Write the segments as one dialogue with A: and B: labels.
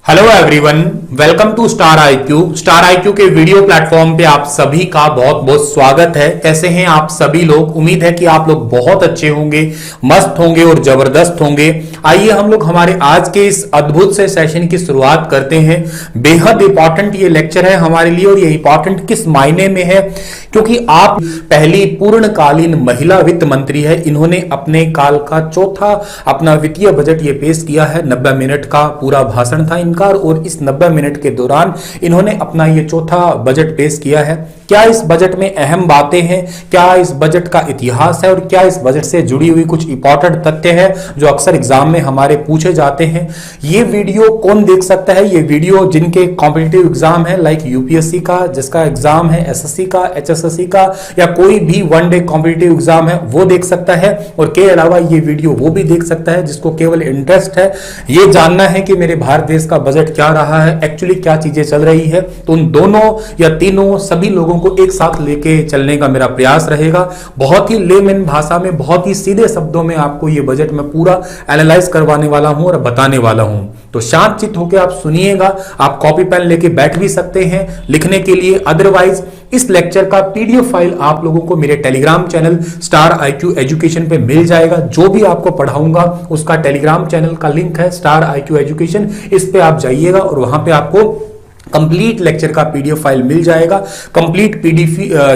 A: Hello everyone, welcome to star IQ. Star IQ के video platform पे आप सभी का बहुत बहुत स्वागत है। कैसे हैं आप सभी लोग? उम्मीद है कि आप लोग बहुत अच्छे होंगे, मस्त होंगे और जबरदस्त होंगे। आइए हम लोग हमारे आज के इस अद्भुत से सेशन की शुरुआत करते हैं। बेहद इंपॉर्टेंट ये लेक्चर है हमारे लिए, और ये इंपॉर्टेंट किस मायने में है, क्योंकि आप पहली पूर्णकालीन महिला वित्त मंत्री है। इन्होंने अपने काल का चौथा अपना वित्तीय बजट ये पेश किया है। 90 मिनट का पूरा भाषण था इनका, और इस 90 मिनट के दौरान इन्होंने अपना ये चौथा बजट पेश किया है। क्या इस बजट में अहम बातें हैं, क्या इस बजट का इतिहास है, और क्या इस बजट से जुड़ी हुई कुछ इंपॉर्टेंट तथ्य है जो अक्सर एग्जाम में हमारे पूछे जाते हैं। ये वीडियो कौन देख सकता है? ये वीडियो जिनके कॉम्पिटिटिव एग्जाम है, लाइक यूपीएससी का जिसका एग्जाम है, एसएससी का, एचएसएससी का, या कोई भी वन डे कॉम्पिटिटिव एग्जाम है, वो देख सकता है। और के अलावा ये वीडियो वो भी देख सकता है जिसको केवल इंटरेस्ट है ये जानना है कि मेरे भारत देश का बजट क्या रहा है, एक्चुअली क्या चीजें चल रही है। तो उन दोनों या तीनों सभी लोगों को एक साथ लेके चलने का मेरा प्रयास रहेगा। बहुत ही लेमैन भाषा में, बहुत ही सीधे शब्दों में आपको ये बजट में पूरा एनालाइज करवाने वाला हूं और बताने वाला हूं। तो शांत चित्त होकर आप सुनिएगा। आप कॉपी पेन लेके बैठ भी सकते हैं लिखने के लिए। अदरवाइज इस लेक्चर का पीडीएफ फाइल आप लोगों को मेरे Telegram channel star IQ education पे मिल जाएगा। जो भी आपको पढ़ाऊंगा उसका टेलीग्राम चैनल का लिंक है स्टार आईक्यू एजुकेशन, इस पे आप जाइएगा और वहां पे आपको कंप्लीट लेक्चर का पीडीएफ फाइल मिल जाएगा। कंप्लीट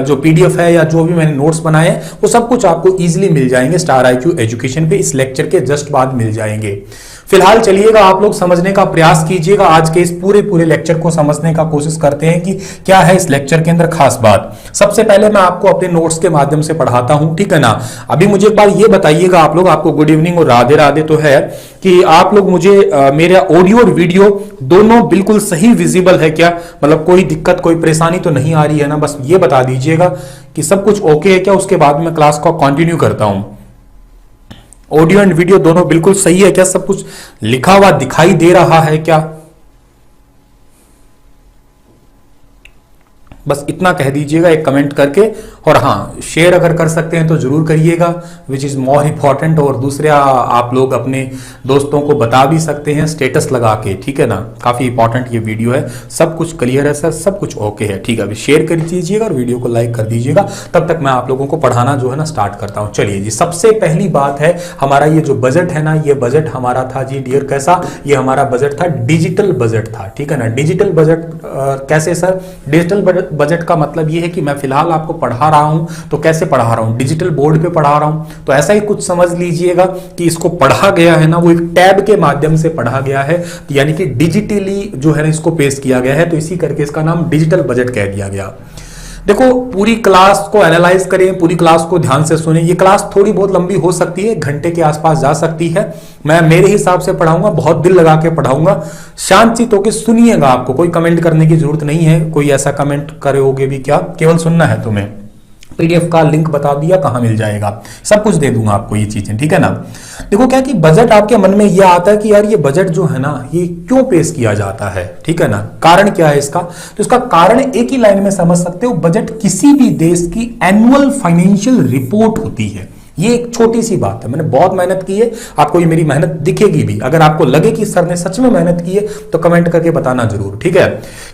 A: जो पीडीएफ है या जो भी मैंने नोट्स बनाए हैं वो सब कुछ आपको इजीली मिल जाएंगे स्टार आईक्यू एजुकेशन पे। इस लेक्चर के जस्ट बाद मिल जाएंगे। फिलहाल चलिएगा आप लोग समझने का प्रयास कीजिएगा। आज के इस पूरे लेक्चर को समझने का कोशिश करते हैं कि क्या है इस लेक्चर के अंदर खास बात। सबसे पहले मैं आपको अपने नोट्स के माध्यम से पढ़ाता हूं, ठीक है ना। अभी मुझे एक बार ये बताइएगा आप लोग, आपको गुड इवनिंग और राधे राधे तो है कि आप लोग मुझे मेरा ऑडियो और वीडियो दोनों बिल्कुल सही विजिबल है क्या? मतलब कोई दिक्कत, कोई परेशानी तो नहीं आ रही है ना? बस ये बता दीजिएगा कि सब कुछ ओके है क्या। उसके बाद मैं क्लास को कंटिन्यू करता हूं। ऑडियो एंड वीडियो दोनों बिल्कुल सही है क्या? सब कुछ लिखा हुआ दिखाई दे रहा है क्या? बस इतना कह दीजिएगा एक कमेंट करके। और हाँ, शेयर अगर कर सकते हैं तो जरूर करिएगा, विच इज मोर इंपॉर्टेंट। और दूसरा, आप लोग अपने दोस्तों को बता भी सकते हैं स्टेटस लगा के, ठीक है ना। काफी इंपॉर्टेंट ये वीडियो है। सब कुछ क्लियर है सर, सब कुछ ओके है, ठीक है। अभी शेयर कर दीजिएगा और वीडियो को लाइक कर दीजिएगा। तब तक मैं आप लोगों को पढ़ाना जो है ना स्टार्ट करता हूं। चलिए जी, सबसे पहली बात है हमारा ये जो बजट है ना, ये बजट हमारा था जी डियर, कैसा? ये हमारा बजट था, डिजिटल बजट था, ठीक है ना। डिजिटल बजट कैसे सर? डिजिटल बजट का मतलब ये है कि मैं फिलहाल आपको पढ़ा रहा हूं तो कैसे पढ़ा रहा हूं? डिजिटल बोर्ड पे पढ़ा रहा हूं। तो ऐसा ही कुछ समझ लीजिएगा कि इसको पढ़ा गया है ना, वो एक टैब के माध्यम से पढ़ा गया है, यानी कि डिजिटली जो है ना इसको पेश किया गया है। तो इसी करके इसका नाम डिजिटल बजट कह दिया गया। देखो, पूरी क्लास को एनालाइज करें, पूरी क्लास को ध्यान से सुने। ये क्लास थोड़ी बहुत लंबी हो सकती है, 1 घंटे के आसपास जा सकती है। मैं मेरे हिसाब से पढ़ाऊंगा, बहुत दिल लगा के पढ़ाऊंगा। शांतिचित होकर सुनिएगा। आपको कोई कमेंट करने की जरूरत नहीं है। कोई ऐसा कमेंट करोगे भी क्या? केवल सुनना है तुम्हें। पीडीएफ का लिंक बता दिया, कहां मिल जाएगा, सब कुछ दे दूंगा आपको ये चीजें, ठीक है ना। देखो क्या कि बजट आपके मन में यह आता है कि यार ये बजट जो है ना ये क्यों पेश किया जाता है, ठीक है ना। कारण क्या है इसका? तो इसका कारण एक ही लाइन में समझ सकते हो। बजट किसी भी देश की एनुअल फाइनेंशियल रिपोर्ट होती है। ये एक छोटी सी बात है, मैंने बहुत मेहनत की है, आपको ये मेरी मेहनत दिखेगी भी। अगर आपको लगे कि सर ने सच में मेहनत की है तो कमेंट करके बताना जरूर, ठीक है।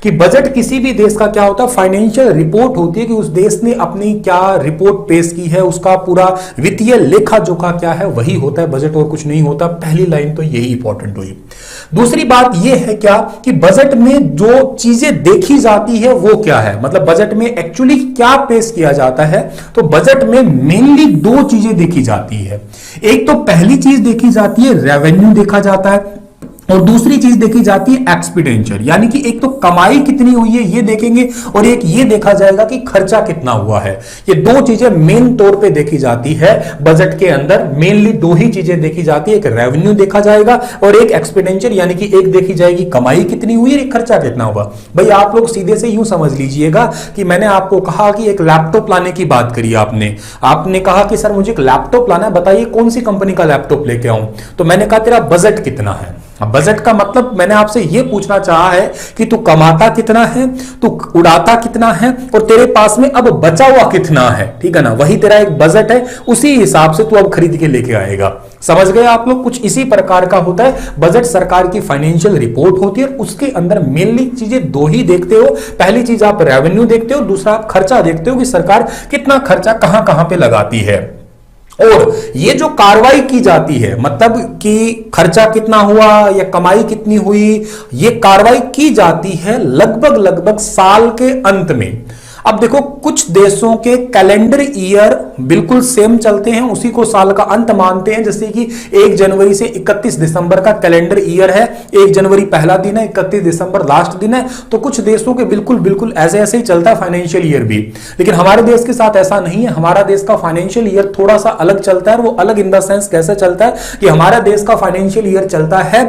A: कि बजट किसी भी देश का क्या होता है? फाइनेंशियल रिपोर्ट होती है कि उस देश ने अपनी क्या रिपोर्ट पेश की है, उसका पूरा वित्तीय लेखा जोखा क्या है, वही होता है बजट, और कुछ नहीं होता। पहली लाइन तो यही इंपॉर्टेंट हुई। दूसरी बात यह है क्या कि बजट में जो चीजें देखी जाती है वो क्या है, मतलब बजट में एक्चुअली क्या पेश किया जाता है। तो बजट में मेनली 2 चीजें देखी जाती है। एक तो पहली चीज देखी जाती है रेवेन्यू देखा जाता है, और दूसरी चीज देखी जाती है एक्सपेंडिचर, यानी कि एक तो कमाई कितनी हुई है ये देखेंगे, और एक ये देखा जाएगा कि खर्चा कितना हुआ है। ये 2 चीजें मेन तौर पे देखी जाती है बजट के अंदर। मेनली 2 ही चीजें देखी जाती है, एक रेवेन्यू देखा जाएगा और एक एक्सपेंडिचर, यानी कि एक देखी जाएगी कमाई कितनी हुई है, एक खर्चा कितना हुआ। भाई आप लोग सीधे से यूं समझ लीजिएगा कि मैंने आपको कहा कि एक लैपटॉप लाने की बात करी आपने कहा कि सर मुझे एक लैपटॉप लाना है, बताइए कौन सी कंपनी का लैपटॉप लेके आऊं। तो मैंने कहा तेरा बजट कितना है, अब बजट का मतलब मैंने आपसे यह पूछना चाहा है कि तू कमाता कितना है, तू उड़ाता कितना है, और तेरे पास में अब बचा हुआ कितना है, ठीक है ना, वही तेरा एक बजट है, उसी हिसाब से तू अब खरीद के लेके आएगा। समझ गए आप लोग? कुछ इसी प्रकार का होता है बजट। सरकार की फाइनेंशियल रिपोर्ट होती है, उसके अंदर मेनली चीजें दो ही देखते हो। पहली चीज आप रेवेन्यू देखते हो, दूसरा आप खर्चा देखते हो कि सरकार कितना खर्चा कहां कहां पे लगाती है। और ये जो कार्रवाई की जाती है, मतलब कि खर्चा कितना हुआ या कमाई कितनी हुई, ये कार्रवाई की जाती है लगभग लगभग साल के अंत में। अब देखो, कुछ देशों के कैलेंडर ईयर बिल्कुल सेम चलते हैं, उसी को साल का अंत मानते हैं। जैसे कि 1 जनवरी से 31 दिसंबर का कैलेंडर ईयर है, 1 जनवरी पहला दिन है, 31 दिसंबर लास्ट दिन है। तो कुछ देशों के बिल्कुल बिल्कुल ऐसे ऐसे ही चलता है फाइनेंशियल ईयर भी। लेकिन हमारे देश के साथ ऐसा नहीं है। हमारा देश का फाइनेंशियल ईयर थोड़ा सा अलग चलता है। वो अलग इन द सेंस कैसे चलता है कि हमारा देश का फाइनेंशियल ईयर चलता है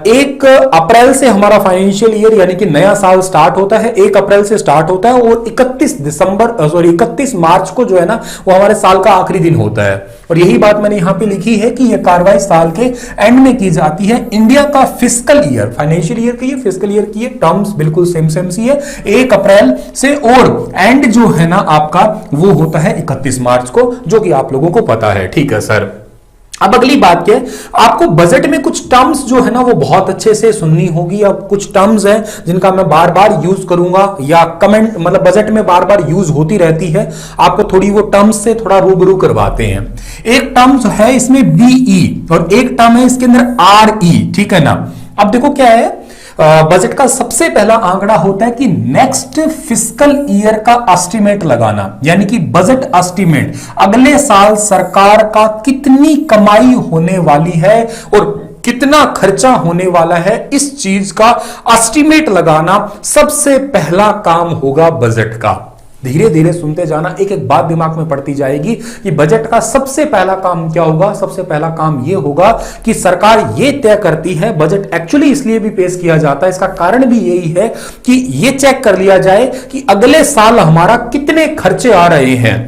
A: 1 अप्रैल से हमारा फाइनेंशियल ईयर यानी कि नया साल स्टार्ट होता है, 1 अप्रैल से स्टार्ट होता है, और 31 मार्च को जो है ना वो हमारे साल का आखिरी दिन होता है। और यही बात मैंने यहां पे लिखी है कि यह कार्रवाई साल के एंड में की जाती है। इंडिया का फिस्कल ईयर, फाइनेंशियल ईयर की फिस्कल ईयर की टर्म्स बिल्कुल सेम सेम सी है, 1 अप्रैल से, और एंड जो है ना आपका वो होता है 31 मार्च को, जो कि आप लोगों को पता है। ठीक है सर। अब अगली बात क्या है, आपको बजट में कुछ टर्म्स जो है ना वो बहुत अच्छे से सुननी होगी। अब कुछ टर्म्स हैं जिनका मैं बार बार यूज करूंगा, या कमेंट मतलब बजट में बार बार यूज होती रहती है, आपको थोड़ी वो टर्म्स से थोड़ा रूबरू करवाते हैं। एक टर्म है इसमें बीई, और एक टर्म है इसके अंदर आरई, ठीक है ना। अब देखो क्या है, बजट का सबसे पहला आंकड़ा होता है कि नेक्स्ट फिस्कल ईयर का एस्टीमेट लगाना, यानी कि बजट एस्टीमेट, अगले साल सरकार का कितनी कमाई होने वाली है और कितना खर्चा होने वाला है, इस चीज का एस्टीमेट लगाना सबसे पहला काम होगा बजट का। धीरे धीरे सुनते जाना, एक एक बात दिमाग में पड़ती जाएगी कि बजट का सबसे पहला काम क्या होगा। सबसे पहला काम यह होगा कि सरकार यह तय करती है, बजट एक्चुअली इसलिए भी पेश किया जाता है, इसका कारण भी यही है कि यह चेक कर लिया जाए कि अगले साल हमारा कितने खर्चे आ रहे हैं।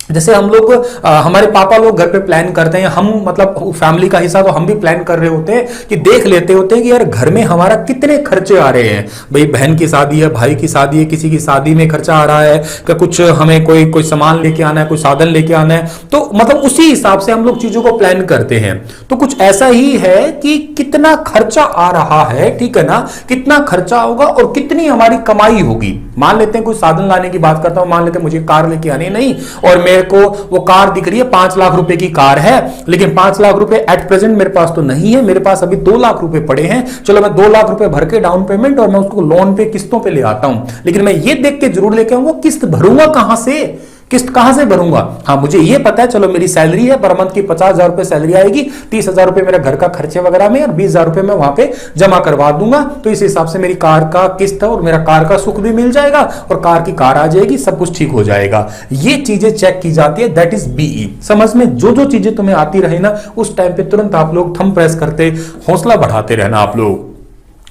A: जैसे हम लोग हमारे पापा लोग घर पे प्लान करते हैं, हम मतलब फैमिली का हिस्सा तो हम भी प्लान कर रहे होते हैं कि देख लेते होते हैं कि यार घर में हमारा कितने खर्चे आ रहे हैं। भाई बहन की शादी है, भाई की शादी है, किसी की शादी में खर्चा आ रहा है, कि कुछ हमें कोई सामान लेके आना है, कोई साधन लेके आना है, तो मतलब उसी हिसाब से हम लोग चीजों को प्लान करते हैं। तो कुछ ऐसा ही है कि कितना खर्चा आ रहा है, ठीक है ना, कितना खर्चा होगा और कितनी हमारी कमाई होगी। मान लेते हैं कोई साधन लाने की बात करता हूं, मान लेते हैं मुझे कार लेके आनी नहीं, और मेरे को वो कार दिख रही है 5 लाख रुपए की कार है, लेकिन 5 लाख रुपए एट प्रेजेंट मेरे पास तो नहीं है, मेरे पास अभी 2 लाख रुपए पड़े हैं। चलो मैं 2 लाख रुपए भर के डाउन पेमेंट और मैं उसको लोन पे किस्तों पे ले आता हूं, लेकिन मैं ये देख के जरूर लेके आऊंगा किस्त भरूंगा कहां से, किस्त कहां से भरूंगा। हाँ मुझे ये पता है, चलो मेरी सैलरी है पर मंथ की 50,000 रुपए सैलरी आएगी, 30,000 रुपए मेरे घर का खर्चे वगैरह में और 20,000 रुपए मैं वहां पे जमा करवा दूंगा, तो इस हिसाब से मेरी कार का किस्त और मेरा कार का सुख भी मिल जाएगा और कार की कार आ जाएगी, सब कुछ ठीक हो जाएगा। ये चीजें चेक की जाती है, दैट इज बीई। समझ में जो जो चीजें तुम्हें आती रहे ना, उस टाइम पे तुरंत आप लोग थंब प्रेस करते हौसला बढ़ाते रहना आप लोग।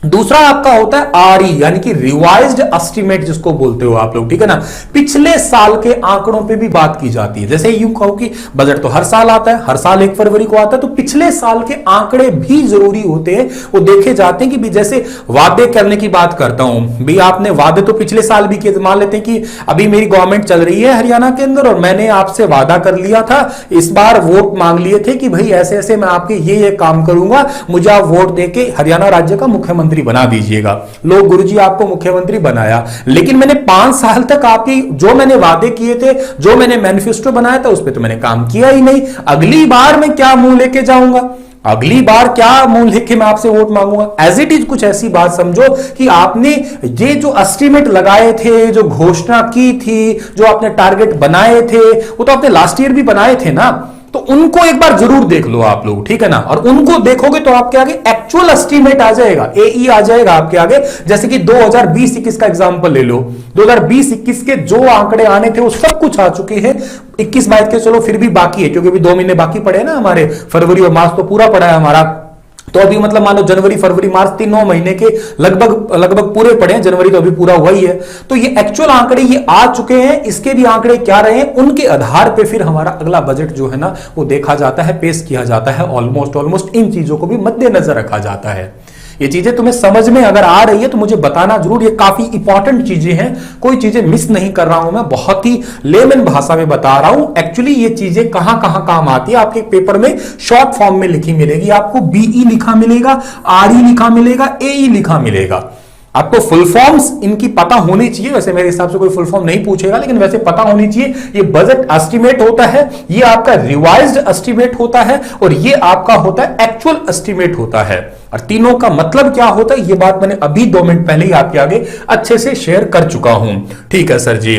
A: दूसरा आपका होता है आरई, यानी कि रिवाइज्ड एस्टीमेट जिसको बोलते हो आप लोग, ठीक है ना। पिछले साल के आंकड़ों पे भी बात की जाती है। जैसे यूं कहो कि बजट तो हर साल आता है, हर साल 1 फरवरी को आता है, तो पिछले साल के आंकड़े भी जरूरी होते हैं, वो देखे जाते हैं कि भी जैसे वादे करने की बात करता हूं, भी आपने वादे तो पिछले साल भी किए। मान लेते हैं कि अभी मेरी गवर्नमेंट चल रही है हरियाणा के अंदर और मैंने आपसे वादा कर लिया था, इस बार वोट मांग लिए थे कि भाई ऐसे ऐसे मैं आपके ये काम करूंगा, मुझे आप वोट देके हरियाणा राज्य का मुख्यमंत्री बना दीजिएगा। लोग गुरुजी आपको मुख्यमंत्री बनाया, लेकिन मैंने 5 साल तक आपकी जो मैंने वादे किए थे, जो मैंने मैनिफेस्टो बनाया था, उस पर तो मैंने काम किया ही नहीं। अगली बार मैं क्या मुंह लेके जाऊंगा, अगली बार क्या मुंह लेके मैं आपसे वोट मांगूंगा। एज इट इज कुछ ऐसी बात समझो कि आपने ये जो एस्टीमेट लगाए थे, जो घोषणा की थी, जो आपने टारगेट बनाए थे, वो तो आपने लास्ट ईयर भी बनाए थे ना, तो उनको एक बार जरूर देख लो आप लोग, ठीक है ना। और उनको देखोगे तो आपके आगे एक्चुअल एस्टीमेट आ जाएगा, एई आ जाएगा आपके आगे। जैसे कि 2020-21 का एग्जांपल ले लो, 2020-21 के जो आंकड़े आने थे वो सब कुछ आ चुके हैं। 21-22 के चलो फिर भी बाकी है, क्योंकि अभी 2 महीने बाकी पड़े हैं ना हमारे, फरवरी और मार्च तो पूरा पड़ा है हमारा, तो अभी मतलब मान लो जनवरी फरवरी मार्च 3-9 महीने के लगभग लगभग पूरे पड़े हैं, जनवरी तो अभी पूरा हुआ ही है। तो ये एक्चुअल आंकड़े ये आ चुके हैं, इसके भी आंकड़े क्या रहे हैं उनके आधार पे फिर हमारा अगला बजट जो है ना वो देखा जाता है, पेश किया जाता है। ऑलमोस्ट इन चीजों को भी मद्देनजर रखा जाता है। ये चीजें तुम्हें समझ में अगर आ रही है तो मुझे बताना जरूर, ये काफी इंपॉर्टेंट चीजें हैं, कोई चीजें मिस नहीं कर रहा हूं मैं, बहुत ही लेमन भाषा में बता रहा हूं। एक्चुअली ये चीजें कहां कहां काम आती है आपके पेपर में शॉर्ट फॉर्म में लिखी मिलेगी, आपको बीई लिखा मिलेगा, आरई लिखा मिलेगा, एई लिखा मिलेगा। आपको फुल फॉर्म्स इनकी पता होनी चाहिए, वैसे मेरे हिसाब से कोई फुल फॉर्म नहीं पूछेगा लेकिन वैसे पता होनी चाहिए। ये बजट एस्टिमेट होता है, ये आपका रिवाइज्ड एस्टिमेट होता है और ये आपका होता है एक्चुअल एस्टिमेट होता है। और तीनों का मतलब क्या होता है ये बात मैंने अभी 2 मिनट पहले ही आपके आगे अच्छे से शेयर कर चुका हूं। ठीक है सर जी,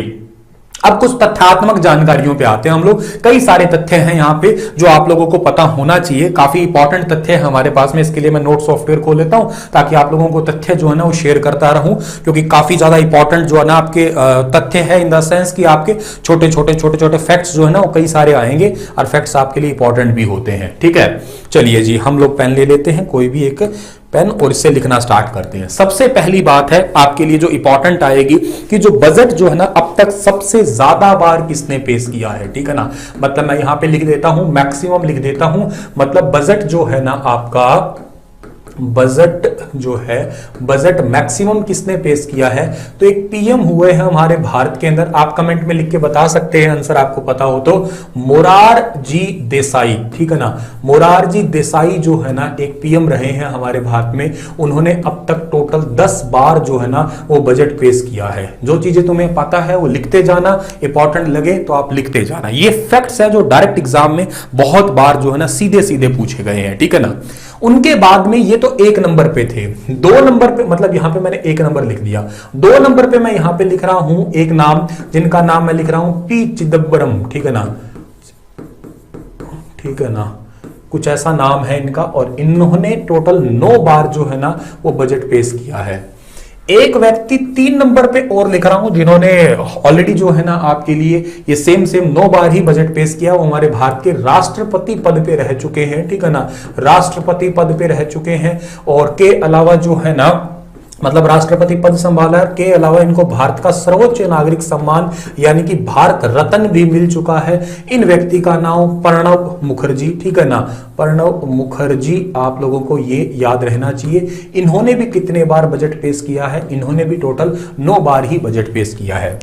A: अब कुछ तथ्यात्मक जानकारियों पे आते हैं हम लोग। कई सारे तथ्य हैं यहाँ पे जो आप लोगों को पता होना चाहिए, काफी इंपॉर्टेंट तथ्य है हमारे पास में। इसके लिए मैं नोट सॉफ्टवेयर खोल लेता हूं ताकि आप लोगों को तथ्य जो है ना वो शेयर करता रहूं, क्योंकि काफी ज्यादा इंपॉर्टेंट जो है ना आपके तथ्य है, इन द सेंस कि आपके छोटे छोटे फैक्ट्स जो है ना वो कई सारे आएंगे और फैक्ट्स आपके लिए इंपॉर्टेंट भी होते हैं। ठीक है, चलिए जी हम लोग पेन ले लेते हैं, कोई भी एक पेन, और इससे लिखना स्टार्ट करते हैं। सबसे पहली बात है आपके लिए जो इंपॉर्टेंट आएगी कि जो बजट जो है ना अब तक सबसे ज्यादा बार किसने पेश किया है। ठीक है ना, मतलब मैं यहां पे लिख देता हूं, मैक्सिमम लिख देता हूं, मतलब बजट जो है ना आपका, बजट जो है, बजट मैक्सिमम किसने पेश किया है। तो एक पीएम हुए हैं हमारे भारत के अंदर, आप कमेंट में लिख के बता सकते हैं आंसर आपको पता हो तो, मोरारजी देसाई। ठीक है ना, मोरारजी देसाई जो है ना एक पीएम रहे हैं हमारे भारत में, उन्होंने अब तक टोटल 10 बार जो है ना वो बजट पेश किया है। जो चीजें तुम्हें पता है वो लिखते जाना, इंपॉर्टेंट लगे तो आप लिखते जाना। ये फैक्ट्स है जो डायरेक्ट एग्जाम में बहुत बार जो है ना सीधे सीधे पूछे गए हैं। ठीक है ना, उनके बाद में ये तो 1 नंबर पे थे, 2 नंबर पे, मतलब यहां पे मैंने 1 नंबर लिख दिया, 2 नंबर पे मैं यहां पे लिख रहा हूं एक नाम, जिनका नाम मैं लिख रहा हूं पी चिदम्बरम। ठीक है ना, ठीक है ना, कुछ ऐसा नाम है इनका, और इन्होंने टोटल 9 बार जो है ना वो बजट पेश किया है। एक व्यक्ति 3 नंबर पे और लिख रहा हूं जिन्होंने ऑलरेडी जो है ना आपके लिए ये सेम 9 बार ही बजट पेश किया, वो हमारे भारत के राष्ट्रपति पद पे रह चुके हैं। ठीक है ना, राष्ट्रपति पद पे रह चुके हैं, और के अलावा जो है ना मतलब राष्ट्रपति पद संभाला के अलावा इनको भारत का सर्वोच्च नागरिक सम्मान यानी कि भारत रत्न भी मिल चुका है। इन व्यक्ति का नाम प्रणब मुखर्जी। ठीक है ना, प्रणब मुखर्जी, आप लोगों को ये याद रहना चाहिए। इन्होंने भी कितने बार बजट पेश किया है, इन्होंने भी टोटल 9 बार ही बजट पेश किया है।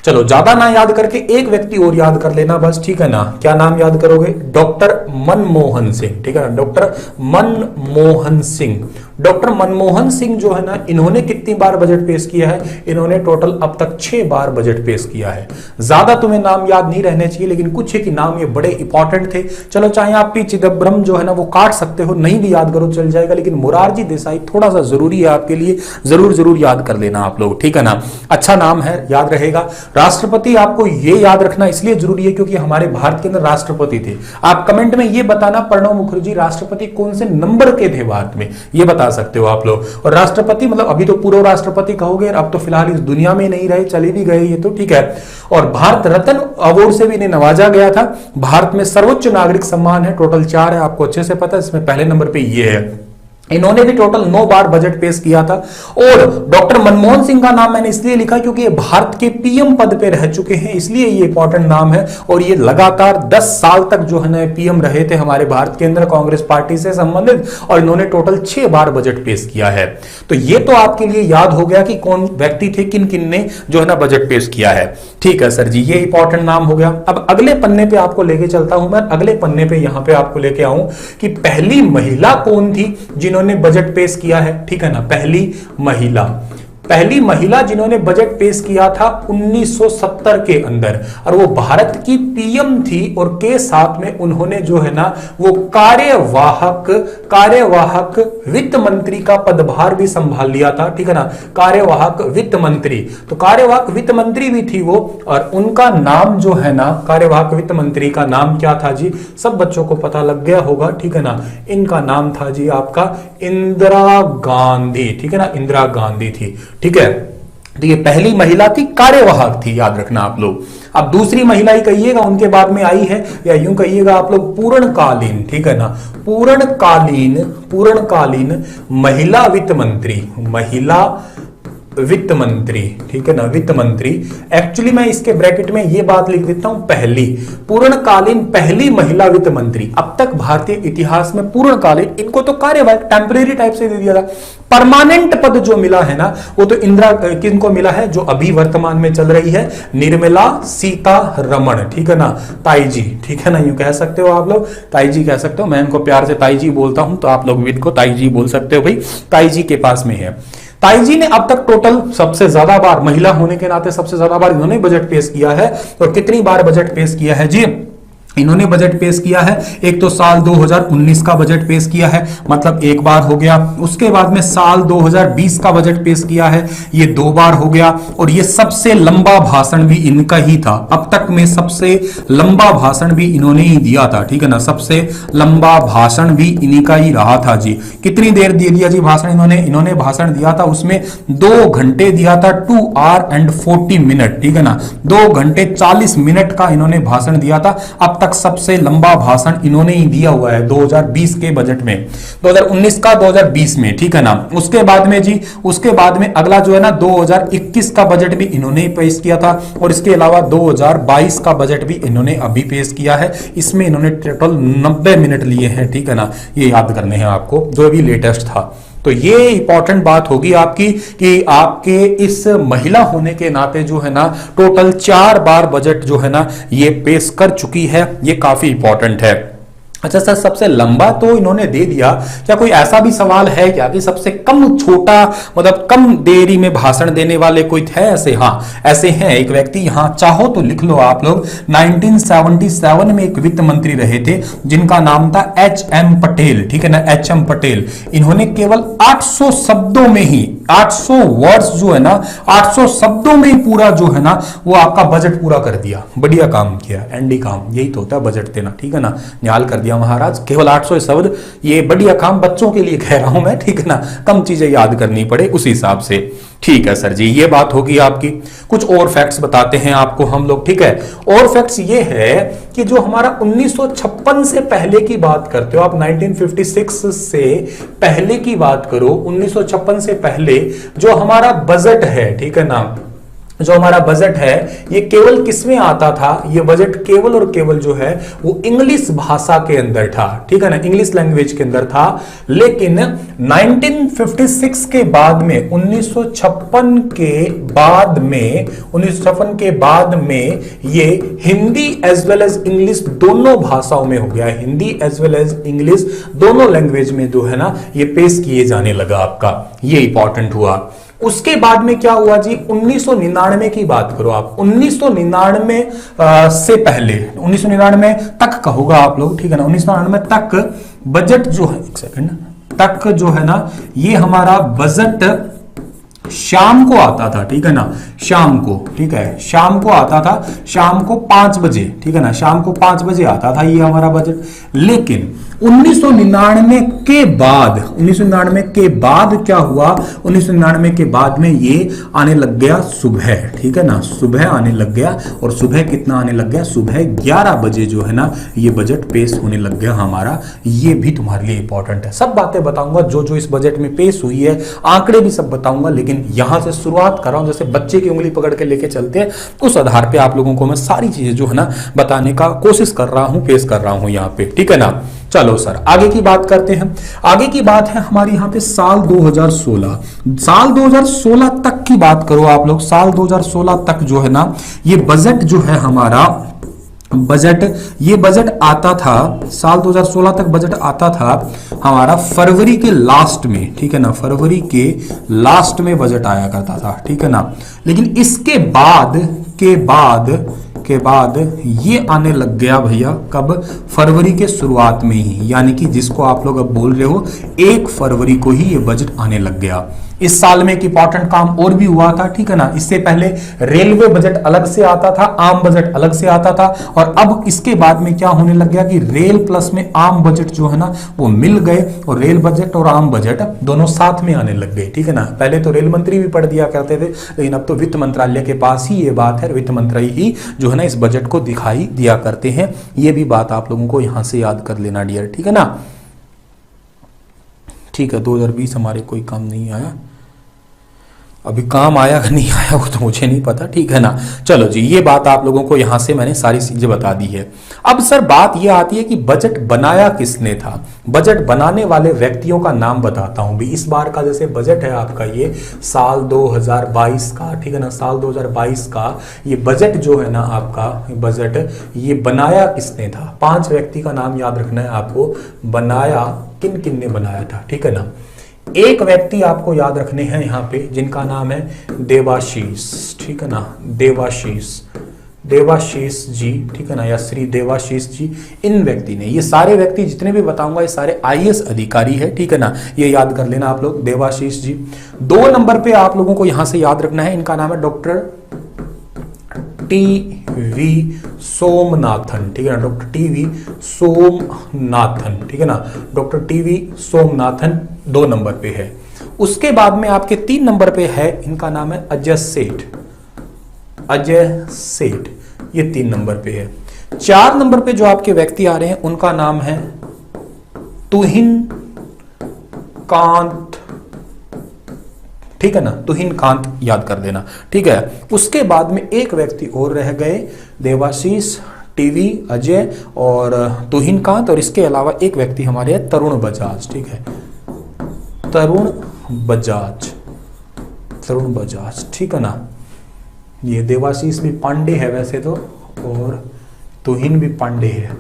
A: चलो ज्यादा ना याद करके एक व्यक्ति और याद कर लेना बस। ठीक है ना, क्या नाम याद करोगे, डॉक्टर मनमोहन सिंह। ठीक है ना, डॉक्टर मनमोहन सिंह, डॉक्टर मनमोहन सिंह जो है ना इन्होंने कितनी बार बजट पेश किया है, इन्होंने टोटल अब तक 6 बार बजट पेश किया है। ज्यादा तुम्हें नाम याद नहीं रहने चाहिए, लेकिन कुछ एक नाम ये बड़े इंपॉर्टेंट थे। चलो चाहे आप पी चिदम्बरम जो है ना वो काट सकते हो, नहीं भी याद करो चल जाएगा, लेकिन मोरारजी देसाई थोड़ा सा जरूरी है आपके लिए, जरूर याद कर लेना आप लोग। ठीक है ना, अच्छा नाम है, याद रहेगा। राष्ट्रपति आपको ये याद रखना इसलिए जरूरी है क्योंकि हमारे भारत के अंदर राष्ट्रपति थे। आप कमेंट में ये बताना प्रणब मुखर्जी राष्ट्रपति कौन से नंबर के थे भारत में, ये बता सकते हो आप लोग। और राष्ट्रपति मतलब अभी तो पूर्व राष्ट्रपति कहोगे, अब तो फिलहाल इस दुनिया में नहीं रहे, चले भी गए ये तो। ठीक है, और भारत रत्न अवार्ड से भी इन्हें नवाजा गया था। भारत में सर्वोच्च नागरिक सम्मान है, टोटल 4 है, आपको अच्छे से पता है। इसमें पहले नंबर पे ये है। इन्होंने भी टोटल 9 बार बजट पेश किया था। और डॉक्टर मनमोहन सिंह का नाम मैंने इसलिए लिखा क्योंकि ये भारत के पीएम पद पे रह चुके हैं, इसलिए ये इंपॉर्टेंट नाम है। और ये लगातार 10 साल तक जो है ना पीएम रहे थे हमारे भारत के अंदर, कांग्रेस पार्टी से संबंधित, और इन्होंने टोटल 6 बार बजट पेश किया है। तो ये तो आपके लिए याद हो गया कि कौन व्यक्ति थे, किन किन ने जो है ना बजट पेश किया है। ठीक है सर जी, ये इंपॉर्टेंट नाम हो गया। अब अगले पन्ने पे आपको लेके चलता हूं मैं, अगले पन्ने पे यहां पे आपको लेके आऊं कि पहली महिला कौन थी जिन्होंने बजट पेश किया है। ठीक है ना, पहली महिला जिन्होंने बजट पेश किया था 1970 के अंदर, और वो भारत की पीएम थी, और के साथ में उन्होंने जो है ना वो कार्यवाहक वित्त मंत्री का पदभार भी संभाल लिया था। ठीक है ना, कार्यवाहक वित्त मंत्री, तो कार्यवाहक वित्त मंत्री भी थी वो, और उनका नाम जो है ना, कार्यवाहक वित्त मंत्री का नाम क्या था जी, सब बच्चों को पता लग गया होगा। ठीक है ना, इनका नाम था जी आपका इंदिरा गांधी। ठीक है ना, इंदिरा गांधी थी। ठीक है, तो ये पहली महिला थी, कार्यवाहक थी, याद रखना आप लोग। अब दूसरी महिला ही कहिएगा, उनके बाद में आई है, या यूं कहिएगा आप लोग पूर्णकालीन, ठीक है ना, पूर्णकालीन महिला वित्त मंत्री, महिला वित्त मंत्री, ठीक है ना, वित्त मंत्री। एक्चुअली मैं इसके ब्रैकेट में ये बात लिख देता हूं, पहली, पूर्णकालीन पहली महिला वित्त मंत्री। अब तक भारतीय इतिहास में पूर्णकालीन, इनको तो कार्यवाहक टेम्परेरी टाइप से दे दिया था। परमानेंट पद जो मिला है ना, वो तो इंदिरा, किनको मिला है, जो अभी वर्तमान में चल रही है, निर्मला सीतारमण, ठीक है ना, ताई जी, ठीक है ना, यूं कह सकते हो आप लोग, ताई जी कह सकते हो, मैं इनको प्यार से ताई जी बोलता हूं, तो आप लोग वित्त को ताई जी बोल सकते हो भाई, ताई जी के पास में है। ताई जी ने अब तक टोटल सबसे ज्यादा बार, महिला होने के नाते सबसे ज्यादा बार इन्होंने बजट पेश किया है। और कितनी बार बजट पेश किया है जी, इन्होंने बजट पेश किया है, एक तो साल 2019 का बजट पेश किया है, मतलब एक बार हो गया। उसके बाद में साल 2020 का बजट पेश किया है, ये 2 बार हो गया। और ये सबसे लंबा भाषण भी इनका ही था, अब तक में सबसे लंबा भाषण भी इन्होंने ही दिया था, ठीक है ना, सबसे लंबा भाषण भी इन्हीं का ही रहा था जी। कितनी देर दे दिया जी भाषण इन्होंने भाषण दिया था, उसमें 2 घंटे दिया था, 2 hours and 40 minutes, ठीक है ना, 2 घंटे 40 मिनट का इन्होंने भाषण दिया था। अब तक सबसे लंबा भाषण इन्होंने ही दिया हुआ है 2020 के बजट में, 2019 का 2020 में, ठीक है ना। उसके बाद में जी, उसके बाद में अगला जो है ना 2021 का बजट भी इन्होंने ही पेश किया था। और इसके अलावा 2022 का बजट भी इन्होंने अभी पेश किया है। इसमें इन्होंने टोटल 90 मिनट लिए हैं, ठीक है ना, ये याद करने हैं आपको, जो भी लेटेस्ट था। तो ये इंपॉर्टेंट बात होगी आपकी कि आपके इस महिला होने के नाते जो है ना टोटल 4 बार बजट जो है ना ये पेश कर चुकी है, ये काफी इंपॉर्टेंट है। अच्छा सर, सबसे लंबा तो इन्होंने दे दिया, क्या कोई ऐसा भी सवाल है क्या कि सबसे कम छोटा, मतलब कम देरी में भाषण देने वाले कोई थे ऐसे? हाँ, ऐसे हैं, एक व्यक्ति, यहां चाहो तो लिख लो आप लोग, 1977 में एक वित्त मंत्री रहे थे जिनका नाम था HM पटेल, ठीक है ना, HM पटेल। इन्होंने केवल 800 शब्दों में ही, 800 वर्ड्स जो है ना, 800 शब्दों में ही पूरा जो है ना वो आपका बजट पूरा कर दिया। बढ़िया काम किया, एंडी काम, यही तो होता है बजट देना, ठीक है ना, निहाल कर दिया महाराज। केवल 800 शब्द, ये बढ़िया काम, बच्चों के लिए कह रहा हूं मैं, ठीक है ना, कम चीजें याद करनी पड़े उस हिसाब से। ठीक है सर जी, ये बात होगी आपकी। कुछ और फैक्ट्स बताते हैं आपको हम लोग, ठीक है। और फैक्ट्स ये है कि जो हमारा 1956 से पहले की बात करते हो आप, 1956 से पहले की बात करो, 1956 से पहले जो हमारा बजट है, ठीक है ना, जो हमारा बजट है ये केवल किसमें आता था, ये बजट केवल और केवल जो है वो इंग्लिश भाषा के अंदर था, ठीक है ना, इंग्लिश लैंग्वेज के अंदर था। लेकिन 1956 के बाद में, 1956 के बाद में ये Hindi as well as English दोनों भाषाओं में हो गया, Hindi as well as English दोनों लैंग्वेज में जो है ना ये पेश किए जाने लगा आपका, ये इंपॉर्टेंट हुआ। उसके बाद में क्या हुआ जी, 1999 की बात करो आप, 1999 से पहले, 1999 तक का होगा आप लोग, ठीक है ना, 1999 तक बजट जो है, एक सेकंड, तक जो है ना ये हमारा बजट शाम को आता था, ठीक है ना, शाम को, ठीक है, शाम को आता था, शाम को 5 बजे, ठीक है ना, शाम को 5 बजे आता था ये हमारा बजट। लेकिन 1999 के बाद, 1999 के बाद क्या हुआ, 1999 के बाद में ये आने लग गया सुबह, ठीक है ना, सुबह आने लग गया। और सुबह कितना आने लग गया, सुबह 11 बजे जो है ना ये बजट पेश होने लग गया हमारा। ये भी तुम्हारे लिए इंपॉर्टेंट है, सब बातें बताऊंगा जो जो इस बजट में पेश हुई है, आंकड़े भी सब बताऊंगा, लेकिन यहां से शुरुआत कर रहा हूं, जैसे बच्चे की उंगली पकड़ के लेके चलते हैं, उस आधार पे आप लोगों को मैं सारी चीजें जो है ना बताने का कोशिश कर रहा हूं, पेश कर रहा हूं यहाँ पे, ठीक है ना। चलो सर, आगे की बात करते हैं। आगे की बात है हमारी यहाँ पे साल 2016, साल 2016 तक की बात करो आप लोग, साल 2016 तक जो है ना ये बजट जो है हमारा, बजट, ये बजट आता था, साल 2016 तक बजट आता था हमारा फरवरी के लास्ट में, ठीक है ना, फरवरी के लास्ट में बजट आया करता था, ठीक है ना। लेकिन इसके बाद के बाद ये आने लग गया भैया कब, फरवरी के शुरुआत में ही, यानी कि जिसको आप लोग अब बोल रहे हो 1 फरवरी को ही ये बजट आने लग गया। इस साल में एक इंपॉर्टेंट काम और भी हुआ था, ठीक है ना। इससे पहले रेलवे बजट अलग से आता था, आम बजट अलग से आता था, और अब इसके बाद में क्या होने लग गया कि रेल प्लस में आम बजट जो है ना वो मिल गए, और रेल बजट और आम बजट दोनों साथ में आने लग गए, ठीक है ना। पहले तो रेल मंत्री भी पढ़ दिया करते थे, लेकिन अब तो वित्त मंत्रालय के पास ही ये बात है, वित्त मंत्री ही जो है ना इस बजट को दिखाई दिया करते हैं। ये भी बात आप लोगों को यहां से याद कर लेना डियर, ठीक है ना। ठीक है, 2020 हमारे कोई काम नहीं आया, अभी काम आया कि नहीं आया वो तो मुझे नहीं पता, ठीक है ना। चलो जी, ये बात आप लोगों को यहां से मैंने सारी चीजें बता दी है। अब सर बात ये आती है कि बजट बनाया किसने था। बजट बनाने वाले व्यक्तियों का नाम बताता हूं भी। इस बार का जैसे बजट है आपका ये साल 2022 का, ठीक है ना, साल 2022 का ये बजट जो है ना आपका बजट, ये बनाया किसने था। 5 व्यक्ति का नाम याद रखना है आपको, बनाया किन किन ने बनाया था, ठीक है ना। एक व्यक्ति आपको याद रखने हैं यहां पे जिनका नाम है देवाशीष, ठीक है ना, देवाशीष जी, ठीक है ना, या श्री देवाशीष जी। इन व्यक्ति ने, ये सारे व्यक्ति जितने भी बताऊंगा ये सारे आईएएस अधिकारी है, ठीक है ना, ये याद कर लेना आप लोग, देवाशीष जी। 2 नंबर पे आप लोगों को यहां से याद रखना है, इनका नाम है डॉक्टर टी.वी. सोमनाथन, ठीक है ना, डॉक्टर टी.वी. सोमनाथन, ठीक है ना, डॉक्टर टी.वी. सोमनाथन 2 नंबर पे है। उसके बाद में आपके 3 नंबर पे है, इनका नाम है अजय सेठ, अजय सेठ, ये 3 नंबर पे है। 4 नंबर पे जो आपके व्यक्ति आ रहे हैं उनका नाम है तुहिन कांत, ठीक है ना, तुहिन कांत याद कर देना, ठीक है। उसके बाद में एक व्यक्ति और रह गए, देवाशीष, टीवी, अजय और तुहिन कांत, और इसके अलावा एक व्यक्ति हमारे है तरुण बजाज, ठीक है, तरुण बजाज, ठीक है ना। ये देवाशीष भी पांडे है वैसे तो, और तुहिन भी पांडे है,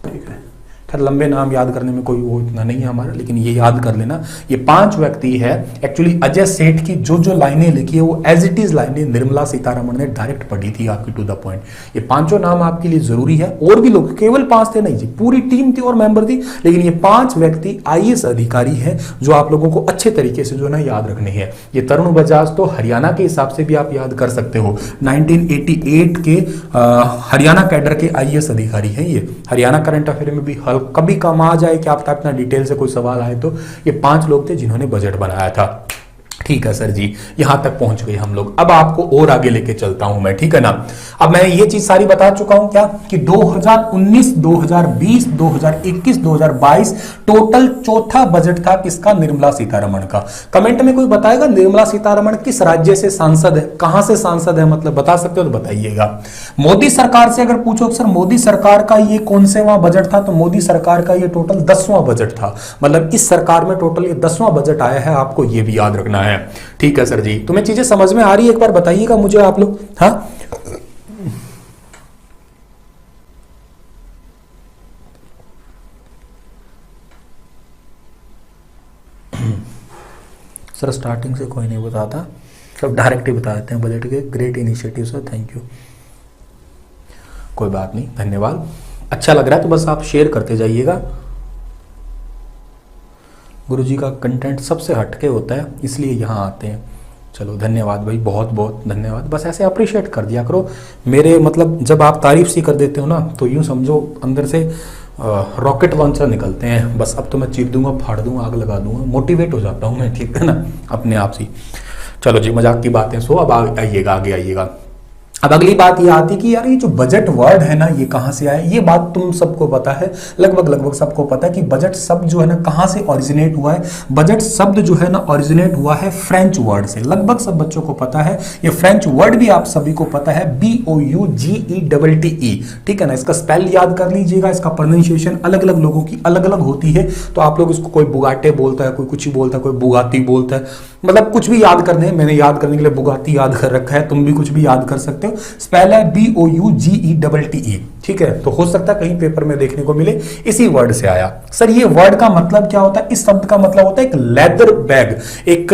A: ठीक है। खैर लंबे नाम याद करने में कोई वो इतना नहीं है हमारा, लेकिन ये याद कर लेना, ये 5 व्यक्ति है। एक्चुअली अजय सेठ की जो जो लाइनें लिखी है वो एज इट इज लाइनें निर्मला सीतारमण ने डायरेक्ट पढ़ी थी आपकी, टू द पॉइंट। ये 5 नाम आपके लिए जरूरी है, और भी लोग, केवल 5 थे नहीं जी, पूरी टीम थी और मेंबर थी, लेकिन ये 5 व्यक्ति आईएएस अधिकारी हैं जो आप लोगों को अच्छे तरीके से जो ना याद रखने हैं। ये तरुण बजाज तो हरियाणा के हिसाब से भी आप याद कर सकते हो, 1988 के हरियाणा कैडर के आईएएस अधिकारी हैं ये। हरियाणा करंट अफेयर में भी कभी काम आ जाए कि आपका अपना डिटेल से कोई सवाल आए तो ये 5 लोग थे जिन्होंने बजट बनाया था। ठीक है सर जी, यहां तक पहुंच गए हम लोग। अब आपको और आगे लेके चलता हूं मैं, ठीक है ना। अब मैं ये चीज सारी बता चुका हूं क्या कि 2019, 2020, 2021, 2022 टोटल चौथा बजट था किसका, निर्मला सीतारमण का। कमेंट में कोई बताएगा निर्मला सीतारमण किस राज्य से सांसद है, कहां से सांसद है, मतलब बता सकते हो तो बताइएगा। मोदी सरकार से अगर पूछो सर मोदी सरकार का ये कौन सेवां बजट था, तो मोदी सरकार का ये टोटल 10वां बजट था। मतलब इस सरकार में टोटल ये 10वां बजट आया है, आपको ये भी याद रखना है। ठीक है सर जी, तुम्हें चीजें समझ में आ रही है, एक बार बताइएगा मुझे आप लोग। हाँ सर स्टार्टिंग से कोई नहीं बताता, सब डायरेक्ट ही बता देते हैं बजट के। Great initiative sir, thank you. कोई बात नहीं, धन्यवाद। अच्छा लग रहा है तो बस आप शेयर करते जाइएगा। गुरुजी का कंटेंट सबसे हटके होता है इसलिए यहाँ आते हैं। चलो धन्यवाद भाई, बहुत बहुत धन्यवाद। बस ऐसे अप्रिशिएट कर दिया करो मेरे, मतलब जब आप तारीफ सी कर देते हो ना तो यूँ समझो अंदर से रॉकेट लॉन्चर निकलते हैं। बस अब तो मैं चीर दूंगा, फाड़ दूंगा, आग लगा दूंगा, मोटिवेट हो जाता हूँ मैं, ठीक है ना, अपने आप से। चलो जी, मजाक की बातें सो, अब आइएगा, आगे आइएगा। अब अगली बात ये आती कि यार ये जो बजट वर्ड है ना ये कहाँ से आया। ये बात तुम सबको पता है, लगभग सबको पता है कि बजट शब्द जो है ना कहाँ से ओरिजिनेट हुआ है। बजट शब्द जो है ना ओरिजिनेट हुआ है फ्रेंच वर्ड से, लगभग सब बच्चों को पता है। ये फ्रेंच वर्ड भी आप सभी को पता है, BOUGETTE, ठीक है ना। इसका स्पेल याद कर लीजिएगा, इसका प्रोनाउंसिएशन अलग अलग लोगों की अलग अलग होती है। तो आप लोग इसको, कोई बुगाटे बोलता है, कोई कुछ ही बोलता है, कोई बुगाती बोलता है, मतलब कुछ भी याद करने, मैंने याद करने के लिए बुगाती याद कर रखा है, तुम भी कुछ भी याद कर सकते हो। स्पेल है BOUGETTE, ठीक है, तो हो सकता है कहीं पेपर में देखने को मिले, इसी वर्ड से आया। सर ये वर्ड का मतलब क्या होता है? इस शब्द का मतलब होता है एक लेदर बैग, एक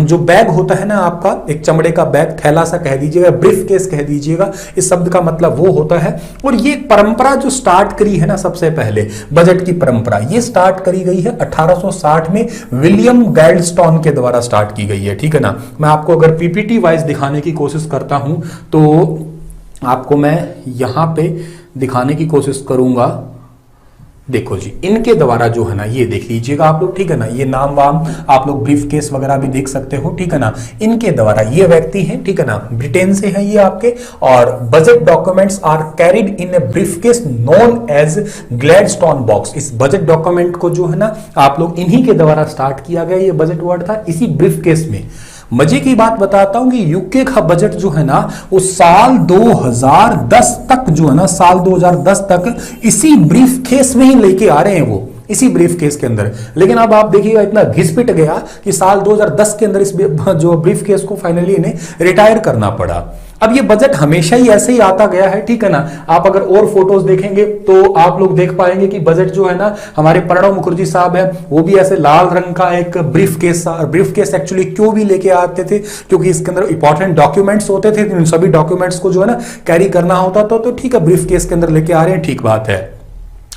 A: जो बैग होता है ना आपका, एक चमड़े का बैग, थैला सा कह दीजिएगा, ब्रीफ केस कह दीजिएगा, इस शब्द का मतलब वो होता है। और ये परंपरा जो स्टार्ट करी है ना, सबसे पहले बजट की परंपरा ये स्टार्ट करी गई है 1860 में विलियम गैल्डस्टोन के द्वारा स्टार्ट की गई है, ठीक है ना। मैं आपको अगर पीपीटी वाइज दिखाने की कोशिश करता हूं तो आपको मैं यहां पे दिखाने की कोशिश करूंगा। देखो जी, इनके द्वारा जो है ना, ये देख लीजिएगा आप लोग, ठीक है ना, ये नाम वाम आप लोग ब्रीफ केस वगैरह भी देख सकते हो, ठीक है ना। इनके द्वारा ये व्यक्ति हैं, ठीक है ना, ब्रिटेन से हैं ये आपके, और budget documents are carried in a brief case known as Gladstone box. इस बजट डॉक्यूमेंट को जो है ना आप लोग इन्हीं के द्वारा स्टार्ट किया गया, ये बजट वर्ड था इसी ब्रीफ केस में। मजे की बात बताता हूं कि यूके का बजट जो है ना वो साल 2010 तक जो है ना, साल 2010 तक इसी ब्रीफ केस में ही लेके आ रहे हैं वो, इसी ब्रीफ केस के अंदर। लेकिन अब आप देखिएगा इतना घिसपिट गया कि साल 2010 के अंदर इस जो ब्रीफ केस को फाइनली इन्हें रिटायर करना पड़ा। अब ये बजट हमेशा ही ऐसे ही आता गया है, ठीक है ना। आप अगर और फोटोज देखेंगे तो आप लोग देख पाएंगे कि बजट जो है ना, हमारे प्रणब मुखर्जी साहब है, वो भी ऐसे लाल रंग का एक ब्रीफ केस एक्चुअली क्यों भी लेके आते थे, क्योंकि इसके अंदर इंपॉर्टेंट डॉक्यूमेंट्स होते थे, इन सभी डॉक्यूमेंट्स को जो है ना कैरी करना होता था। तो ठीक है, ब्रीफ केस के अंदर लेके आ रहे हैं, ठीक बात है।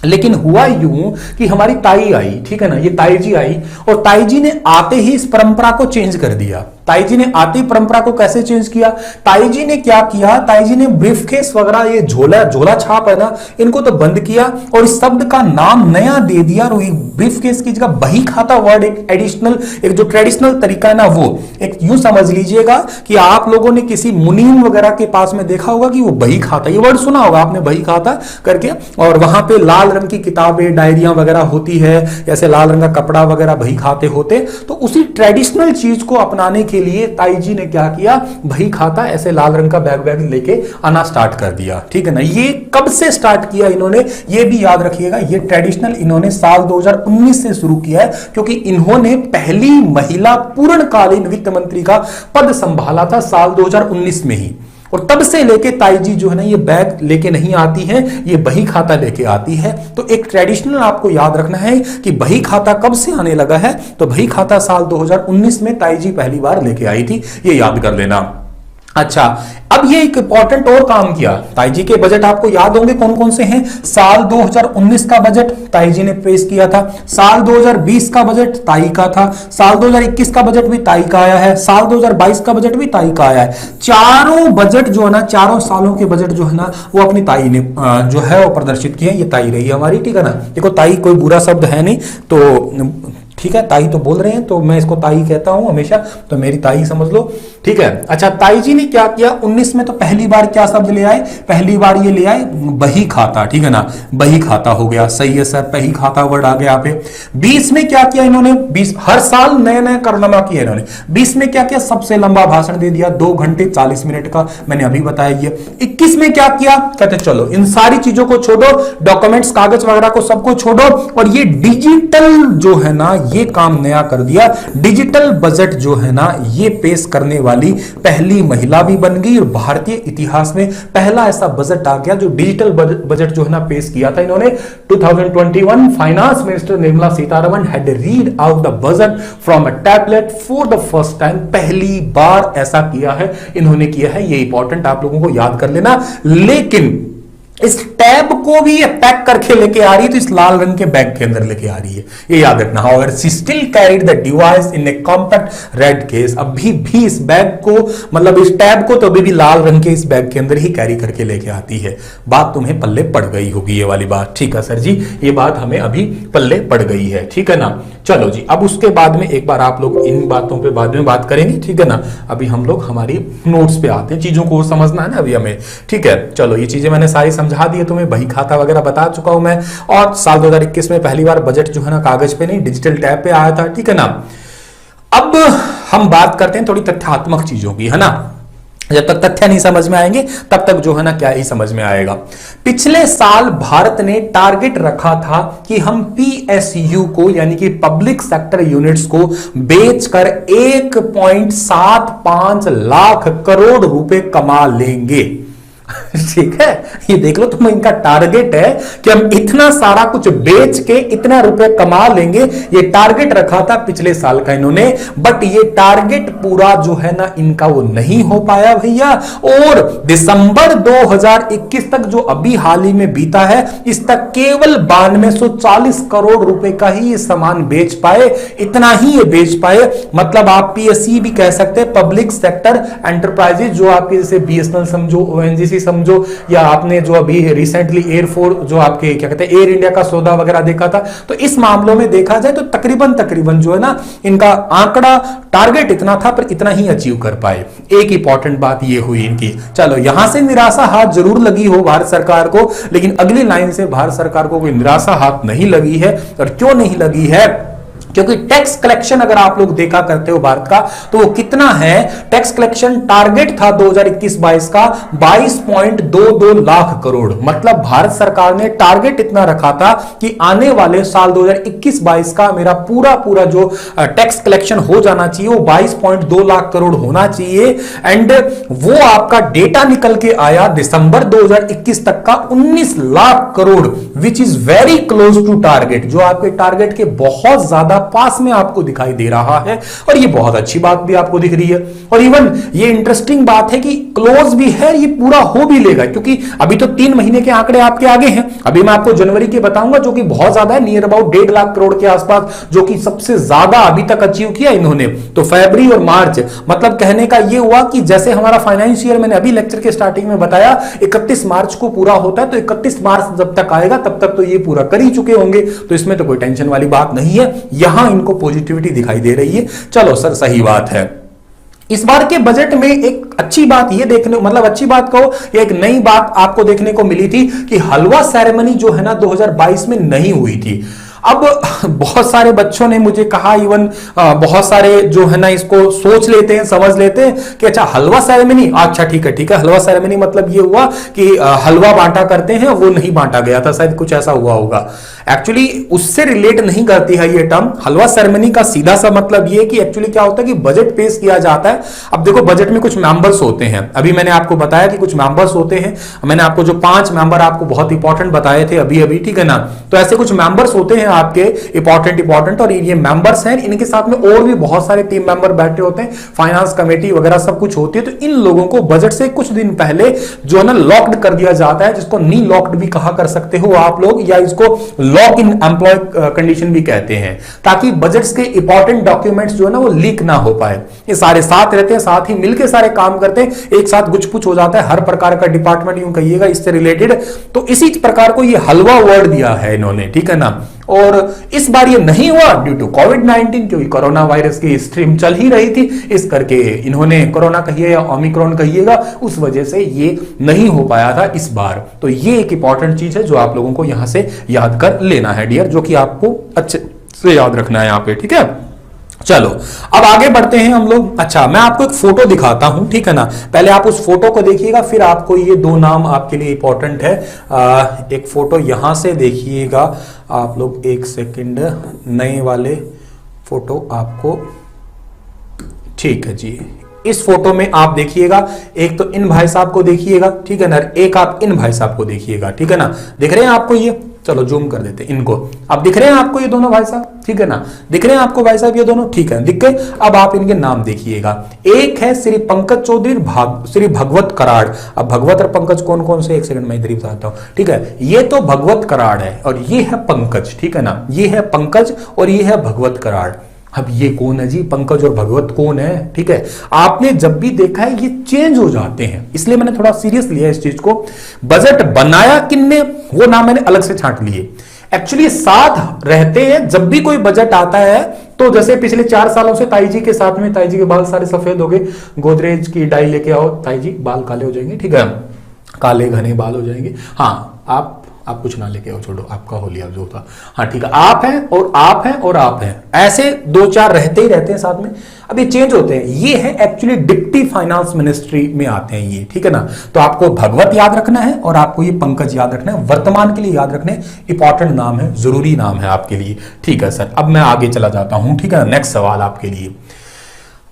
A: लेकिन हुआ यूं कि हमारी ताई आई, ठीक है ना, ये ताई जी आई, और ताई जी ने आते ही इस परंपरा को चेंज कर दिया। ताई जी ने आते ही परंपरा को कैसे चेंज किया? ताई जी ने क्या किया, ताई जी ने ब्रीफकेस वगैरह, ये झोला छाप है ना, इनको तो बंद किया और इस शब्द का नाम नया दे दिया। और ब्रीफकेस की जगह बही खाता वर्ड, एक एडिशनल, एक जो ट्रेडिशनल तरीका है ना, वो एक यूं समझ लीजिएगा कि आप लोगों ने किसी मुनीम वगैरह के पास में देखा होगा कि वो बही खाता, ये वर्ड सुना होगा आपने, बही खाता करके, और वहां पे लाल रंग की किताबें, डायरियां वगैरह होती है, ऐसे लाल रंग का कपड़ा वगैरह बही खाते होते। तो उसी ट्रेडिशनल चीज को अपनाने के लिए ताई जी ने क्या किया, बही खाता ऐसे लाल रंग का बैग लेके आना स्टार्ट कर दिया, ठीक है ना। ये कब से स्टार्ट किया इन्होंने, ये भी याद रखिएगा, ये ट्रेडिशनल इन्होंने साल 2019 से शुरू किया है, क्योंकि इन्होंने पहली महिला पूर्णकालीन वित्त मंत्री का पद संभाला था साल 2019 में ही। और तब से लेके ताई जी जो है ना, ये बैग लेके नहीं आती है, ये बही खाता लेके आती है। तो एक ट्रेडिशनल आपको याद रखना है कि बही खाता कब से आने लगा है, तो बही खाता साल 2019 में ताई जी पहली बार लेके आई थी, ये याद कर लेना। अच्छा, अब ये एक इंपॉर्टेंट और काम किया, ताई जी के बजट आपको याद होंगे कौन कौन से हैं। साल 2019 का बजट ताई जी ने पेश किया था, साल 2020 का बजट ताई का था, साल 2021 का बजट भी ताई का आया है, साल 2022 का बजट भी ताई का आया है। चारों बजट जो है ना, चारों सालों के बजट जो है ना, वो अपनी ताई ने जो है वो प्रदर्शित किए, ये ताई रही हमारी, ठीक है ना। देखो ताई कोई बुरा शब्द है नहीं, तो ठीक है, ताई तो बोल रहे हैं तो मैं इसको ताई कहता हूं हमेशा, तो मेरी ताई समझ लो, ठीक है। अच्छा, ताई जी ने क्या किया 19 में, तो पहली बार क्या शब्द ले आए, पहली बार ये ले आए बही खाता, ठीक है ना, बही खाता हो गया, सही है सर, बही खाता वर्ड आ गया यहाँ पे। 20 में क्या किया इन्होंने, 20 हर साल नया नया कारनामा किया इन्होंने। 20 में क्या किया, सबसे लंबा भाषण दे दिया, 2 घंटे 40 मिनट का, मैंने अभी बताया ये। 21 में क्या किया, कहते चलो इन सारी चीजों को छोड़ो, डॉक्यूमेंट्स कागज वगैरह को सबको छोड़ो, और ये डिजिटल जो है ना, ये काम नया कर दिया। डिजिटल बजट जो है ना, ये पेश करने वाली पहली महिला भी बन गई, और भारतीय इतिहास में पहला ऐसा बजट आ गया जो डिजिटल बजट जो है ना पेश किया था इन्होंने। 2021 finance minister Nirmala Sitharaman had read out the budget from a tablet for the first time, पहली बार ऐसा किया है इन्होंने, किया है, ये इंपॉर्टेंट आप लोगों को याद कर लेना। लेकिन इस टैब को भी ये पैक करके लेके आ रही है, तो इस लाल रंग के बैग के अंदर लेके आ रही है, ये याद रखना। However she still carried the device in A compact red case, अभी भी इस बैग को, मतलब इस टैब को तो अभी भी लाल रंग के इस बैग के अंदर ही कैरी करके लेके आती है। बात तुम्हें पल्ले पड़ गई होगी ये वाली बात, ठीक है सर जी, ये बात हमें अभी पल्ले पड़ गई है, ठीक है ना। चलो जी, अब उसके बाद में एक बार आप लोग इन बातों पे बाद में बात करेंगे, ठीक है ना। अभी हम लोग हमारी नोट्स पे आते हैं, चीजों को समझना है ना अभी हमें, ठीक है। चलो, ये चीजें मैंने सारी समझा दी है तुम्हें, बही खाता वगैरह बता चुका हूं मैं, और साल 2021 में पहली बार बजट जो है ना कागज पे नहीं डिजिटल टैब पे आया था, ठीक है ना। अब हम बात करते हैं थोड़ी तथ्यात्मक चीजों की, है ना। जब तक तथ्य नहीं समझ में आएंगे तब तक जो है ना क्या ही समझ में आएगा। पिछले साल भारत ने टारगेट रखा था कि हम पीएसयू को, यानी कि पब्लिक सेक्टर यूनिट्स को बेचकर 1.75 लाख करोड़ रुपए कमा लेंगे। ठीक है, ये देख लो तुम, इनका टारगेट है कि हम इतना सारा कुछ बेच के इतना रुपए कमा लेंगे। ये टारगेट रखा था पिछले साल का इन्होंने, बट ये टारगेट पूरा जो है ना इनका वो नहीं हो पाया भैया। और दिसंबर 2021 तक जो अभी हाल ही में बीता है, इस तक केवल 9240 करोड़ रुपए का ही ये सामान बेच पाए। इतना ही ये बेच पाए, मतलब आप पीएसई भी कह सकते हैं, पब्लिक सेक्टर एंटरप्राइजेज, जो आपके जैसे बीएसएनएल समझो, ओएनजीसी समझो, या आपने जो अभी रिसेंटली एयरफोर्स जो आपके क्या कहते हैं एयर इंडिया का सौदा वगैरह देखा था। तो इस मामलों में देखा जाए तो तकरीबन जो है ना इनका आंकड़ा टारगेट इतना था, पर इतना ही अचीव कर पाए। एक इंपॉर्टेंट बात ये हुई इनकी। चलो यहां से निराशा हाथ जरूर लगी हो भारत सरकार को, लेकिन अगली लाइन से भारत सरकार को कोई निराशा हाथ नहीं लगी है। और क्यों नहीं लगी है? क्योंकि टैक्स कलेक्शन अगर आप लोग देखा करते हो भारत का, तो वो कितना है? टैक्स कलेक्शन टारगेट था 2021-22 का 22.22 लाख करोड़। मतलब भारत सरकार ने टारगेट इतना रखा था कि आने वाले साल 2021-22 का मेरा पूरा जो टैक्स कलेक्शन हो जाना चाहिए वो 22.2 लाख करोड़ होना चाहिए। एंड वो आपका डेटा निकल के आया दिसंबर 2021 तक का 19 lakh crore, which is very close to target, जो आपके टारगेट के बहुत ज्यादा पास में आपको दिखाई दे रहा है। और ये बहुत अच्छी बात भी आपको दिख रही है। और इवन ये इंटरेस्टिंग बात है कि क्लोज भी है, ये पूरा हो भी लेगा, क्योंकि अभी तो 3 महीने के आंकड़े आपके आगे हैं। अभी मैं आपको जनवरी के बताऊंगा जो कि बहुत ज्यादा है, नियर अबाउट 1.5 लाख करोड़ के आसपास, जो कि सबसे ज्यादा अभी तक अचीव किया इन्होंने। तो फरवरी और मार्च, मतलब कहने का ये हुआ कि जैसे हमारा फाइनेंस ईयर, मैंने अभी लेक्चर के स्टार्टिंग में बताया 31 मार्च को पूरा होता है, तो 31 मार्च जब तक आएगा तब तक तो ये पूरा कर ही चुके होंगे। तो इसमें तो कोई टेंशन वाली बात नहीं है, यहां इनको पॉजिटिविटी दिखाई दे रही है। चलो सर, सही बात है। इस बार के बजट में एक अच्छी बात ये देखने, मतलब अच्छी बात कहो, एक नई बात आपको देखने को मिली थी कि हलवा सेरेमनी जो है ना 2022 में नहीं हुई थी। अब बहुत सारे बच्चों ने मुझे कहा, इवन बहुत सारे जो है ना इसको सोच लेते हैं, समझ लेते हैं कि अच्छा हलवा सेरेमनी, अच्छा ठीक है, हलवा सेरेमनी मतलब ये हुआ कि हलवा बांटा करते हैं, वो नहीं बांटा गया था, शायद कुछ ऐसा हुआ होगा। एक्चुअली उससे रिलेट नहीं करती है ये टर्म। हलवा सेरेमनी का सीधा सा मतलब ये कि एक्चुअली क्या होता है कि बजट पेश किया जाता है। अब देखो बजट में कुछ मेंबर्स होते हैं, अभी मैंने आपको बताया कि कुछ मेंबर्स होते हैं। मैंने आपको जो 5 मेंबर आपको बहुत इंपॉर्टेंट बताए थे अभी, ठीक है ना। तो ऐसे कुछ मेंबर्स होते हैं आपके इंपॉर्टेंट, और ये मेंबर्स हैं, इनके साथ में और भी बहुत सारे टीम मेंबर बैठे होते हैं, फाइनेंस कमेटी वगैरह सब कुछ होती है। तो इन लोगों को बजट से कुछ दिन पहले जो है ना लॉक्ड कर दिया जाता है, जिसको नी लॉक्ड भी कहा कर सकते हो आप लोग, या इसको लॉक इन एम्प्लॉय कंडीशन भी कहते हैं, ताकि बजट्स के इंपॉर्टेंट डॉक्यूमेंट्स जो है ना वो लीक ना हो पाए। ये सारे साथ रहते हैं, साथ ही मिलकर सारे काम करते हैं, एक साथ गुछ पुछ हो जाता है हर प्रकार का डिपार्टमेंट, यूं कहिएगा इससे रिलेटेड। तो इसी प्रकार को ये हलवा वर्ड दिया है इन्होंने, ठीक है ना। और इस बार ये नहीं हुआ ड्यू टू कोविड-19, क्योंकि कोरोना वायरस की स्ट्रीम चल ही रही थी, इस करके इन्होंने कोरोना कहिए या ओमिक्रॉन कहिएगा, उस वजह से ये नहीं हो पाया था इस बार। तो ये एक इंपॉर्टेंट चीज है जो आप लोगों को यहां से याद कर लेना है डियर, जो कि आपको अच्छे से याद रखना है यहां पे, ठीक है। चलो अब आगे बढ़ते हैं हम लोग। अच्छा, मैं आपको एक फोटो दिखाता हूं, ठीक है ना। पहले आप उस फोटो को देखिएगा, फिर आपको ये 2 नाम आपके लिए इंपॉर्टेंट है। एक फोटो यहां से देखिएगा आप लोग, 1 सेकंड, नए वाले फोटो आपको, ठीक है जी। इस फोटो में आप देखिएगा, एक तो इन भाई साहब को देखिएगा, ठीक है ना, एक आप इन भाई साहब को देखिएगा, ठीक है ना। दिख रहे हैं आपको ये? चलो जूम कर देते हैं इनको। अब दिख रहे हैं आपको ये दोनों भाई साहब, ठीक है ना, दिख रहे हैं आपको भाई साहब ये दोनों, ठीक है, दिख गए। अब आप इनके नाम देखिएगा, एक है श्री पंकज चौधरी, श्री भगवत कराड़। अब भगवत और पंकज कौन कौन से, एक सेकंड मैं इधर ही बताता हूं, ठीक है। ये तो भगवत कराड़ है और ये है पंकज, ठीक है ना, ये है पंकज और ये है भगवत कराड़। अब ये कौन है जी? पंकज और भगवत कौन है, ठीक है। आपने जब भी देखा है ये चेंज हो जाते हैं, इसलिए मैंने थोड़ा सीरियस लिया इस चीज को। बजट बनाया किनने, वो नाम मैंने अलग से छांट लिए। एक्चुअली साथ रहते हैं, जब भी कोई बजट आता है तो जैसे पिछले 4 सालों से ताई जी के साथ में, ताई जी के बाल सारे सफेद हो गए, गोदरेज की डाई लेके आओ ताई जी, बाल काले हो जाएंगे, ठीक है, काले घने बाल हो जाएंगे। हाँ, आप कुछ ना लेके आओ, छोड़ो, आपका हो लिया जो था। हाँ ठीक है, आप हैं और आप हैं और आप हैं, ऐसे 2-4 रहते ही रहते हैं साथ में। अब ये चेंज होते हैं, ये है एक्चुअली डिप्टी फाइनेंस मिनिस्ट्री में आते हैं ये, ठीक है ना। तो आपको भगवत याद रखना है और आपको ये पंकज याद रखना है, वर्तमान के लिए याद रखने, इंपॉर्टेंट नाम है, जरूरी नाम है आपके लिए, ठीक है सर। अब मैं आगे चला जाता हूं, ठीक है। नेक्स्ट सवाल आपके लिए,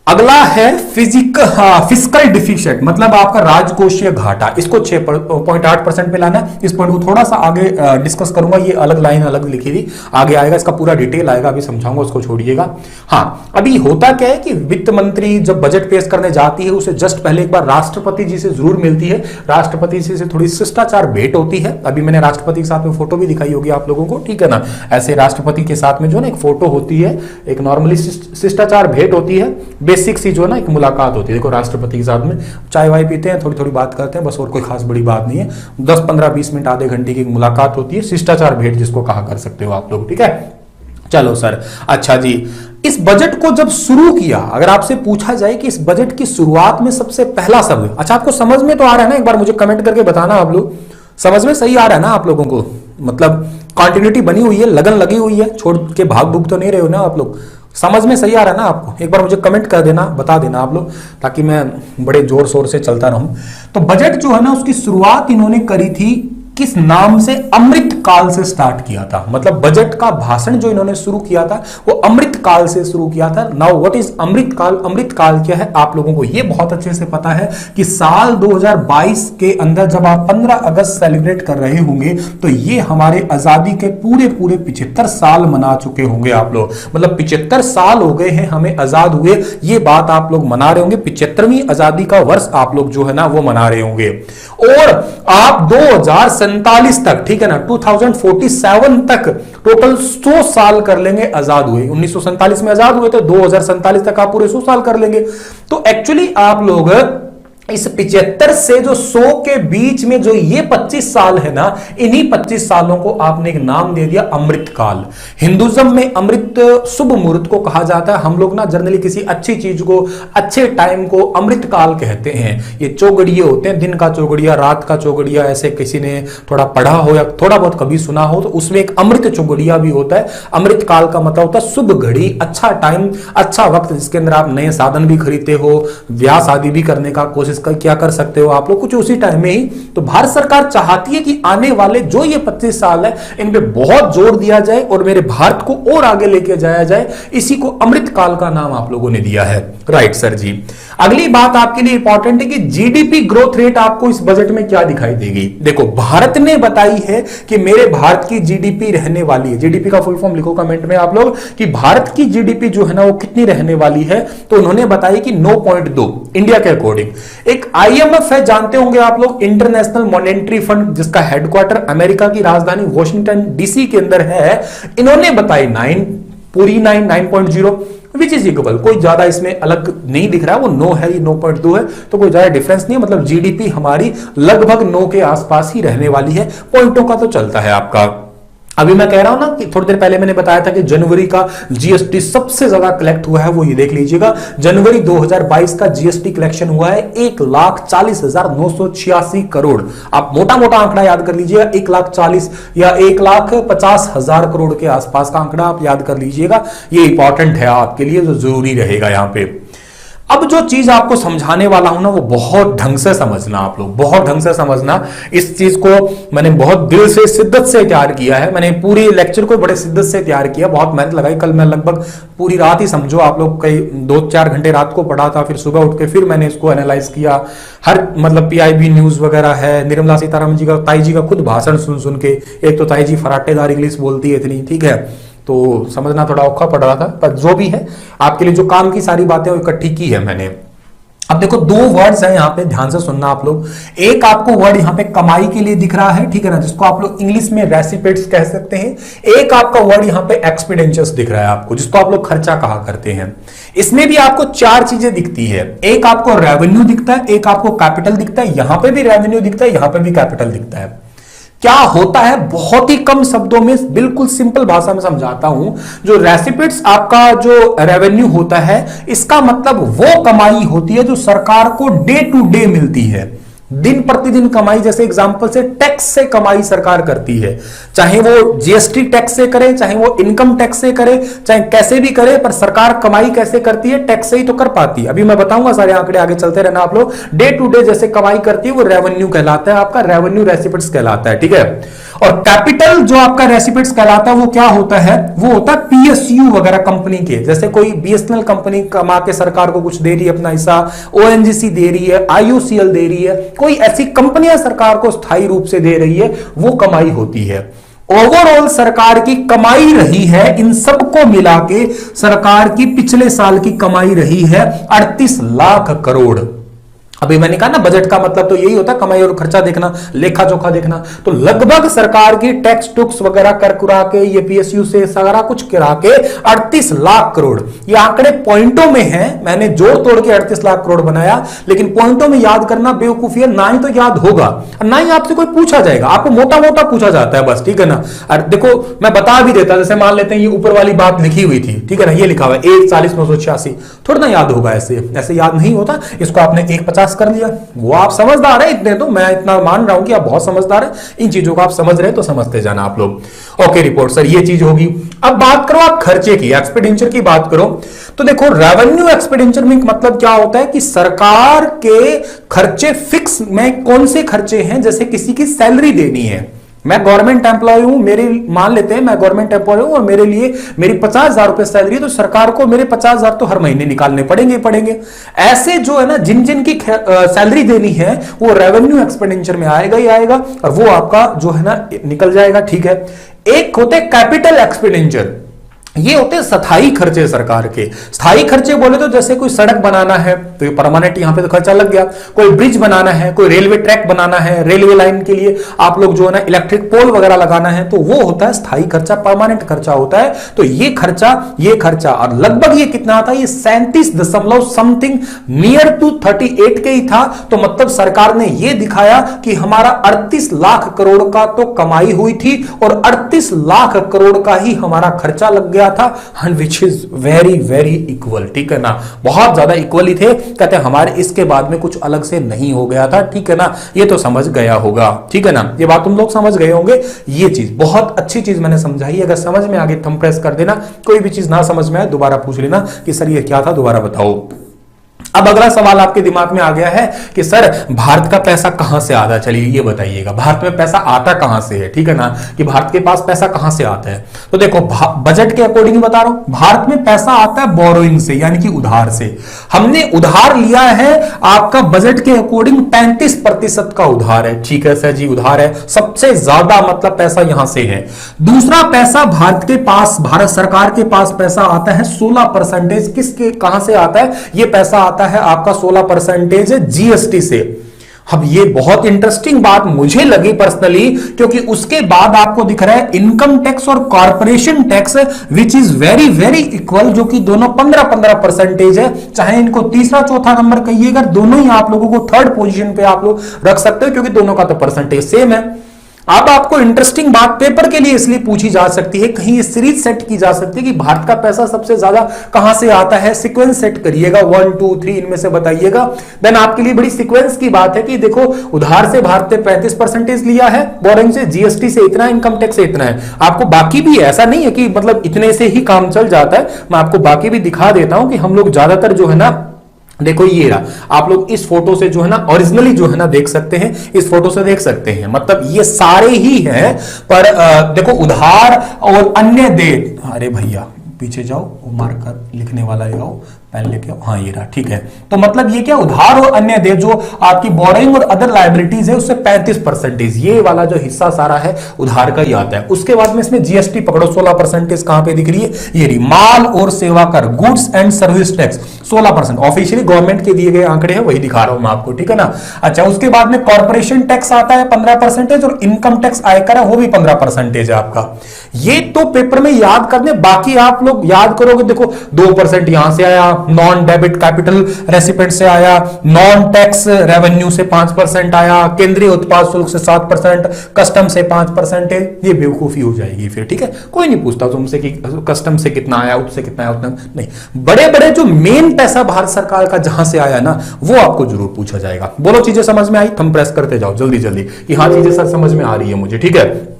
A: अगला है फिजिकल डिफिशिएंट, मतलब आपका राजकोषीय घाटा, इसको 6.8% पे लाना है। इस पॉइंट को थोड़ा सा आगे डिस्कस करूंगा, ये अलग लाइन अलग लिखी थी, आगे आएगा, इसका पूरा डिटेल आएगा, अभी समझाऊंगा, उसको छोड़िएगा। हाँ, अभी होता क्या है कि वित्त मंत्री जब बजट पेश करने जाती है उसे जस्ट पहले एक बार राष्ट्रपति जी से जरूर मिलती है, राष्ट्रपति जी से थोड़ी शिष्टाचार भेंट होती है। अभी मैंने राष्ट्रपति के साथ में फोटो भी दिखाई होगी आप लोगों को, ठीक है ना। ऐसे राष्ट्रपति के साथ में जो ना एक फोटो होती है, एक नॉर्मली शिष्टाचार भेंट होती है, बेसिक सी जो ना एक मुलाकात होती है। देखो राष्ट्रपति के साथ में चाय वाय पीते हैं, थोड़ी थोड़ी बात करते हैं, बस और कोई खास बड़ी बात नहीं है। 10-15-20 मिनट आधे घंटे की मुलाकात होती है, शिष्टाचार भेंट जिसको कहा कर सकते हो आप लोग, ठीक है। चलो सर, अच्छा जी, इस बजट को जब शुरू किया, अगर आपसे पूछा जाए कि इस बजट की शुरुआत में सबसे पहला शब्द, अच्छा आपको समझ में तो आ रहा है ना, एक बार मुझे कमेंट करके बताना आप लोग, समझ में सही आ रहा है ना आप लोगों को, मतलब कंटिन्यूटी बनी हुई है, लगन लगी हुई है, छोड़ के भाग भूग तो नहीं रहे हो ना आप लोग, समझ में सही आ रहा है ना आपको। एक बार मुझे कमेंट कर देना, बता देना आप लोग, ताकि मैं बड़े जोर शोर से चलता रहूं। तो बजट जो है ना, उसकी शुरुआत इन्होंने करी थी किस नाम से, अमृत काल से स्टार्ट किया था। मतलब बजट का भाषण जो इन्होंने शुरू किया था वो अमृत काल से शुरू किया था। नाउ व्हाट इज अमृत काल? अमृत काल क्या है आप लोगों को ये बहुत अच्छे से पता है कि साल 2022 के अंदर जब आप 15 अगस्त सेलिब्रेट कर रहे होंगे तो ये हमारे आजादी के पूरे 75 साल मना चुके होंगे आप लोग। मतलब 75 साल हो गए हैं हमें आजाद हुए, ये बात आप लोग मना रहे होंगे। 75वीं आजादी का वर्ष आप लोग जो है ना वो मना रहे होंगे। और आप 2047 तक, ठीक है ना, 2047 तक टोटल 100 साल कर लेंगे आजाद हुए। 1947 में आजाद हुए तो 2047 तक आप पूरे 100 साल कर लेंगे। तो एक्चुअली आप लोग इस 75 से जो 100 के बीच में जो ये 25 साल है ना, इन्हीं 25 सालों को आपने एक नाम दे दिया अमृत काल। हिंदुज्म में अमृत शुभ मुहूर्त को कहा जाता है। हम लोग ना जनरली किसी अच्छी चीज को, अच्छे टाइम को अमृत काल कहते हैं। ये चौगड़िए होते हैं, दिन का चौगड़िया, रात का चौगड़िया, ऐसे किसी ने थोड़ा पढ़ा हो या थोड़ा बहुत कभी सुना हो तो उसमें एक अमृत चौगड़िया भी होता है। अमृत काल का मतलब होता है शुभ घड़ी, अच्छा टाइम, अच्छा वक्त, जिसके अंदर आप नए साधन भी खरीदते हो, ब्याह शादी भी करने का कोशिश क्या कर सकते हो आप लोग कुछ उसी टाइम में ही। तो भारत सरकार चाहती है कि आने वाले जो ये 25 साल है इन पे बहुत जोर दिया जाए और मेरे भारत को और आगे लेके जाया जाए। इसी को अमृत काल का नाम आप लोगों ने दिया है। राइट सर जी। अगली बात आपके लिए इंपॉर्टेंट है कि जीडीपी ग्रोथ रेट आपको इस बजट में क्या दिखाई देगी। देखो भारत ने बताई है कि मेरे भारत की जीडीपी रहने वाली है, जीडीपी का फुल फॉर्म लिखो कमेंट में आप लोग कि भारत की जीडीपी जो है ना वो कितनी रहने वाली है। तो उन्होंने बताई कि 9.2 इंडिया के अकॉर्डिंग। एक आईएमएफ है, जानते होंगे आप लोग, इंटरनेशनल मॉनेटरी फंड, जिसका हेडक्वार्टर अमेरिका की राजधानी वॉशिंगटन डीसी के अंदर है। इन्होंने बताई 9.0 विच इज इक्वल, कोई ज्यादा इसमें अलग नहीं दिख रहा है, वो 9 है, ये 9.2 है, तो कोई ज्यादा डिफरेंस नहीं है। मतलब जीडीपी हमारी लगभग 9 के आसपास ही रहने वाली है। पॉइंटों का तो चलता है आपका। अभी मैं कह रहा हूं ना कि थोड़ी देर पहले मैंने बताया था कि जनवरी का जीएसटी सबसे ज्यादा कलेक्ट हुआ है, वो ये देख लीजिएगा। जनवरी 2022 का जीएसटी कलेक्शन हुआ है 1,40,986 करोड़। आप मोटा मोटा आंकड़ा याद कर लीजिएगा, 1,40,000 या 1,50,000 करोड़ के आसपास का आंकड़ा आप याद कर लीजिएगा। ये इंपॉर्टेंट है आपके लिए, जो जरूरी रहेगा यहां पे। अब जो चीज आपको समझाने वाला हूं ना वो बहुत ढंग से समझना, आप लोग बहुत ढंग से समझना। इस चीज को मैंने बहुत दिल से, शिद्दत से तैयार किया है। मैंने पूरी लेक्चर को बड़े शिद्दत से तैयार किया, बहुत मेहनत लगाई। कल मैं लगभग पूरी रात ही समझो आप लोग, कई 2-4 घंटे रात को पढ़ा था, फिर सुबह उठ के फिर मैंने इसको एनालाइज किया। हर मतलब पीआईबी न्यूज वगैरह है, निर्मला सीतारमण जी का, ताई जी का खुद भाषण सुन सुन के, एक तो ताई जी फराटेदार इंग्लिश बोलती है इतनी, ठीक है, तो समझना थोड़ा औखा पड़ रहा था, पर जो भी है आपके लिए जो काम की सारी बातें वो इकट्ठी की है मैंने। अब देखो 2 वर्ड्स हैं यहाँ पे, ध्यान से सुनना आप लोग। एक आपको वर्ड यहाँ पे कमाई के लिए दिख रहा है, ठीक है ना, जिसको आप लोग इंग्लिश में रेसिपेट्स कह सकते हैं। एक आपका वर्ड यहाँ पे एक्सपेंडिचर्स दिख रहा है आपको, जिसको आप लोग खर्चा कहा करते हैं। इसमें भी आपको 4 चीजें दिखती है। एक आपको रेवेन्यू दिखता है, एक आपको कैपिटल दिखता है, यहां पे भी रेवेन्यू दिखता है, यहां पे भी कैपिटल दिखता है। क्या होता है, बहुत ही कम शब्दों में बिल्कुल सिंपल भाषा में समझाता हूं। जो रेसिपिट्स आपका जो रेवेन्यू होता है, इसका मतलब वो कमाई होती है जो सरकार को डे टू डे मिलती है। दिन प्रतिदिन कमाई, जैसे एग्जांपल से टैक्स से कमाई सरकार करती है, चाहे वो जीएसटी टैक्स से करे, चाहे वो इनकम टैक्स से करे, चाहे कैसे भी करे, पर सरकार कमाई कैसे करती है? टैक्स से ही तो कर पाती है। अभी मैं बताऊंगा, सारे आंकड़े आगे चलते रहना आप लोग। डे टू डे जैसे कमाई करती है वो रेवेन्यू कहलाता है, आपका रेवेन्यू रेसिपिट्स कहलाता है, ठीक है। और कैपिटल जो आपका रेसिपिट्स कहलाता है वो क्या होता है? वो होता है पीएसयू वगैरह कंपनी के, जैसे कोई बीएसएनएल कंपनी कमा के सरकार को कुछ दे रही है अपना हिस्सा, ओएनजीसी दे रही है, आईओसीएल दे रही है, कोई ऐसी कंपनियां सरकार को स्थायी रूप से दे रही है, वो कमाई होती है। ओवरऑल सरकार की कमाई रही है, इन सबको मिला के सरकार की पिछले साल की कमाई रही है 38 लाख करोड़। अभी मैंने कहा ना, बजट का मतलब तो यही होता है, कमाई और खर्चा देखना, लेखा जोखा देखना। तो लगभग सरकार की टैक्स टुक्स वगैरह कर कुरा के, ये पीएसयू से सारा कुछ करा के 38 लाख करोड़। ये आंकड़े पॉइंटों में हैं, मैंने जोड़ तोड़ के 38 लाख करोड़ बनाया, लेकिन पॉइंटों में याद करना बेवकूफी है, ना ही तो याद होगा ना ही आपसे कोई पूछा जाएगा, आपको मोटा मोटा पूछा जाता है बस, ठीक है ना। और देखो मैं बता भी देता, जैसे मान लेते हैं ये ऊपर वाली बात लिखी हुई थी, ठीक है ना, ये लिखा हुआ है 1/40/986, थोड़ा ना याद होगा, ऐसे याद नहीं होता। इसको आपने 1/50 कर लिया, वो आप समझदार है इतने, तो मैं इतना मान रहा हूं कि आप बहुत समझदार है, इन चीजों को आप समझ रहे तो समझते जाना आप लोग। ओके रिपोर्ट सर, ये चीज होगी। अब बात करो आप खर्चे की, एक्सपेंडिचर की बात करो, तो देखो रेवेन्यू एक्सपेंडिचर में मतलब क्या होता है कि सरकार के खर्चे फिक्स में कौन से खर्चे हैं, जैसे किसी की सैलरी देनी है, मैं गवर्नमेंट एम्प्लॉय हूं, मेरी मान लेते हैं मैं गवर्नमेंट एम्प्लॉय हूं और मेरे लिए मेरी 50,000 रुपए सैलरी है, तो सरकार को मेरे 50,000 तो हर महीने निकालने पड़ेंगे पड़ेंगे। ऐसे जो है ना, जिन जिन की सैलरी देनी है वो रेवेन्यू एक्सपेंडिचर में आएगा ही आएगा, और वो आपका जो है ना निकल जाएगा, ठीक है। एक होते कैपिटल एक्सपेंडिचर, ये होते हैं स्थायी खर्चे सरकार के। स्थायी खर्चे बोले तो जैसे कोई सड़क बनाना है तो ये परमानेंट, यहां पे तो खर्चा लग गया, कोई ब्रिज बनाना है, कोई रेलवे ट्रैक बनाना है, रेलवे लाइन के लिए आप लोग जो है ना इलेक्ट्रिक पोल वगैरह लगाना है, तो वो होता है स्थायी खर्चा, परमानेंट खर्चा होता है। तो ये खर्चा और लगभग ये कितना आता है? ये 37 दशमलव समथिंग नियर टू 38 के ही था। तो मतलब सरकार ने ये दिखाया कि हमारा 38 लाख करोड़ का तो कमाई हुई थी और 38 लाख करोड़ का ही हमारा खर्चा लग गया था, विच इज वेरी वेरी इक्वल, ठीक है ना, बहुत ज्यादा इक्वल ही थे। कहते हैं हमारे इसके बाद में कुछ अलग से नहीं हो गया था, ठीक है ना, ये तो समझ गया होगा, ठीक है ना, ये बात तुम लोग समझ गए होंगे। ये चीज बहुत अच्छी चीज मैंने समझाई, अगर समझ में आगे थंब प्रेस कर देना, कोई भी चीज ना समझ में आए दोबारा पूछ लेना कि सर ये क्या था, दोबारा बताओ। अब अगला सवाल आपके दिमाग में आ गया है कि सर भारत का पैसा कहां से आता है, चलिए ये बताइएगा, भारत में पैसा आता कहां से है, ठीक है ना, कि भारत के पास पैसा कहां से आता है। तो देखो बजट के अकॉर्डिंग बता रहा हूं, भारत में पैसा आता है बोरोइंग से, यानी कि उधार से। हमने उधार लिया है, आपका बजट के अकॉर्डिंग 35% का उधार है, ठीक है सर जी, उधार है, सबसे ज्यादा मतलब पैसा यहां से है। दूसरा पैसा भारत के पास, भारत सरकार के पास पैसा आता है 16%, किसके कहां से आता है? ये पैसा आता है आपका 16% जीएसटी से। अब ये बहुत इंटरेस्टिंग बात मुझे लगी पर्सनली, क्योंकि उसके बाद आपको दिख रहा है इनकम टैक्स और corporation tax, which is very very equal, जो कि दोनों 15-15% है। चाहे इनको तीसरा चौथा नंबर कहिएगा, दोनों ही आप लोगों को थर्ड पोजीशन पे आप लोग रख सकते हो, क्योंकि दोनों का तो परसेंटेज सेम है। अब आपको इंटरेस्टिंग बात पेपर के लिए इसलिए पूछी जा सकती है, कहीं ये सीरीज सेट की जा सकती है कि भारत का पैसा सबसे ज्यादा कहां से आता है। सीक्वेंस सेट करिएगा, 1 2 3 इनमें से बताइएगा। देन आपके लिए बड़ी सीक्वेंस की बात है कि देखो उधार से भारत ने 35% लिया है, बोरिंग से, जीएसटी से इतना, इनकम टैक्स से इतना है। आपको बाकी भी ऐसा नहीं है कि मतलब इतने से ही काम चल जाता है, मैं आपको बाकी भी दिखा देता हूं कि हम लोग ज्यादातर जो है ना, देखो ये रहा, आप लोग इस फोटो से जो है ना ओरिजिनली जो है ना देख सकते हैं, इस फोटो से देख सकते हैं, मतलब ये सारे ही हैं। पर देखो उधार और अन्य देय, अरे भैया पीछे जाओ, मार्कर लिखने वाला ले आओ, पेन लेके आओ, हाँ ये रहा, ठीक है। तो मतलब ये क्या, उधार और अन्य देय जो आपकी बोरोइंग और अदर लायबिलिटीज है उससे 35%, ये वाला जो हिस्सा सारा है उधार का ही आता है। उसके बाद में इसमें जीएसटी पकड़ो, 16% कहां पे दिख रही है, ये रही, माल और सेवा कर, goods and service tax 16%, officially government के दिए गए आंकड़े हैं, वही दिखा रहा हूं मैं आपको, ठीक है ना। अच्छा, उसके बाद में कॉर्पोरेशन टैक्स आता है 15% और इनकम टैक्स आयकर है वो भी 15% है आपका। ये तो पेपर में याद करने, बाकी आप लोग याद करोगे, देखो 2% यहां से आया, नॉन डेबिट कैपिटल रेसिपेंट से आया, नॉन टैक्स रेवेन्यू से 5% आया, केंद्रीय उत्पाद शुल्क से 7%, कस्टम से 5%, ये बेवकूफी हो जाएगी फिर, ठीक है। कोई नहीं पूछता तुमसे कि कस्टम से कितना आया, उससे कितना आया, उतना नहीं। बड़े बड़े जो मेन पैसा भारत सरकार का जहां से आया ना, वो आपको जरूर पूछा जाएगा। बोलो चीजें समझ में आई? थंब प्रेस करते जाओ जल्दी जल्दी कि हाँ चीजें सर समझ में आ रही है मुझे, ठीक है।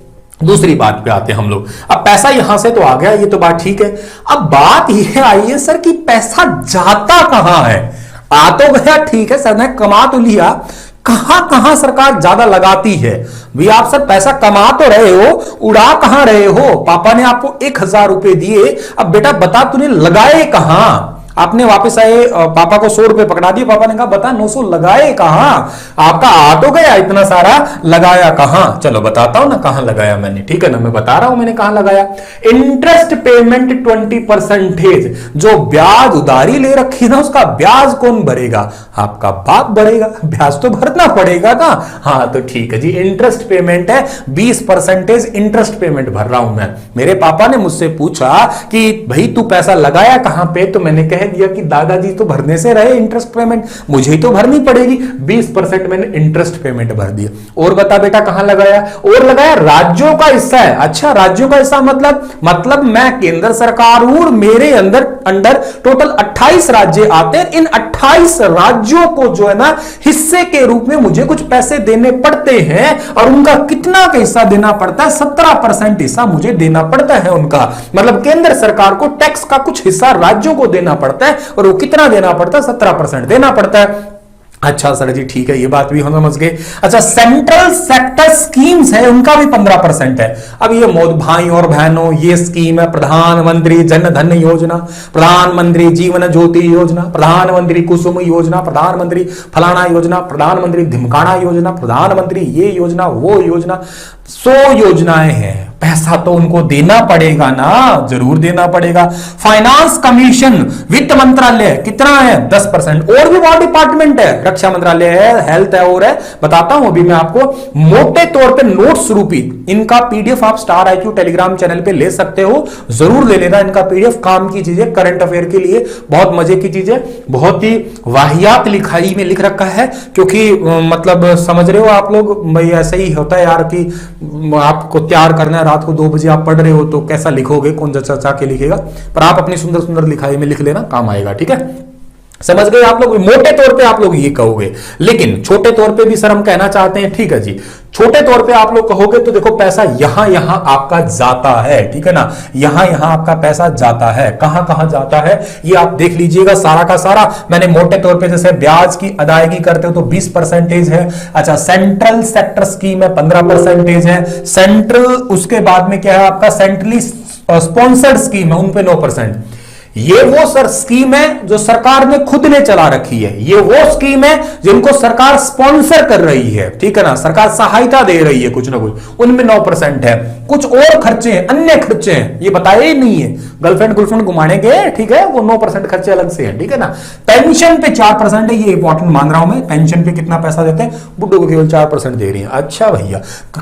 A: दूसरी बात पे आते हैं हम लोग। अब पैसा यहां से तो आ गया, ये तो बात ठीक है। अब बात यह आई है सर कि पैसा जाता कहां है? आ तो गया, ठीक है सर ने कमा तो लिया, कहां कहां सरकार ज्यादा लगाती है? भी आप सर पैसा कमा तो रहे हो, उड़ा कहां रहे हो? पापा ने आपको 1000 रुपए दिए, अब बेटा बता तूने लगाए कहां? आपने वापस आए, पापा को 100 रुपए पकड़ा दिए, पापा ने कहा बता 900 लगाए कहां? आपका आ तो गया इतना सारा, लगाया कहां? चलो बताता हूं ना कहां लगाया मैंने, ठीक है ना, मैं बता रहा हूं मैंने कहां लगाया। इंटरेस्ट पेमेंट 20%, जो ब्याज उधारी ले रखी ना, उसका ब्याज कौन भरेगा? आपका बाप भरेगा, ब्याज तो भरना पड़ेगा ना। हाँ तो ठीक है जी, इंटरेस्ट पेमेंट है 20% इंटरेस्ट पेमेंट भर रहा हूं मैं। मेरे पापा ने मुझसे पूछा कि भाई तू पैसा लगाया कहां पे, तो मैंने कह दिया कि दादाजी तो भरने से रहे इंटरेस्ट पेमेंट, मुझे ही तो भरनी पड़ेगी, 20% मैंने इंटरेस्ट पेमेंट भर दिया। और बता बेटा कहां लगाया? और लगाया राज्यों का हिस्सा है। अच्छा राज्यों का हिस्सा मतलब मैं केंद्र सरकार हूं और मेरे अंडर टोटल 28 राज्य आते हैं। इन 28 राज्यों को जो है ना हिस्से के रूप में मुझे कुछ पैसे देने पड़ते हैं, और उनका कितना का हिस्सा देना पड़ता है? 17% हिस्सा मुझे देना पड़ता है उनका। मतलब केंद्र सरकार को टैक्स का कुछ हिस्सा राज्यों को देना पड़ता है, और वो कितना देना पड़ता है? 17% देना पड़ता है। अच्छा सर जी ठीक है, ये बात भी हम समझ गए। अच्छा सेंट्रल सेक्टर स्कीम्स है, उनका भी 15% है। अब ये मोद भाई और बहनों, ये स्कीम है प्रधानमंत्री जन धन योजना, प्रधानमंत्री जीवन ज्योति योजना, प्रधानमंत्री कुसुम योजना, प्रधानमंत्री फलाना योजना, प्रधानमंत्री धिमकाना योजना, प्रधानमंत्री ये योजना वो योजना, 100 योजनाएं हैं। पैसा तो उनको देना पड़ेगा ना, जरूर देना पड़ेगा। फाइनेंस कमीशन, वित्त मंत्रालय कितना है? 10%। और भी बहुत डिपार्टमेंट है, रक्षा मंत्रालय है, हेल्थ है, और है, बताता हूं अभी मैं आपको। मोटे तौर पे नोट्स रूपी इनका पीडीएफ आप स्टार आईक्यू टेलीग्राम चैनल पे ले सकते हो, जरूर ले लेना इनका पीडीएफ। काम की चीजें, करंट अफेयर के लिए बहुत मजे की चीजें, बहुत ही वाहियात लिखाई में लिख रखा है। क्योंकि मतलब समझ रहे हो आप लोग, भाई ऐसा ही होता है यार कि आपको तैयार करना है, रात को 2 बजे आप पढ़ रहे हो तो कैसा लिखोगे, कौन चर्चा के लिखेगा, पर आप अपनी सुंदर सुंदर लिखाई में लिख लेना, काम आएगा, ठीक है। समझ गए आप लोग? मोटे तौर पे आप लोग ये कहोगे, लेकिन छोटे तौर पे भी सर हम कहना चाहते हैं, ठीक है जी। छोटे तौर पे आप लोग कहोगे तो देखो पैसा यहां यहां आपका जाता है, ठीक है ना, यहां यहां आपका पैसा जाता है। कहां कहां जाता है ये आप देख लीजिएगा सारा का सारा। मैंने मोटे तौर पे जैसे ब्याज की अदायगी करते हो तो 20% है। अच्छा सेंट्रल सेक्टर स्कीम है 15% है। सेंट्रल, उसके बाद में क्या है आपका सेंट्रली स्पॉन्सर्ड स्कीम है, उन पे 9%। ये वो सर स्कीम है जो सरकार ने खुद ने चला रखी है, ये वो स्कीम है जिनको सरकार स्पॉन्सर कर रही है, ठीक है ना, सरकार सहायता दे रही है कुछ ना कुछ, उनमें 9% है। कुछ और खर्चे हैं, अन्य खर्चे हैं, ये बताए ही नहीं है। गर्लफ्रेंड घुमाने के, ठीक है, वो 9% खर्चे अलग से है, ठीक है ना। पेंशन पे 4% है, ये इंपॉर्टेंट मान रहा हूं मैं। पेंशन पे कितना पैसा देते हैं? बुड्ढों को केवल 4% दे रही है। अच्छा भैया,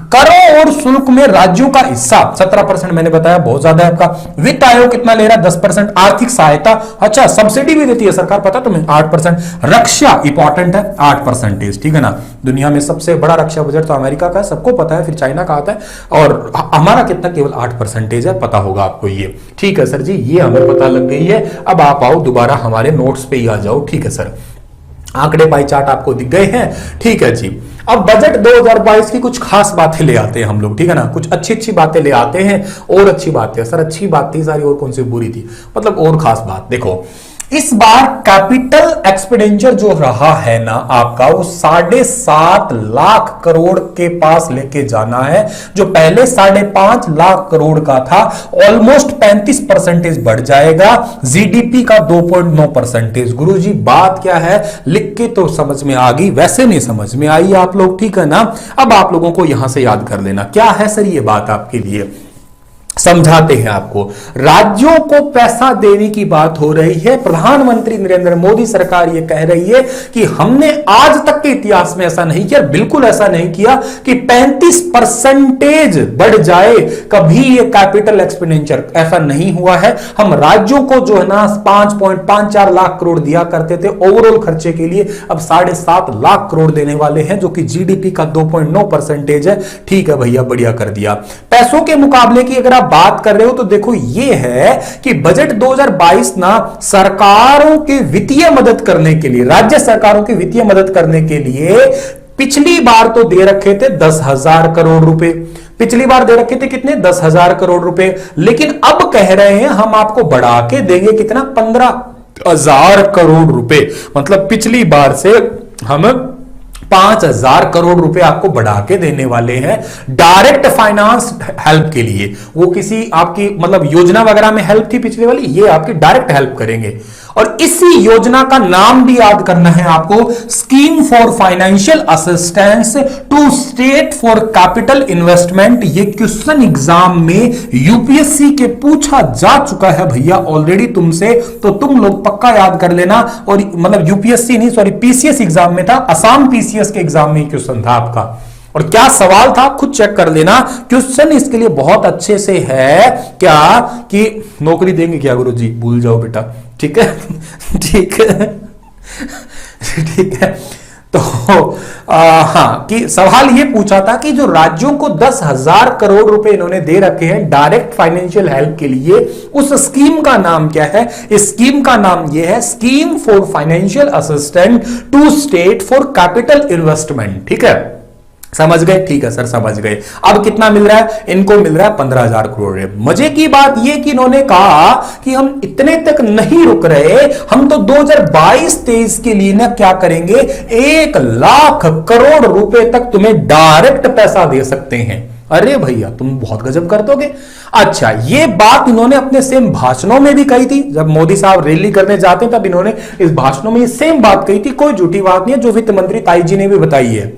A: करों और शुल्क में राज्यों का हिस्सा 17%, मैंने बताया बहुत ज्यादा है आपका। वित्त आयोग कितना ले रहा है? 10%। आर्थिक सहायता, अच्छा सब्सिडी भी देती है सरकार, पता तुम्हें, 8%। रक्षा इंपॉर्टेंट है, 8%, ठीक है ना। दुनिया में सबसे बड़ा रक्षा बजट तो अमेरिका का है, सबको पता है, फिर चाइना का आता है, और हमारा कितना? केवल 8% है, पता होगा आपको ये, ठीक है सर जी, ये हमें पता लग गई है। अब आप आओ दोबारा हमारे नोट्स पे ही आ जाओ, ठीक है सर। आंकड़े पाई चार्ट आपको दिख गए हैं, ठीक है जी। अब बजट 2022 की कुछ खास बातें ले आते हैं हम लोग, ठीक है ना, कुछ अच्छी अच्छी बातें ले आते हैं। और अच्छी बातें सर, अच्छी बात थी सारी, और कौन सी बुरी थी? मतलब और खास बात देखो, इस बार कैपिटल एक्सपेंडिचर जो रहा है ना आपका, वो 7.5 लाख करोड़ के पास लेके जाना है, जो पहले 5.5 लाख करोड़ का था। ऑलमोस्ट 35% बढ़ जाएगा। जीडीपी का 2.9%। गुरुजी बात क्या है? लिख के तो समझ में आ गई, वैसे नहीं समझ में आई आप लोग, ठीक है ना। अब आप लोगों को यहां से याद कर लेना क्या है सर ये बात आपके लिए। समझाते हैं आपको। राज्यों को पैसा देने की बात हो रही है। प्रधानमंत्री नरेंद्र मोदी सरकार ये कह रही है कि हमने आज तक के इतिहास में ऐसा नहीं किया, बिल्कुल ऐसा नहीं किया कि 35% बढ़ जाए कभी ये कैपिटल एक्सपेंडिचर, ऐसा नहीं हुआ है। हम राज्यों को जो है ना 5.54 लाख करोड़ दिया करते थे ओवरऑल खर्चे के लिए, अब 7.5 लाख करोड़ देने वाले हैं, जो कि जीडीपी का 2.9% है। ठीक है भैया, बढ़िया कर दिया। पैसों के मुकाबले की अगर आप बात कर रहे हो तो देखो ये है कि बजट 2022 ना सरकारों की वित्तीय मदद करने के लिए, राज्य सरकारों की वित्तीय मदद करने के लिए पिछली बार तो दे रखे थे 10,000 करोड़ रुपए, पिछली बार दे रखे थे कितने, 10,000 करोड़ रुपए, लेकिन अब कह रहे हैं हम आपको बढ़ा के देंगे कितना, 15,000 करोड़ रुपए। मतलब पिछली बार से हम 5,000 करोड़ रुपए आपको बढ़ा के देने वाले हैं डायरेक्ट फाइनेंस हेल्प के लिए। वो किसी आपकी मतलब योजना वगैरह में हेल्प थी पिछले वाली, ये आपकी डायरेक्ट हेल्प करेंगे। और इसी योजना का नाम भी याद करना है आपको, scheme for financial assistance to state for capital investment. ये क्वेश्चन एग्जाम में यूपीएससी के पूछा जा चुका है भैया ऑलरेडी तुमसे, तो तुम लोग पक्का याद कर लेना। और मतलब यूपीएससी नहीं, सॉरी पीसीएस एग्जाम में था, असम पीसीएस के एग्जाम में क्वेश्चन था आपका। और क्या सवाल था खुद चेक कर लेना। क्वेश्चन इसके लिए बहुत अच्छे से है क्या कि नौकरी देंगे क्या गुरुजी, भूल जाओ बेटा, ठीक है ठीक है ठीक है। तो हाँ कि सवाल ये पूछा था कि जो राज्यों को 10,000 करोड़ रुपए इन्होंने दे रखे हैं डायरेक्ट फाइनेंशियल हेल्प के लिए, उस स्कीम का नाम क्या है। इस स्कीम का नाम ये है scheme for financial assistant to state for capital investment. ठीक है, समझ गए, ठीक है सर समझ गए। अब कितना मिल रहा है इनको, मिल रहा है 15,000 करोड़। मजे की बात यह कि इन्होंने कहा कि हम इतने तक नहीं रुक रहे, हम तो 2022-23 के लिए ना क्या करेंगे, 1 लाख करोड़ रुपए तक तुम्हें डायरेक्ट पैसा दे सकते हैं। अरे भैया तुम बहुत गजब कर दोगे। अच्छा, ये बात इन्होंने अपने सेम भाषणों में भी कही थी, जब मोदी साहब रैली करने जाते हैं तब इन्होंने इस भाषणों में ये सेम बात कही थी, कोई झूठी बात नहीं है, जो वित्त मंत्री ताई जी ने भी बताई है।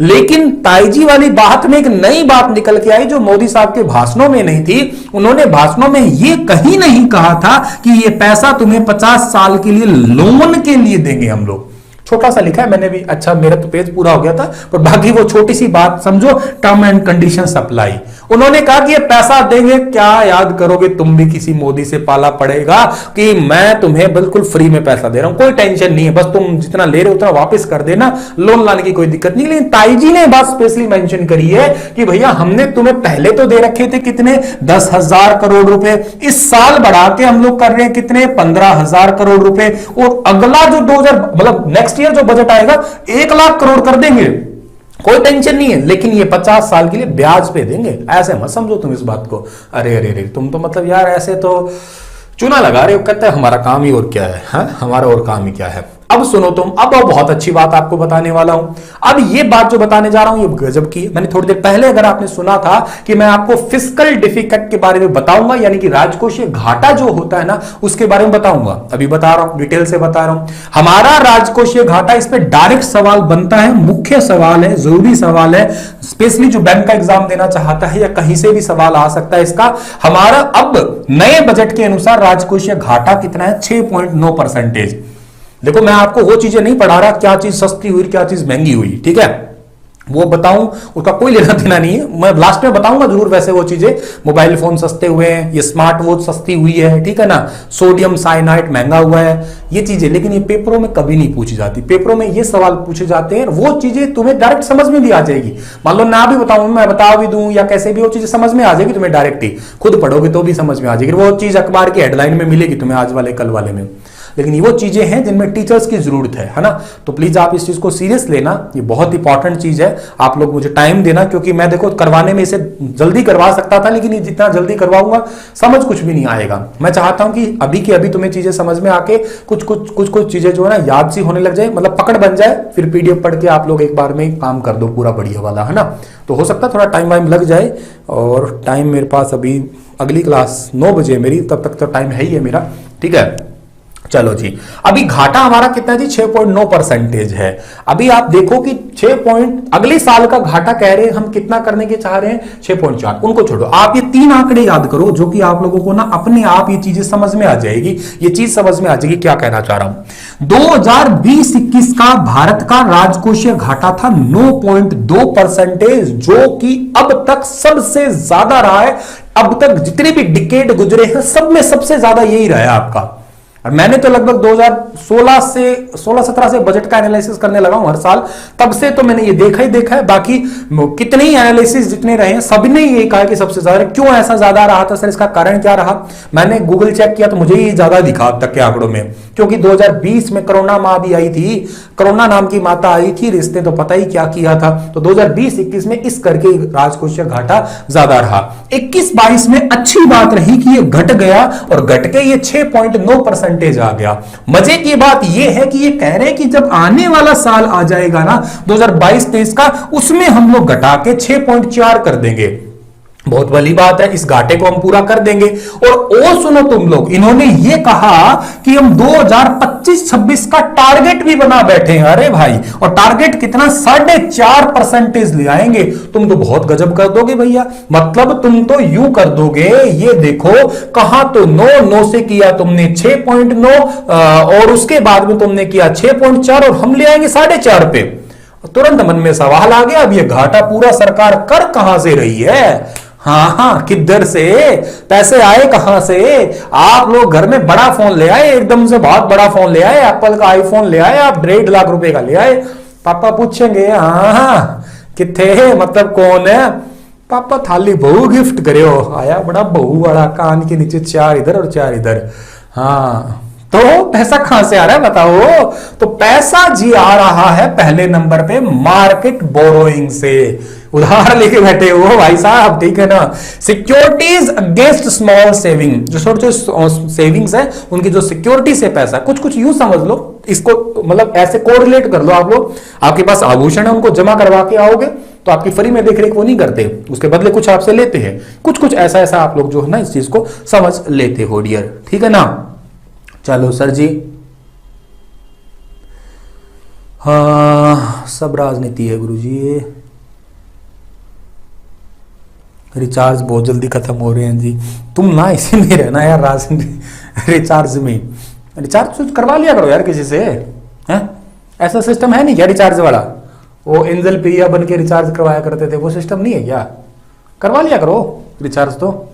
A: लेकिन ताई जी वाली बात में एक नई बात निकल के आई जो मोदी साहब के भाषणों में नहीं थी। उन्होंने भाषणों में ये कहीं नहीं कहा था कि ये पैसा तुम्हें 50 साल के लिए लोन के लिए देंगे हम लोग। छोटा सा लिखा है मैंने भी, अच्छा मेरा तो पेज पूरा हो गया था, पर बाकी वो छोटी सी बात समझो, टर्म एंड कंडीशन अप्लाई। उन्होंने कहा कि ये पैसा देंगे, क्या याद करोगे तुम भी, किसी मोदी से पाला पड़ेगा कि मैं तुम्हें बिल्कुल फ्री में पैसा दे रहा हूं, कोई टेंशन नहीं है, बस तुम जितना ले रहे हो उतना वापस कर देना, लोन लाने की कोई दिक्कत नहीं। लेकिन ताई जी ने बात स्पेशली मेंशन करी है कि भैया हमने तुम्हें पहले तो दे रखे थे कितने, 10,000 करोड़ रुपए, इस साल बढ़ा के हम लोग कर रहे हैं कितने, 15,000 करोड़ रुपए, और अगला जो 2000 मतलब नेक्स्ट ईयर जो बजट आएगा 1 लाख करोड़ कर देंगे, कोई टेंशन नहीं है। लेकिन ये 50 साल के लिए ब्याज पे देंगे, ऐसे मत समझो तुम इस बात को। अरे अरे अरे तुम तो मतलब यार ऐसे तो चूना लगा रहे हो, कहते हैं हमारा काम ही और क्या है, हमारा और काम ही क्या है। अब सुनो तुम, अब बहुत अच्छी बात आपको बताने वाला हूं। अब ये बात जो बताने जा रहा हूं ये गजब की है। मैंने थोड़ी देर पहले अगर आपने सुना था कि मैं आपको फिस्कल डिफिकल्ट के बारे में बताऊंगा, यानी कि राजकोषीय घाटा जो होता है ना उसके बारे में बताऊंगा। अभी बता रहा हूं, डिटेल से बता रहा हूं। हमारा राजकोषीय घाटा, इस पर डायरेक्ट सवाल बनता है, मुख्य सवाल है, जरूरी सवाल है, स्पेशली जो बैंक का एग्जाम देना चाहता है या कहीं से भी सवाल आ सकता है इसका। हमारा अब नए बजट के अनुसार राजकोषीय घाटा कितना है, 6.9%। देखो मैं आपको वो चीजें नहीं पढ़ा रहा क्या चीज सस्ती हुई क्या चीज महंगी हुई, ठीक है, वो बताऊं उसका कोई लेना देना नहीं है, मैं लास्ट में बताऊंगा जरूर। वैसे वो चीजें, मोबाइल फोन सस्ते हुए हैं, ये स्मार्ट वॉच सस्ती हुई है, ठीक है ना, सोडियम साइनाइड महंगा हुआ है, ये चीजें, लेकिन ये पेपरों में कभी नहीं पूछी जाती। पेपरों में ये सवाल पूछे जाते हैं, वो चीजें तुम्हें डायरेक्ट समझ में भी आ जाएगी। मान लो ना भी बताऊं, मैं बता भी दूं या कैसे भी, वो चीजें समझ में आ जाएगी तुम्हें डायरेक्ट ही, खुद पढ़ोगे तो भी समझ में आ जाएगी। वो चीज अखबार की हेडलाइन में मिलेगी तुम्हें, आज वाले कल वाले में। लेकिन ये वो चीजें हैं जिनमें टीचर्स की जरूरत है ना, तो प्लीज आप इस चीज को सीरियस लेना, ये बहुत इंपॉर्टेंट चीज है। आप लोग मुझे टाइम देना, क्योंकि मैं देखो करवाने में इसे जल्दी करवा सकता था, लेकिन जितना जल्दी करवाऊंगा समझ कुछ भी नहीं आएगा। मैं चाहता हूं कि अभी की अभी तुम्हें चीजें समझ में आके कुछ चीजें जो है ना याद सी होने लग जाए, मतलब पकड़ बन जाए, फिर पीडीएफ पढ़ के आप लोग एक बार में काम कर दो पूरा बढ़िया वाला, है ना। तो हो सकता है थोड़ा टाइम वाइम लग जाए, और टाइम मेरे पास अभी अगली क्लास 9 बजे मेरी, तब तक तो टाइम है ही है मेरा, ठीक है। चलो जी, अभी घाटा हमारा कितना जी 6.9% है। अभी आप देखो कि 6 पॉइंट अगले साल का घाटा कह रहे हैं हम कितना करने के चाह रहे हैं 6.4। उनको छोड़ो, आप ये 3 आंकड़े याद करो जो कि आप लोगों को ना अपने आप ये चीजें समझ में आ जाएगी, ये चीज समझ में आ जाएगी क्या कहना चाह रहा हूं। 2020-21 का भारत का राजकोषीय घाटा था 9.2%, जो कि अब तक सबसे ज्यादा रहा है। अब तक जितने भी डिकेड गुजरे हैं सब में सबसे ज्यादा यही रहा है आपका। और मैंने तो लगभग 2016 से 16-17 से बजट का एनालिसिस करने लगा हूं हर साल, तब से तो मैंने ये देखा ही देखा है। बाकी कितने ही एनालिसिस जितने रहे हैं सबने ये कहा कि सबसे ज्यादा। क्यों ऐसा ज्यादा रहा था सर, इसका कारण क्या रहा? मैंने गूगल चेक किया तो मुझे ये ज्यादा दिखा अब तक के आंकड़ों में, क्योंकि 2020 में कोरोना माँ भी आई थी, कोरोना नाम की माता आई थी, रिश्ते तो पता ही क्या किया था। तो 2020-21 में इस करके राजकोषीय घाटा ज्यादा रहा। 21-22 में अच्छी बात रही कि ये घट गया और घट के ये 6.9% आ गया। मजे की बात यह है कि ये कह रहे हैं कि जब आने वाला साल आ जाएगा ना 2022-23 का, उसमें हम लोग घटा के 6.4 कर देंगे। बहुत बड़ी बात है, इस घाटे को हम पूरा कर देंगे। और सुनो तुम लोग, इन्होंने ये कहा कि हम 2025-26 का टारगेट भी बना बैठे हैं। अरे भाई, और टारगेट कितना? 4.5% ले आएंगे। तुम तो बहुत गजब कर दोगे भैया, मतलब तुम तो यूं कर दोगे, ये देखो कहां तो 9 से किया तुमने 6.9 और उसके बाद में तुमने किया 6.4 और हम ले आएंगे 4.5 पे। तुरंत मन में सवाल आ गया, अब ये घाटा पूरा सरकार कर कहां से रही है? हाँ, किधर से पैसे आए, कहां से? आप लोग घर में बड़ा फोन ले आए, एकदम से बहुत बड़ा फोन ले आए, एप्पल का आईफोन ले आए, आप 1.5 लाख रुपए का ले आए। पापा पूछेंगे हाँ किथे, मतलब कौन है? पापा थाली बहू गिफ्ट करे हो, आया बड़ा बहू बड़ा, कान के नीचे 4 इधर और 4 इधर। हाँ, तो पैसा कहां से आ रहा है बताओ? तो पैसा जी आ रहा है पहले नंबर पे मार्केट बोरोइंग से, उधार लेके बैठे हो भाई साहब, ठीक है ना। सिक्योरिटीज अगेंस्ट स्मॉल सेविंग, जो छोटे सेविंग्स है उनकी जो सिक्योरिटी से पैसा, कुछ यूं समझ लो इसको, मतलब ऐसे कोरिलेट कर लो आप लोग। आपके पास आभूषण है, उनको जमा करवा के आओगे तो आपकी फ्री में देख रेख वो नहीं करते, उसके बदले कुछ आपसे लेते हैं। कुछ ऐसा आप लोग जो है ना इस चीज को समझ लेते हो डियर, ठीक है ना। चलो सर जी, हाँ सब राजनीति है गुरुजी। रिचार्ज बहुत जल्दी खत्म हो रहे हैं जी, तुम ना इसी में रहना यार, राजनीति रिचार्ज में। रिचार्ज करवा लिया करो यार किसी से, हैं? ऐसा सिस्टम है नहीं क्या रिचार्ज वाला? वो एंजल प्रिया बन के रिचार्ज करवाया करते थे, वो सिस्टम नहीं है क्या? करवा लिया करो रिचार्ज तो,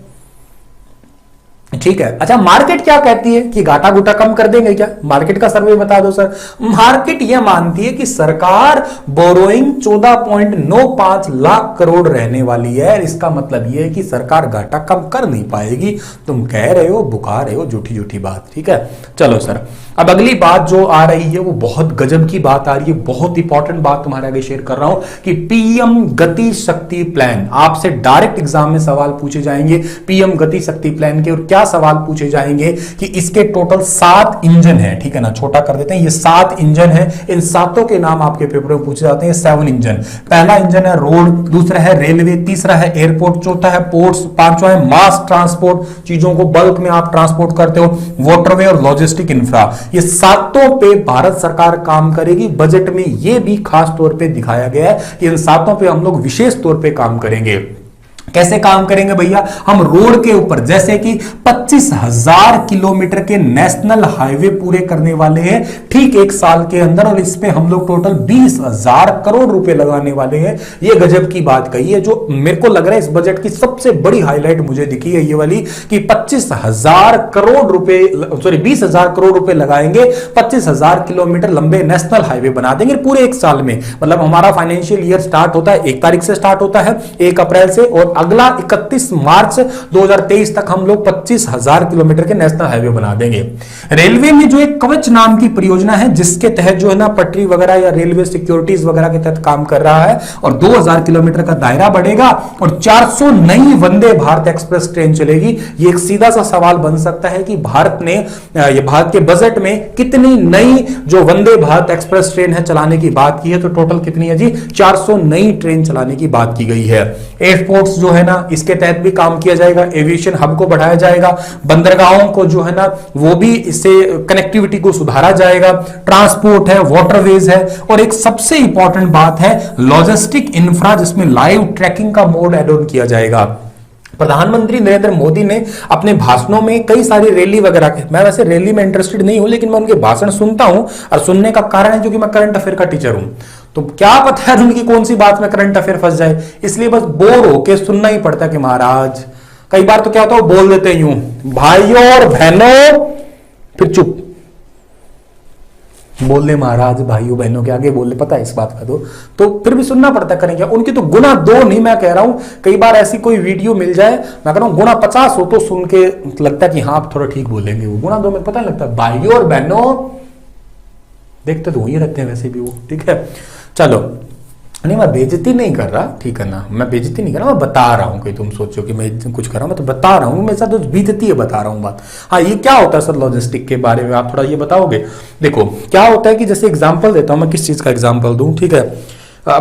A: ठीक है। अच्छा, मार्केट क्या कहती है कि घाटा घुटा कम कर देंगे क्या? मार्केट का सर्वे बता दो सर। मार्केट यह मानती है कि सरकार बोरोइंग 14.95 लाख करोड़ रहने वाली है। इसका मतलब यह है कि सरकार घाटा कम कर नहीं पाएगी। तुम कह रहे हो, बुका रहे हो झूठी झूठी बात, ठीक है। चलो सर, अब अगली बात जो आ रही है वो बहुत गजब की बात आ रही है, बहुत इंपॉर्टेंट बात तुम्हारे आगे शेयर कर रहा हूं कि पीएम गति शक्ति प्लान, आपसे डायरेक्ट एग्जाम में सवाल पूछे जाएंगे पीएम गति शक्ति प्लान के। और क्या सवाल पूछे जाएंगे कि इसके टोटल 7 इंजन है, ठीक है ना, छोटा कर देते हैं, ये 7 इंजन है। इन 7 के नाम आपके पेपर में पूछे जाते हैं, 7 इंजन। पहला इंजन है रोड, दूसरा है रेलवे, तीसरा है एयरपोर्ट, चौथा है पोर्ट्स, पांचवा है मास ट्रांसपोर्ट, चीजों को बल्क में आप ट्रांसपोर्ट करते हो, वाटरवे और लॉजिस्टिक इंफ्रा। ये 7 पे भारत सरकार काम करेगी। बजट में ये भी खास तौर पे दिखाया गया है कि इन 7 पे हम लोग विशेष तौर पे काम करेंगे। कैसे काम करेंगे भैया? हम रोड के ऊपर जैसे कि 25,000 किलोमीटर के नेशनल हाईवे पूरे करने वाले हैं ठीक 1 साल के अंदर, और इस पे हम लोग टोटल 20,000 करोड़ रुपए लगाने वाले हैं। ये गजब की बात कही है, जो मेरे को लग रहा है इस बजट की सबसे बड़ी हाईलाइट मुझे दिखी है ये वाली कि 25,000 करोड़ रुपए, सॉरी 20,000 करोड़ रुपए लगाएंगे, 25,000 किलोमीटर लंबे नेशनल हाईवे बना देंगे पूरे 1 साल में। मतलब हमारा फाइनेंशियल ईयर स्टार्ट होता है 1 तारीख से, स्टार्ट होता है 1 अप्रैल से, और अगला 31 मार्च 2023 तक हम लोग 25,000 किलोमीटर के नेशनल हाईवे बना देंगे। रेलवे में जो एक कवच नाम की परियोजना है जिसके तहत जो है ना पटरी वगैरह या रेलवे सिक्योरिटीज वगैरह के तहत काम कर रहा है, और 2,000 किलोमीटर का दायरा बढ़ेगा और 400 नई वंदे भारत एक्सप्रेस ट्रेन चलेगी। ये एक सीधा सा सवाल बन सकता है कि भारत ने ये भारत के बजट में कितनी नई जो वंदे भारत एक्सप्रेस ट्रेन है चलाने की बात की है, तो टोटल कितनी है जी? 400 नई ट्रेन चलाने की बात की गई है। एयरपोर्ट्स जो है ना इसके तहत भी काम किया जाएगा, एविएशन हब को बढ़ाया जाएगा, बंदरगाहों को जो है ना वो भी इससे कनेक्टिविटी को सुधारा जाएगा, ट्रांसपोर्ट है, वाटरवेज है, और एक सबसे इंपॉर्टेंट बात है लॉजिस्टिक इंफ्रा जिसमें लाइव ट्रैकिंग का मोड ऐड ऑन किया जाएगा। प्रधानमंत्री नरेंद्र मोदी ने अपने भाषणों में कई सारी रैली वगैरह, मैं वैसे रैली में इंटरेस्टेड नहीं हूं लेकिन मैं उनके भाषण सुनता हूं, और सुनने का कारण है क्योंकि मैं करंट अफेयर का टीचर हूं, तो क्या पता है उनकी कौन सी बात में करंट अफेयर फंस जाए, इसलिए बस बोर होके सुनना ही पड़ता है कि महाराज कई बार तो क्या होता है वो बोल देते यूं, भाइयों और बहनों, फिर चुप बोल दे महाराज भाइयों बहनों के आगे बोल दे, पता है इस बात का तो फिर भी सुनना पड़ता, करें क्या, उनकी तो गुना 2 नहीं, मैं कह रहा हूं कई बार ऐसी कोई वीडियो मिल जाए, मैं कह रहा हूं गुना 50 हो तो सुन के लगता है कि हाँ आप थोड़ा ठीक बोलेंगे, वो गुना 2 में पता नहीं लगता, भाइयों और बहनों देखते तो वही रहते हैं वैसे भी वो, ठीक है। चलो नहीं मैं बेइज्जती नहीं कर रहा, ठीक है ना, मैं बेइज्जती नहीं कर रहा, मैं बता रहा हूं कि तुम सोचो कि मैं कुछ कर रहा हूं, मैं तो बता रहा हूं, मेरे साथ तो बेइज्जती है, बता रहा हूं बात। हाँ ये क्या होता है सर लॉजिस्टिक के बारे में आप थोड़ा ये बताओगे। देखो क्या होता है कि जैसे एग्जांपल देता हूं, मैं किस चीज का एग्जांपल दूं, ठीक है,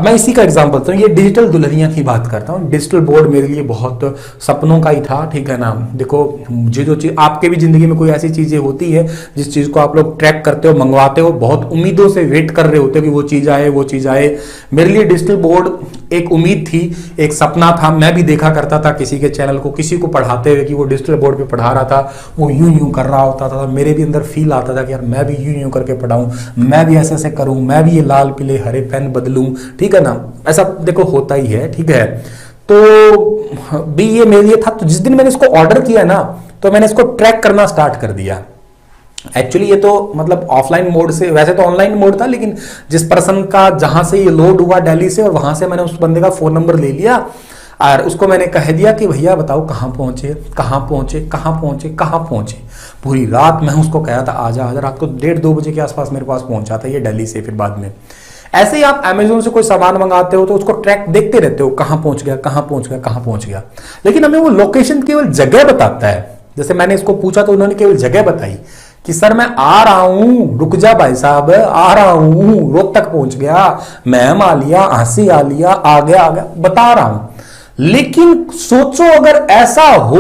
A: मैं इसी का एग्जांपल देता हूं, ये डिजिटल दुल्हनिया की बात करता हूं। डिजिटल बोर्ड मेरे लिए बहुत सपनों का ही था, ठीक है ना। देखो मुझे जो चीज, आपके भी जिंदगी में कोई ऐसी चीजें होती है जिस चीज को आप लोग ट्रैक करते हो, मंगवाते हो, बहुत उम्मीदों से वेट कर रहे होते हो कि वो चीज आए वो चीज आए। मेरे लिए डिजिटल बोर्ड एक उम्मीद थी, एक सपना था, मैं भी देखा करता था किसी के चैनल को, किसी को पढ़ाते हुए कि वो डिजिटल बोर्ड पे पढ़ा रहा था, वो यूं यूं कर रहा होता था, मेरे भी अंदर फील आता था कि यार मैं भी यूं यूं करके पढ़ाऊं, मैं भी ऐसे ऐसे करूं, मैं भी ये लाल पीले हरे पेन बदलूं, ठीक है ना, ऐसा देखो होता ही है, ठीक है। तो भी ये मेरे लिए था, तो जिस दिन मैंने इसको ऑर्डर किया ना तो मैंने इसको ट्रैक करना स्टार्ट कर दिया। एक्चुअली ये तो मतलब ऑफलाइन मोड से, वैसे तो ऑनलाइन मोड था, लेकिन जिस पर्सन का जहां से ये लोड हुआ दिल्ली से, और वहां से मैंने उस बंदे का फोन नंबर ले लिया और उसको मैंने कह दिया कि भैया बताओ कहाँ पहुंचे कहाँ पहुंचे कहाँ पहुंचे कहाँ पहुंचे। पूरी रात मैं उसको कहा था आजा आजा, रात को 1:30-2 बजे के आसपास मेरे पास पहुंचा था ये दिल्ली से। फिर बाद में ऐसे ही आप अमेजोन से कोई सामान मंगाते हो तो उसको ट्रैक देखते रहते हो, कहां पहुंच गया कहां पहुंच गया कहां पहुंच गया, लेकिन हमें वो लोकेशन केवल जगह बताता है। जैसे मैंने इसको पूछा तो उन्होंने केवल जगह बताई कि सर मैं आ रहा हूं, रुक जा भाई साहब, आ रहा हूं, रोहतक पहुंच गया, मैम आ लिया, आंसी आ लिया, आ गया बता रहा हूं। लेकिन सोचो अगर ऐसा हो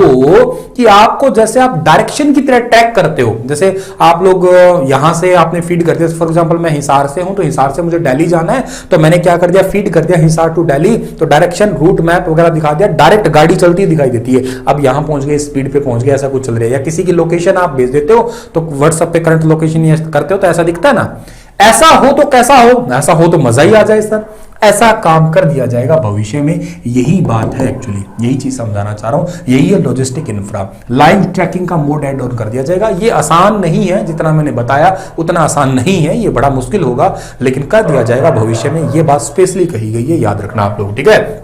A: कि आपको, जैसे आप डायरेक्शन की तरह टैग करते हो, जैसे आप लोग यहां से आपने फीड कर दिया, फॉर एग्जांपल मैं हिसार से हूं तो हिसार से मुझे दिल्ली जाना है, तो मैंने क्या कर दिया, फीड कर दिया हिसार टू दिल्ली, तो डायरेक्शन रूट मैप वगैरह दिखा दिया, डायरेक्ट गाड़ी चलती दिखाई देती है, अब यहां पहुंच गए, स्पीड पे पहुंच गया, ऐसा कुछ चल रहा है। या किसी की लोकेशन आप भेज देते हो तो व्हाट्सएप पे करंट लोकेशन करते हो तो ऐसा दिखता है ना। ऐसा हो तो कैसा हो, ऐसा हो तो मजा ही आ जाए सर, ऐसा काम कर दिया जाएगा भविष्य में। यही बात है एक्चुअली, यही चीज समझाना चाह रहा हूं, यही है लॉजिस्टिक इंफ्रा। लाइव ट्रैकिंग का मोड ऐड ऑन कर दिया जाएगा। ये आसान नहीं है, जितना मैंने बताया उतना आसान नहीं है, ये बड़ा मुश्किल होगा, लेकिन कर दिया जाएगा भविष्य में। ये बात स्पेशली कही गई है, याद रखना आप लोग, ठीक है।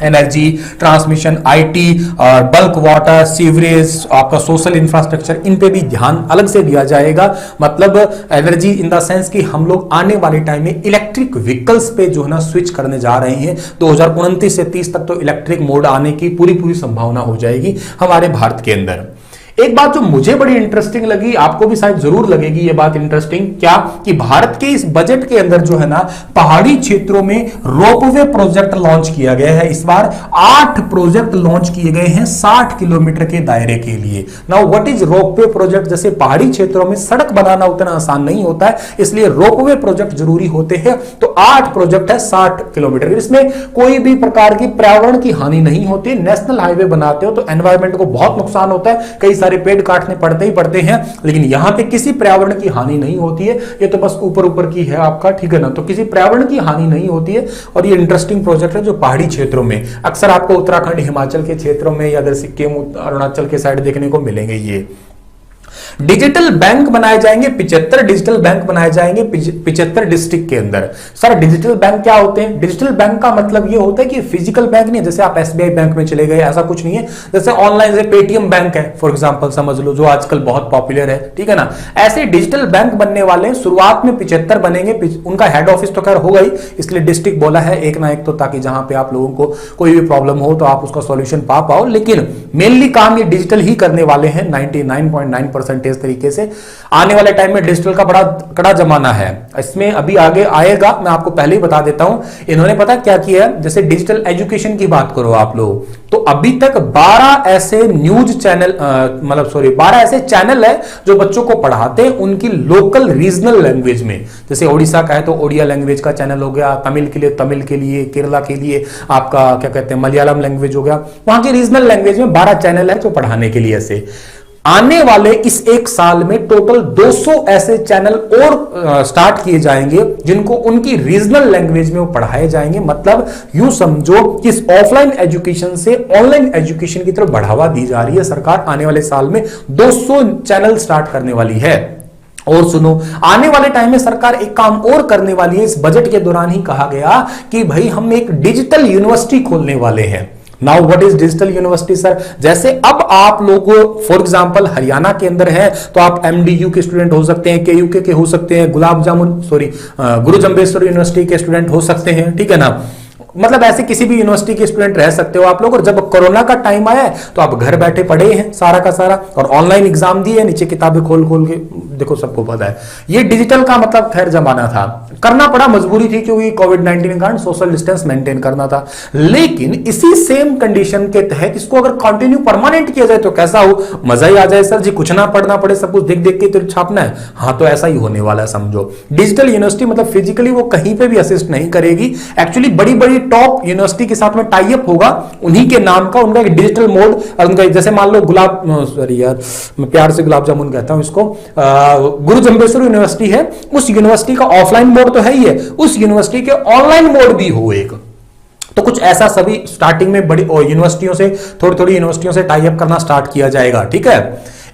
A: एनर्जी, ट्रांसमिशन, आईटी और बल्क वाटर, सीवरेज, आपका सोशल इंफ्रास्ट्रक्चर, इन पे भी ध्यान अलग से दिया जाएगा। मतलब एनर्जी इन द सेंस कि हम लोग आने वाले टाइम में इलेक्ट्रिक व्हीकल्स पे जो है ना स्विच करने जा रहे हैं। 2029 से 30 तक तो इलेक्ट्रिक मोड आने की पूरी संभावना हो जाएगी हमारे भारत के अंदर। एक बात जो मुझे बड़ी इंटरेस्टिंग लगी, आपको भी शायद जरूर लगेगी ये बात इंटरेस्टिंग, क्या कि भारत के इस बजट के अंदर जो है ना पहाड़ी क्षेत्रों में रोपवे प्रोजेक्ट लॉन्च किया गया है। इस बार 8 प्रोजेक्ट लॉन्च किए गए हैं 60 किलोमीटर के दायरे के लिए। Now what is ropeway project? जैसे पहाड़ी क्षेत्रों में सड़क बनाना उतना आसान नहीं होता है, इसलिए रोपवे प्रोजेक्ट जरूरी होते हैं। तो 8 प्रोजेक्ट है 60 किलोमीटर, इसमें कोई भी प्रकार की पर्यावरण की हानि नहीं होती। नेशनल हाईवे बनाते हो तो एनवायरमेंट को बहुत नुकसान होता है, कई सारे पेड़ काटने पड़ते ही पड़ते हैं, लेकिन यहां पे किसी पर्यावरण की हानि नहीं होती है। ये तो बस ऊपर की है आपका, ठीक है ना, तो किसी पर्यावरण की हानि नहीं होती है। और ये इंटरेस्टिंग प्रोजेक्ट है जो पहाड़ी क्षेत्रों में, अक्सर आपको उत्तराखंड हिमाचल के क्षेत्रों में या इधर सिक्किम अरुणाचल के साइड देखने को मिलेंगे। ये डिजिटल बैंक बनाए जाएंगे, 75 डिजिटल बैंक बनाए जाएंगे 75 डिस्ट्रिक्ट के अंदर। सर डिजिटल बैंक क्या होते हैं? डिजिटल बैंक का मतलब ये होता है कि फिजिकल बैंक नहीं, जैसे आप एसबीआई बैंक में चले गए, ऐसा कुछ नहीं है। जैसे ऑनलाइन से पेटीएम बैंक है फॉर एग्जांपल समझ लो, जो आजकल बहुत पॉपुलर है, ठीक है ना। ऐसे डिजिटल बैंक बनने वाले हैं, शुरुआत में 75 बनेंगे। उनका हेड ऑफिस तो खैर होगा ही, इसलिए डिस्ट्रिक्ट बोला है एक ना एक, तो ताकि जहां पे आप लोगों को कोई भी प्रॉब्लम हो तो आप उसका सॉल्यूशन पा पाओ। लेकिन मेनली काम ये डिजिटल ही करने वाले हैं, 99.9% परसेंटेज तरीके से। आने वाले टाइम में डिजिटल का बड़ा कड़ा जमाना है, इसमें अभी आगे आएगा, मैं आपको पहले ही बता देता हूं। इन्होंने पता क्या किया है, जैसे डिजिटल एजुकेशन की बात करो आप लोग, तो अभी तक 12 ऐसे न्यूज चैनल 12 ऐसे चैनल है जो बच्चों को पढ़ाते हैं उनकी लोकल रीजनल लैंग्वेज में। जैसे ओडिशा का है तो ओडिया लैंग्वेज का चैनल हो गया, तमिल के लिए तमिल के लिए, केरला के लिए आपका क्या कहते हैं मलयालम लैंग्वेज हो गया, वहां की रीजनल लैंग्वेज में 12 चैनल है जो पढ़ाने के लिए। ऐसे आने वाले इस एक साल में टोटल 200 ऐसे चैनल और स्टार्ट किए जाएंगे जिनको उनकी रीजनल लैंग्वेज में वो पढ़ाए जाएंगे। मतलब यूं समझो कि इस ऑफलाइन एजुकेशन से ऑनलाइन एजुकेशन की तरफ बढ़ावा दी जा रही है। सरकार आने वाले साल में 200 चैनल स्टार्ट करने वाली है। और सुनो, आने वाले टाइम में सरकार एक काम और करने वाली है। इस बजट के दौरान ही कहा गया कि भाई हम एक डिजिटल यूनिवर्सिटी खोलने वाले हैं। Now what is digital university sir? जैसे अब आप लोग फॉर एग्जांपल हरियाणा के अंदर है तो आप एमडीयू के स्टूडेंट हो सकते हैं, केयूके के हो सकते हैं, गुरु जम्बेश्वर यूनिवर्सिटी के स्टूडेंट हो सकते हैं, ठीक है ना। मतलब ऐसे किसी भी यूनिवर्सिटी के स्टूडेंट रह सकते हो आप लोग। और जब कोरोना का टाइम आया है तो आप घर बैठे पढ़े हैं सारा का सारा, और ऑनलाइन एग्जाम दिए, नीचे किताबें खोल खोल के देखो, सबको पता है। ये डिजिटल का मतलब खैर जमाना था, करना पड़ा, मजबूरी थी, क्योंकि कोविड-19 के कारण सोशल डिस्टेंस मेंटेन करना था। लेकिन इसी सेम कंडीशन के तहत इसको अगर कंटिन्यू परमानेंट किया जाए तो कैसा हो, मजा ही आ जाए सर जी, कुछ ना पढ़ना पड़े, सब कुछ देख देख के तो छापना है। हाँ, तो ऐसा ही होने वाला है समझो। डिजिटल यूनिवर्सिटी मतलब फिजिकली वो कहीं पे भी असिस्ट नहीं करेगी, एक्चुअली बड़ी बड़ी टॉप यूनिवर्सिटी के साथ में टाई अप होगा, उन्हीं के नाम का उनका एक डिजिटल मोड, और उनका जैसे मान लो मैं प्यार से गुलाब जामुन कहता हूं इसको, गुरु जम्बेश्वर यूनिवर्सिटी है, उस यूनिवर्सिटी का ऑफलाइन मोड तो है ही है, उस यूनिवर्सिटी के ऑनलाइन मोड भी हो एक। तो कुछ ऐसा सभी स्टार्टिंग में बड़ी यूनिवर्सिटियों से, थोड़ी थोड़ी यूनिवर्सिटियों से टाई अप करना स्टार्ट किया जाएगा, ठीक है।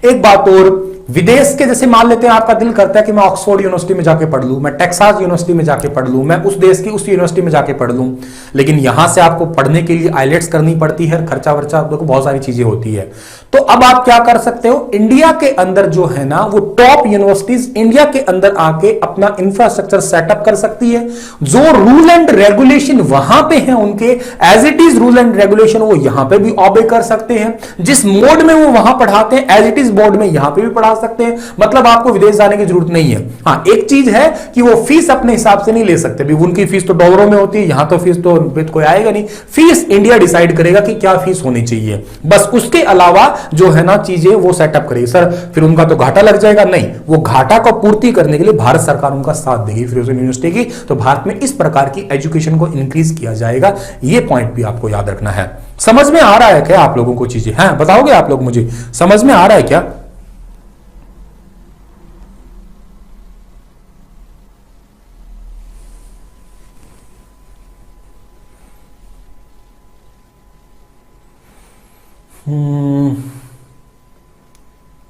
A: एक बात और, विदेश के जैसे मान लेते हैं आपका दिल करता है कि मैं ऑक्सफोर्ड यूनिवर्सिटी में जाके पढ़ लूं, मैं टेक्सास यूनिवर्सिटी में जाके पढ़ लूं, मैं उस देश की उस यूनिवर्सिटी में जाके पढ़ लूं, लेकिन यहां से आपको पढ़ने के लिए आइलेट्स करनी पड़ती है, खर्चा वर्चा, देखो बहुत सारी चीजें होती है। तो अब आप क्या कर सकते हो, इंडिया के अंदर जो है ना वो टॉप यूनिवर्सिटीज इंडिया के अंदर आके अपना इंफ्रास्ट्रक्चर सेटअप कर सकती है। जो रूल एंड रेगुलेशन वहां पे है उनके, as it is rule and regulation वो यहां पे भी ऑबे कर सकते हैं। जिस मोड में वो वहां पढ़ाते हैं एज इट इज बोर्ड में यहां पे भी पढ़ा सकते हैं। मतलब आपको विदेश जाने की जरूरत नहीं है। हाँ, एक चीज है कि वो फीस अपने हिसाब से नहीं ले सकते, भी उनकी फीस तो डॉलरों में होती है, यहां तो फीस तो कोई आएगा नहीं, फीस इंडिया डिसाइड करेगा कि क्या फीस होनी चाहिए, बस उसके अलावा जो है ना चीजें वो सेटअप करेगी। सर फिर उनका तो घाटा लग जाएगा, नहीं, वो घाटा को पूर्ति करने के लिए भारत सरकार उनका साथ देगी फिरोजपुर यूनिवर्सिटी की। तो भारत में इस प्रकार की एजुकेशन को इंक्रीज किया जाएगा, ये पॉइंट भी आपको याद रखना है। समझ में आ रहा है क्या आप लोगों को चीजें? हाँ, बताओगे आप लोग मुझे, समझ में आ रहा है क्या?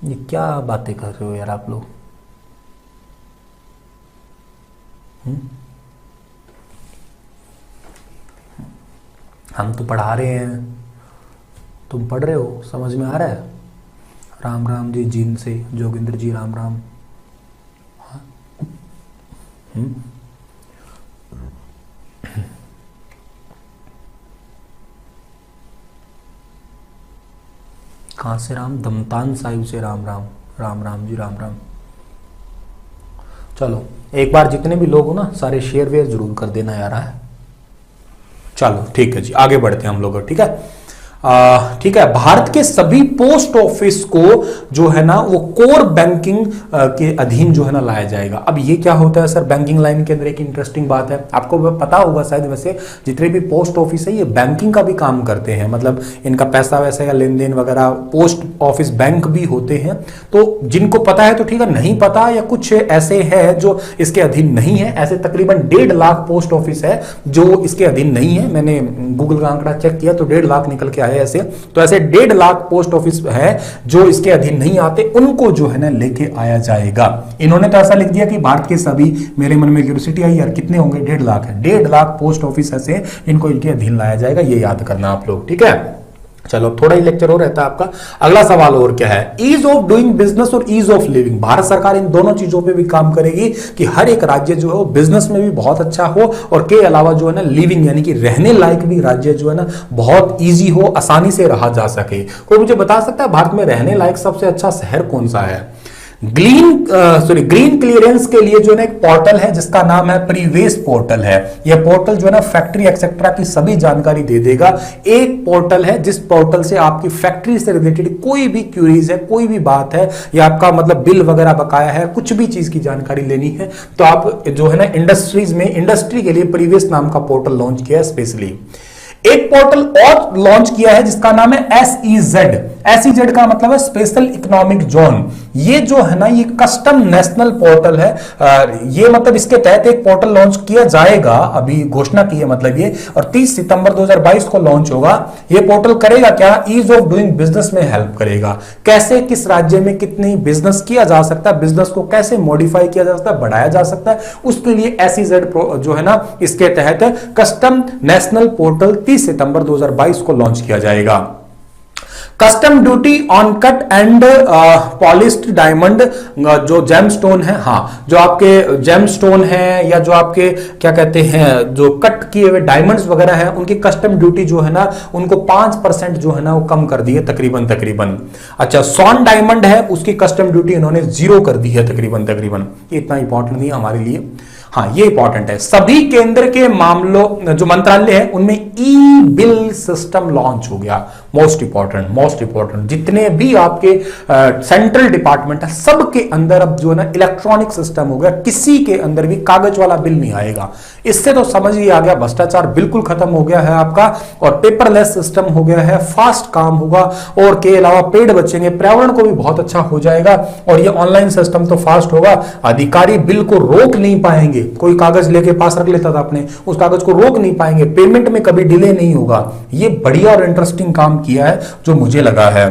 A: ये क्या बातें कर रहे हो यार आप लोग? हम तो पढ़ा रहे हैं, तुम पढ़ रहे हो, समझ में आ रहा है? राम राम जी, जीन से जोगिंदर जी, राम राम। हाँ? कहाँ से राम? दमतान साहिब से राम राम, राम राम जी, राम राम। चलो एक बार जितने भी लोग हो ना सारे शेयर वेयर जरूर कर देना यार है। चलो ठीक है जी, आगे बढ़ते हैं हम लोग, ठीक है। ठीक है, भारत के सभी पोस्ट ऑफिस को जो है ना वो कोर बैंकिंग के अधीन जो है ना लाया जाएगा। अब ये क्या होता है सर? बैंकिंग लाइन के अंदर एक इंटरेस्टिंग बात है, आपको पता होगा शायद, वैसे जितने भी पोस्ट ऑफिस है ये बैंकिंग का भी काम करते हैं, मतलब इनका पैसा वैसा का लेन देन वगैरह, पोस्ट ऑफिस बैंक भी होते हैं। तो जिनको पता है तो ठीक है, नहीं पता या कुछ ऐसे है जो इसके अधीन नहीं है, ऐसे तकरीबन 1.5 लाख पोस्ट ऑफिस है जो इसके अधीन नहीं है। मैंने गूगल का आंकड़ा चेक किया तो 1.5 लाख निकल के है ऐसे। तो ऐसे 1.5 लाख पोस्ट ऑफिस है जो इसके अधीन नहीं आते, उनको जो है ना लेके आया जाएगा। इन्होंने तो ऐसा लिख दिया कि भारत के सभी, मेरे मन में क्यूरियोसिटी आई यार कितने होंगे, 1.5 लाख है, 1.5 लाख पोस्ट ऑफिस ऐसे इनको इनके अधीन लाया जाएगा, ये याद करना आप लोग, ठीक है। चलो थोड़ा ही लेक्चर और रहता है आपका। अगला सवाल और क्या है, ईज ऑफ डूइंग बिजनेस और ईज ऑफ लिविंग। भारत सरकार इन दोनों चीजों पे भी काम करेगी कि हर एक राज्य जो है वो बिजनेस में भी बहुत अच्छा हो और के अलावा जो है ना लिविंग यानी कि रहने लायक भी राज्य जो है ना बहुत ईजी हो, आसानी से रहा जा सके। कोई मुझे बता सकता है भारत में रहने लायक सबसे अच्छा शहर कौन सा है? ग्रीन क्लियरेंस के लिए जो है ना एक पोर्टल है जिसका नाम है परिवेश पोर्टल है। यह पोर्टल जो है ना फैक्ट्री एक्सेट्रा की सभी जानकारी दे देगा। एक पोर्टल है जिस पोर्टल से आपकी फैक्ट्री से रिलेटेड कोई भी क्यूरीज है, कोई भी बात है या आपका मतलब बिल वगैरह बकाया है, कुछ भी चीज की जानकारी लेनी है तो आप जो है ना इंडस्ट्रीज में इंडस्ट्री के लिए परिवेश नाम का पोर्टल लॉन्च किया है स्पेशली। एक पोर्टल और लॉन्च किया है जिसका नाम है SEZ। SEZ का मतलब है स्पेशल इकोनॉमिक जोन। ये जो है ना ये कस्टम नेशनल पोर्टल है। ये मतलब इसके तहत एक पोर्टल लॉन्च किया जाएगा, अभी घोषणा की है मतलब ये, और 30 सितंबर 2022 को लॉन्च होगा। ये पोर्टल करेगा क्या? ईज ऑफ डूइंग बिजनेस में हेल्प करेगा। कैसे किस राज्य में कितनी बिजनेस किया जा सकता है, बिजनेस को कैसे मॉडिफाई किया जा सकता है, बढ़ाया जा सकता है, उसके लिए SEZ जो है ना इसके तहत कस्टम नेशनल पोर्टल 30 सितंबर 2022 को लॉन्च किया जाएगा। Custom duty on cut and polished diamond, जो जेमस्टोन है, हाँ जो आपके जेमस्टोन है या जो आपके क्या कहते हैं जो कट किए हुए डायमंड्स वगैरह है उनकी कस्टम ड्यूटी जो है ना उनको 5% जो है ना वो कम कर दी है तकरीबन। अच्छा सोन डायमंड है उसकी कस्टम ड्यूटी इन्होंने 0 कर दी है तकरीबन। ये इतना इंपॉर्टेंट नहीं है हमारे लिए, हाँ ये इंपॉर्टेंट है। सभी केंद्र के मामलों जो मंत्रालय है उनमें ई बिल सिस्टम लॉन्च हो गया। मोस्ट इंपॉर्टेंट जितने भी आपके सेंट्रल डिपार्टमेंट है सबके अंदर अब जो है ना इलेक्ट्रॉनिक सिस्टम हो गया, किसी के अंदर भी कागज वाला बिल नहीं आएगा। इससे तो समझ ही आ गया भ्रष्टाचार बिल्कुल खत्म हो गया है आपका और पेपरलेस सिस्टम हो गया है, फास्ट काम होगा और के अलावा पेड़ बचेंगे, पर्यावरण को भी बहुत अच्छा हो जाएगा और ये ऑनलाइन सिस्टम तो फास्ट होगा। अधिकारी बिल को रोक नहीं पाएंगे, कोई कागज लेके पास रख लेता था अपने, उस कागज को रोक नहीं पाएंगे, पेमेंट में कभी डिले नहीं होगा। ये बढ़िया और इंटरेस्टिंग काम किया है जो मुझे लगा है।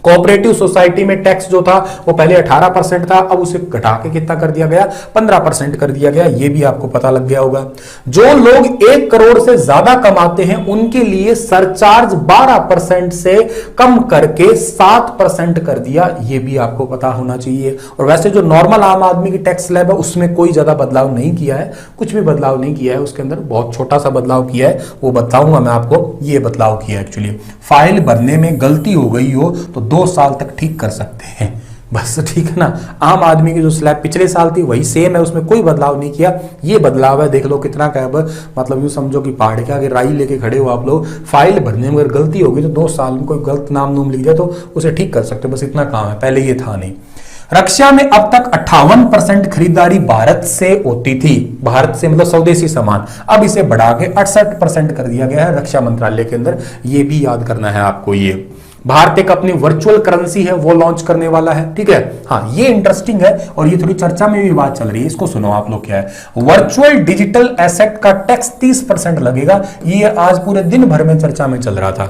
A: कोऑपरेटिव सोसाइटी में टैक्स जो था वो पहले 18% था, अब उसे घटा के कितना कर दिया गया? 15% कर दिया गया। ये भी आपको पता लग गया होगा। जो लोग 1 करोड़ से ज्यादा कमाते हैं उनके लिए सरचार्ज 12% से कम करके 7% कर दिया। ये भी आपको पता होना चाहिए। और वैसे जो नॉर्मल आम आदमी की टैक्स स्लैब है उसमें कोई ज्यादा बदलाव नहीं किया है, कुछ भी बदलाव नहीं किया है, उसके अंदर बहुत छोटा सा बदलाव किया है, वो बताऊंगा मैं आपको। ये बदलाव किया है एक्चुअली, फाइल भरने में गलती हो गई हो तो 2 साल तक ठीक कर सकते हैं बस, ठीक है ना। आम आदमी की जो स्लैब पिछले साल थी वही सेम है, उसमें कोई बदलाव नहीं किया। ये बदलाव है, देख लो कितना कैब, मतलब यूं समझो कि पहाड़ के आगे राई लेके खड़े हो आप लोग। फाइल भरने में अगर गलती होगी तो 2 साल में कोई गलत नाम लिख दिया तो उसे ठीक कर सकते हो, बस इतना काम है, पहले ये था नहीं। रक्षा में अब तक 58% खरीदारी भारत से होती थी, भारत से मतलब स्वदेशी सामान, अब इसे बढ़ा के 68% कर दिया गया है रक्षा मंत्रालय के अंदर। ये भी याद करना है आपको। ये भारत एक अपनी वर्चुअल करेंसी है वो लॉन्च करने वाला है, ठीक है। हाँ ये इंटरेस्टिंग है और ये थोड़ी चर्चा में भी बात चल रही है, इसको सुनो आप लोग। क्या है? वर्चुअल डिजिटल एसेट का टैक्स 30% लगेगा। ये आज पूरे दिन भर में चर्चा में चल रहा था।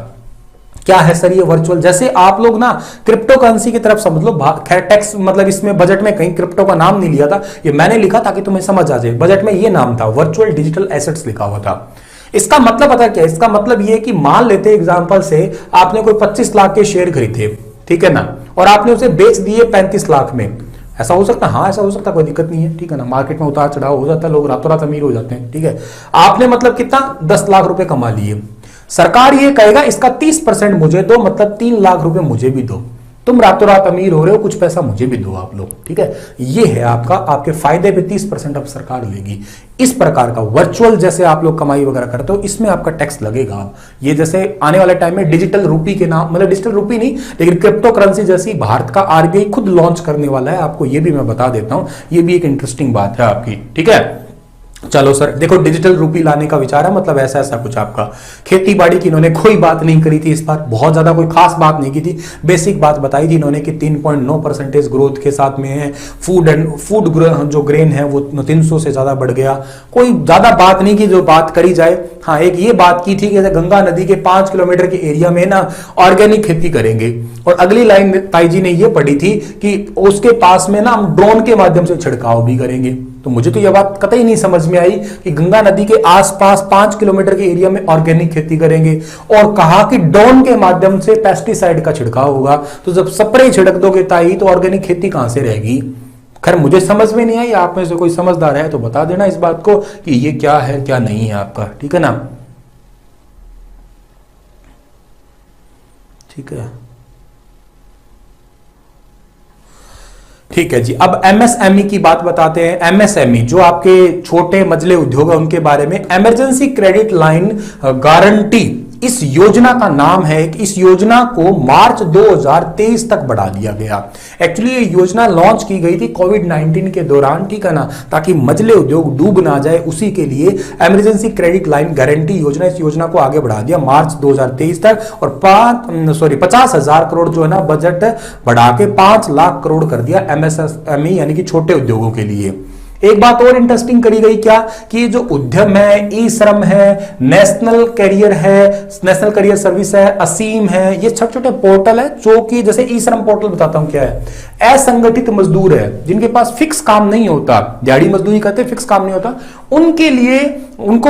A: क्या है सर ये वर्चुअल? जैसे आप लोग ना क्रिप्टो करेंसी की तरफ समझ लो, खैर टैक्स मतलब इसमें बजट में कहीं क्रिप्टो का नाम नहीं लिया था, ये मैंने लिखा ताकि तुम्हें समझ आ जाए। बजट में ये नाम था, वर्चुअल डिजिटल एसेट्स लिखा हुआ था। इसका मतलब पता क्या है? इसका मतलब ये कि मान लेते एग्जांपल से आपने कोई 25 लाख के शेयर खरीदे, ठीक है ना, और आपने उसे बेच दिए 35 लाख में। ऐसा हो सकता है? हाँ ऐसा हो सकता है, कोई दिक्कत नहीं है, ठीक है ना। मार्केट में उतार चढ़ाव हो जाता है, लोग रातों रात अमीर हो जाते हैं, ठीक है। आपने मतलब कितना 10 लाख रुपए कमा लिए। सरकार ये कहेगा इसका 30% मुझे दो, मतलब 3 लाख रुपए मुझे भी दो। तुम रातों रात अमीर हो रहे हो, कुछ पैसा मुझे भी दो आप लोग, ठीक है। ये है आपका, आपके फायदे पे 30% अब सरकार लेगी। इस प्रकार का वर्चुअल जैसे आप लोग कमाई वगैरह करते हो इसमें आपका टैक्स लगेगा। ये जैसे आने वाले टाइम में डिजिटल रूपी के नाम, मतलब डिजिटल रूपी नहीं लेकिन क्रिप्टो करेंसी जैसी भारत का आरबीआई खुद लॉन्च करने वाला है, आपको ये भी मैं बता देता हूं। ये भी एक इंटरेस्टिंग बात है आपकी, ठीक है। चलो सर देखो, डिजिटल रूपी लाने का विचार है, मतलब ऐसा ऐसा कुछ आपका। खेती बाड़ी की इन्होंने कोई बात नहीं करी थी इस बार, बहुत ज्यादा कोई खास बात नहीं की थी, बेसिक बात बताई थी इन्होंने कि 3.9% ग्रोथ के साथ में है। फूड जो ग्रेन है वो 300 से ज्यादा बढ़ गया। कोई ज्यादा बात नहीं की जो बात करी जाए। हाँ एक ये बात की थी कि गंगा नदी के 5 किलोमीटर के एरिया में ना ऑर्गेनिक खेती करेंगे। और अगली लाइन ताई जी ने ये पढ़ी थी कि उसके पास में ना हम ड्रोन के माध्यम से छिड़काव भी करेंगे। तो मुझे तो यह बात कतई नहीं समझ में आई कि गंगा नदी के आसपास 5 किलोमीटर के एरिया में ऑर्गेनिक खेती करेंगे और कहा कि ड्रोन के माध्यम से पेस्टिसाइड का छिड़काव होगा। तो जब स्प्रे छिड़क दोगे ताई तो ऑर्गेनिक खेती कहां से रहेगी? खैर मुझे समझ में नहीं आई, आप में से कोई समझदार है तो बता देना इस बात को कि ये क्या है क्या नहीं है आपका, ठीक है ना? ठीक है, ठीक है जी। अब एमएसएमई की बात बताते हैं। एमएसएमई जो आपके छोटे मझले उद्योग है उनके बारे में, इमरजेंसी क्रेडिट लाइन गारंटी, इस योजना का नाम है कि इस योजना को मार्च 2023 तक बढ़ा दिया गया। एक्चुअली ये योजना लॉन्च की गई थी कोविड-19 के दौरान, ठीक है ना, ताकि मझले उद्योग डूब ना जाए, उसी के लिए इमरजेंसी क्रेडिट लाइन गारंटी योजना, इस योजना को आगे बढ़ा दिया मार्च 2023 तक और 50,000 करोड़ जो है ना बजट बढ़ा के 5 लाख करोड़ कर दिया एमएसएमई यानी कि छोटे उद्योगों के लिए। एक बात और इंटरेस्टिंग करी गई क्या कि ये जो उद्यम है, ई श्रम है, नेशनल करियर है, नेशनल करियर सर्विस है, असीम है, ये छोटे छोटे पोर्टल है जो कि जैसे ई श्रम पोर्टल बताता हूं क्या है, असंगठित मजदूर है जिनके पास फिक्स काम नहीं होता, दिहाड़ी मजदूरी करते, फिक्स काम नहीं होता, उनके लिए उनको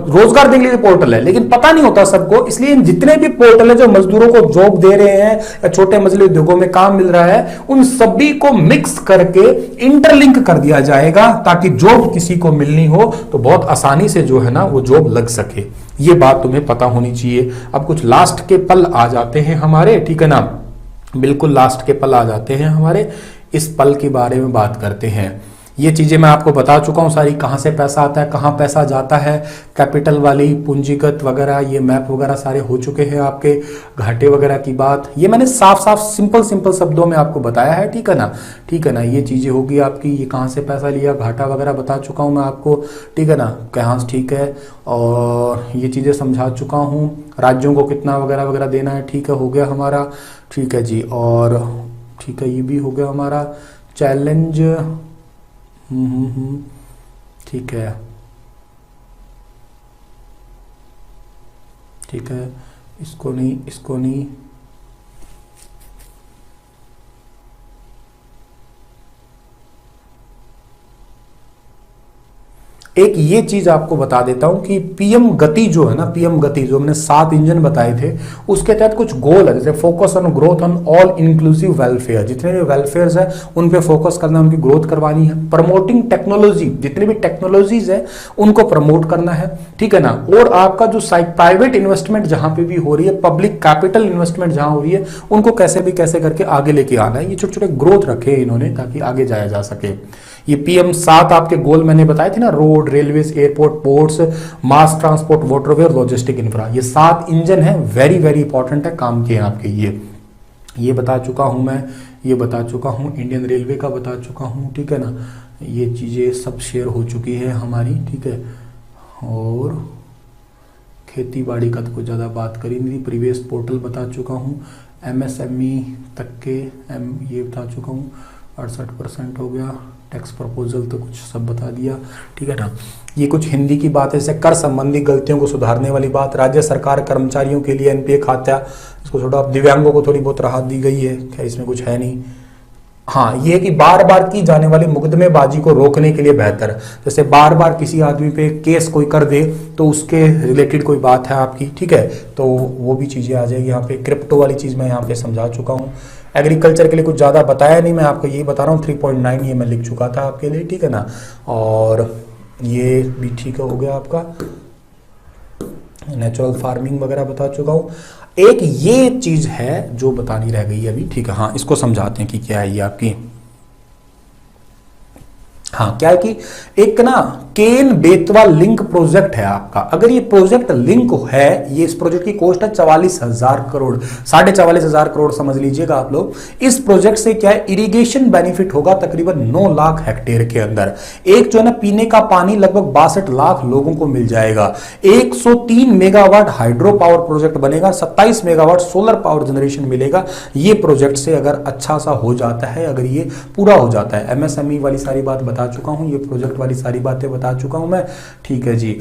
A: रोजगार देने के लिए पोर्टल है, लेकिन पता नहीं होता सबको। इसलिए जितने भी पोर्टल है जो मजदूरों को जॉब दे रहे हैं या छोटे मझले उद्योगों में काम मिल रहा है, उन सभी को मिक्स करके इंटरलिंक कर दिया जाएगा ताकि जॉब किसी को मिलनी हो तो बहुत आसानी से जो है ना वो जॉब लग सके। ये बात तुम्हें पता होनी चाहिए। अब कुछ लास्ट के पल आ जाते हैं हमारे, ठीक है ना, बिल्कुल लास्ट के पल आ जाते हैं हमारे। इस पल के बारे में बात करते हैं। ये चीजें मैं आपको बता चुका हूं सारी, कहां से पैसा आता है, कहां पैसा जाता है, कैपिटल वाली, पूंजीगत वगैरह, ये मैप वगैरह सारे हो चुके हैं आपके, घाटे वगैरह की बात ये मैंने साफ साफ सिंपल शब्दों में आपको बताया है, ठीक है ना, ठीक है ना। ये चीजें होगी आपकी, ये कहां से पैसा लिया, घाटा वगैरह बता चुका हूं मैं आपको, ठीक है ना, कहां, ठीक है, और ये चीजें समझा चुका हूं, राज्यों को कितना वगैरह वगैरह देना है, ठीक है, हो गया हमारा, ठीक है जी। और ठीक है, ये भी हो गया हमारा चैलेंज, ठीक है, ठीक है, इसको नहीं, इसको नहीं, एक ये चीज आपको बता देता हूं कि पीएम गति जो है ना, पीएम गति जो मैंने 7 इंजन बताए थे उसके तहत कुछ गोल है, जैसे focus on growth on all inclusive welfare, जितने भी वेलफेयर है उन पे फोकस करना, उनकी ग्रोथ करवानी है। प्रमोटिंग टेक्नोलॉजी, जितनी भी टेक्नोलॉजीज है उनको प्रमोट करना है, ठीक है ना। और आपका जो प्राइवेट इन्वेस्टमेंट जहां पे भी हो रही है, पब्लिक कैपिटल इन्वेस्टमेंट जहां हो रही है, उनको कैसे भी कैसे करके आगे लेके आना है। ये छोटे छोटे ग्रोथ रखे इन्होंने ताकि आगे जाया जा सके। ये पीएम 7 आपके गोल मैंने बताए थे ना, road, railways, airport, ports, mass transport, waterway और लॉजिस्टिक इंफ्रा, ये 7 इंजन है, वेरी वेरी इंपॉर्टेंट है काम के आपके। ये बता चुका हूं मैं, ये बता चुका हूं, इंडियन रेलवे का बता चुका हूं, ठीक है ना। ये चीजें सब शेयर हो चुकी है हमारी, ठीक है। और खेती बाड़ी का तो कुछ ज्यादा बात करी नहीं, प्रीवियस पोर्टल बता चुका हूँ, एमएसएमई तक के ये बता चुका हूँ, 68% हो गया, टैक्स प्रपोजल तो कुछ सब बता दिया, ठीक है ना। ये कुछ हिंदी की बात है, जैसे कर संबंधी गलतियों को सुधारने वाली बात, राज्य सरकार कर्मचारियों के लिए एनपीए खाता, इसको थोड़ा, दिव्यांगों को थोड़ी बहुत राहत दी गई है, क्या इसमें कुछ है नहीं। हाँ, ये कि बार बार की जाने वाली मुकदमेबाजी को रोकने के लिए बेहतर, जैसे बार बार किसी आदमी पे केस कोई कर दे तो उसके रिलेटेड कोई बात है आपकी, ठीक है, तो वो भी चीजें आ जाएगी यहाँ पे। क्रिप्टो वाली चीज मैं यहाँ पे समझा चुका हूँ। एग्रीकल्चर के लिए कुछ ज़्यादा बताया नहीं, मैं आपको यही बता रहा हूँ, 3.9 ये मैं लिख चुका था आपके लिए, ठीक है ना। और ये भी ठीक हो गया आपका, नेचुरल फार्मिंग वगैरह बता चुका हूँ। एक ये चीज है जो बतानी रह गई अभी, ठीक है, हाँ, इसको समझाते हैं कि क्या है ये आपकी। हाँ, क्या है कि एक ना केन बेतवा लिंक प्रोजेक्ट है आपका। अगर ये प्रोजेक्ट लिंक है, ये इस प्रोजेक्ट की कॉस्ट है 44,000 करोड़, 44,500 करोड़ समझ लीजिएगा आप लोग। इस प्रोजेक्ट से क्या है, इरिगेशन बेनिफिट होगा तकरीबन 9 लाख हेक्टेयर के अंदर। एक जो है ना पीने का पानी लगभग 62 लाख लोगों को मिल जाएगा। 103 मेगावाट हाइड्रो पावर प्रोजेक्ट बनेगा, 27 मेगावाट सोलर पावर जनरेशन मिलेगा। ये प्रोजेक्ट से अगर अच्छा सा हो जाता है, अगर ये पूरा हो जाता है, एमएसएमई वाली सारी बात बता चुका हूं, ये प्रोजेक्ट वाली सारी बातें बता चुका हूं मैं, ठीक है जी।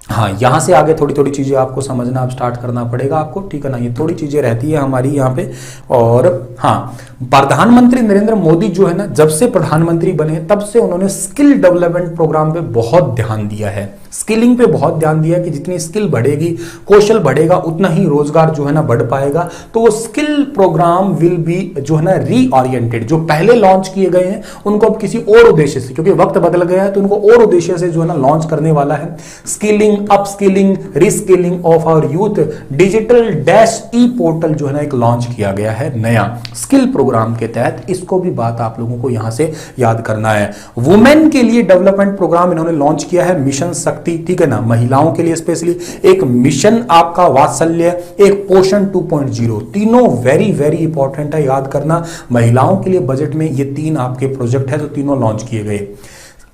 A: हाँ, यहां से आगे थोड़ी थोड़ी चीजें आपको समझना अब स्टार्ट करना पड़ेगा आपको, ठीक है ना। ये थोड़ी चीजें रहती है हमारी यहाँ पे। और हाँ, प्रधानमंत्री नरेंद्र मोदी जो है ना, जब से प्रधानमंत्री बने तब से उन्होंने स्किल डेवलपमेंट प्रोग्राम पे बहुत ध्यान दिया है, स्किलिंग पे बहुत ध्यान दिया कि जितनी स्किल बढ़ेगी, कौशल बढ़ेगा, उतना ही रोजगार जो है ना बढ़ पाएगा। तो वो स्किल प्रोग्राम विल बी जो है ना रीओरिएंटेड, जो पहले लॉन्च किए गए हैं उनको अब किसी और उद्देश्य से, क्योंकि वक्त बदल गया है तो उनको और उद्देश्य से जो है ना लॉन्च करने वाला है। Skilling, upskilling, reskilling of our youth, digital dash e portal जो है ना एक लॉन्च किया गया है नया स्किल प्रोग्राम के तहत। इसको भी बात आप लोगों को यहां से याद करना है। वुमेन के लिए डेवलपमेंट प्रोग्राम इन्होंने लॉन्च किया है, मिशन शक्ति, ठीक है ना। महिलाओं के लिए स्पेशली एक मिशन आपका वात्सल्य, एक पोषण 2.0, तीनों वेरी वेरी इंपॉर्टेंट है, याद करना। महिलाओं के लिए बजट में ये 3 आपके प्रोजेक्ट है जो तीनों लॉन्च किए गए।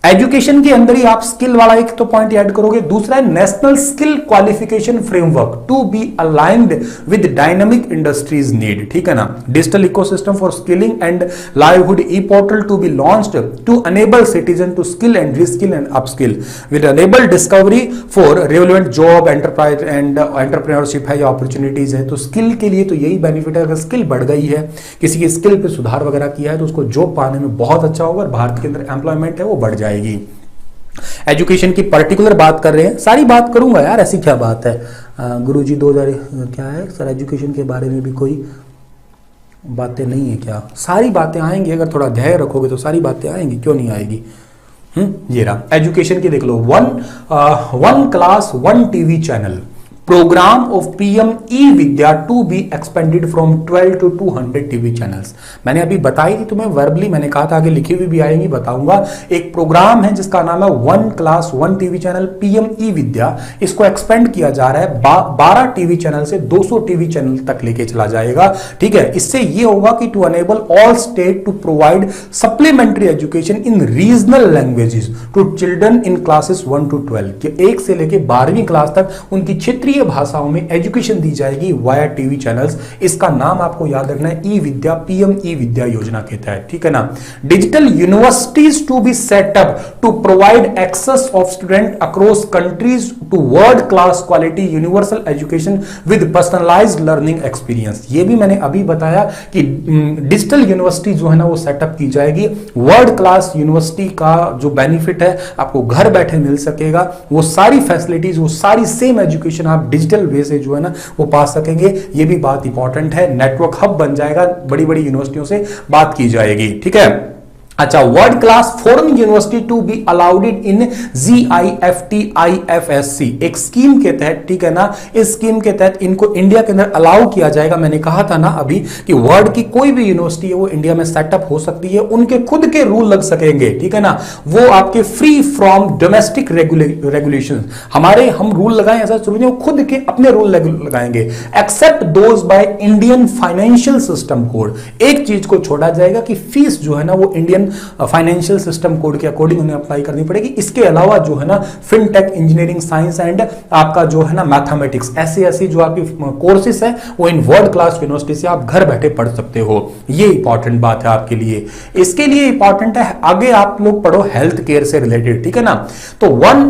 A: एजुकेशन के अंदर ही आप स्किल वाला एक तो पॉइंट ऐड करोगे। दूसरा है national skill qualification framework to be aligned with dynamic industries need, ठीक है ना। Digital ecosystem for skilling and livelihood e portal to be launched to enable citizen to skill and reskill and upskill with enable discovery for relevant job, enterprise and entrepreneurship है या opportunities है। तो skill के लिए तो यही benefit है, अगर स्किल बढ़ गई है, किसी की स्किल पे सुधार वगैरह किया है तो उसको जॉब पाने में बहुत अच्छा होगा और भारत के अंदर एम्प्लॉयमेंट है वो बढ़ जाएगी। एजुकेशन की पर्टिकुलर बात कर रहे हैं, सारी बात करूंगा यार, ऐसी क्या बात है। गुरुजी 2000 क्या है सर, एजुकेशन के बारे में भी कोई बातें नहीं है क्या? सारी बातें आएंगी, अगर थोड़ा धैर्य रखोगे तो सारी बातें आएंगी, क्यों नहीं आएगी। ये रहा एजुकेशन की, देख लो। One class one TV channel programme of PM e Vidya to be expanded from 12 to 200 TV channels. मैंने अभी बताई थी तुम्हें वर्बली, मैंने कहा था आगे लिखी हुई भी आएंगी, बताऊंगा। एक प्रोग्राम है जिसका नाम है 1 class 1 TV channel PM e विद्या। इसको एक्सपेंड किया जा रहा है 12 टीवी चैनल से 200 टीवी चैनल तक लेके चला जाएगा, ठीक है। इससे ये होगा कि to enable all state to provide supplementary education in regional languages to children in classes 1 to 12, कि 1 से लेके 12वीं क्लास तक उनकी क्षेत्रीय भाषाओं में एजुकेशन दी जाएगी वाया टीवी चैनल्स। इसका नाम आपको याद रखना है ई विद्या, पीएम ई विद्या योजना के तहत, ठीक है ना। Digital universities to be set up to provide access of student across countries to world class quality universal education with personalised learning experience. ये भी मैंने अभी बताया कि डिजिटल यूनिवर्सिटी जो है ना वो सेटअप की जाएगी। वर्ल्ड क्लास यूनिवर्सिटी का जो बेनिफिट है आपको घर बैठे मिल सकेगा, वो सारी फैसिलिटीज, वो सारी सेम एजुकेशन आप डिजिटल वे से जो है ना वो पा सकेंगे। ये भी बात इंपॉर्टेंट है। नेटवर्क हब बन जाएगा, बड़ी बड़ी यूनिवर्सिटियों से बात की जाएगी, ठीक है। अच्छा, world class foreign university to be allowed in GIFTIFSC एक स्कीम के तहत, ठीक है ना। इस स्कीम के तहत इनको इंडिया के अंदर अलाउ किया जाएगा। मैंने कहा था ना अभी कि वर्ल्ड की कोई भी यूनिवर्सिटी है वो इंडिया में सेटअप हो सकती है, उनके खुद के रूल लग सकेंगे, ठीक है ना। वो आपके फ्री फ्रॉम डोमेस्टिक रेगुलेशन, हमारे हम रूल लगाएं ऐसा जरूरी नहीं, वो खुद के अपने रूल लगाएंगे। Except those by Indian financial system code, एक चीज को छोड़ा जाएगा कि फीस जो है ना वो इंडियन फाइनेंशियल सिस्टम कोड के अकॉर्डिंग उन्हें अप्लाई करनी पड़ेगी। इसके अलावा जो है ना फिनटेक, इंजीनियरिंग, साइंस एंड आपका जो है ना मैथमेटिक्स, ऐसे जो आपकी कोर्सेस है वो इन वर्ल्ड क्लास यूनिवर्सिटी से आप घर बैठे पढ़ सकते हो। ये इंपॉर्टेंट बात है आपके लिए। इसके लिए इंपॉर्टेंट है आगे आप लोग पढ़ो हेल्थ केयर से रिलेटेड, ठीक है ना। तो one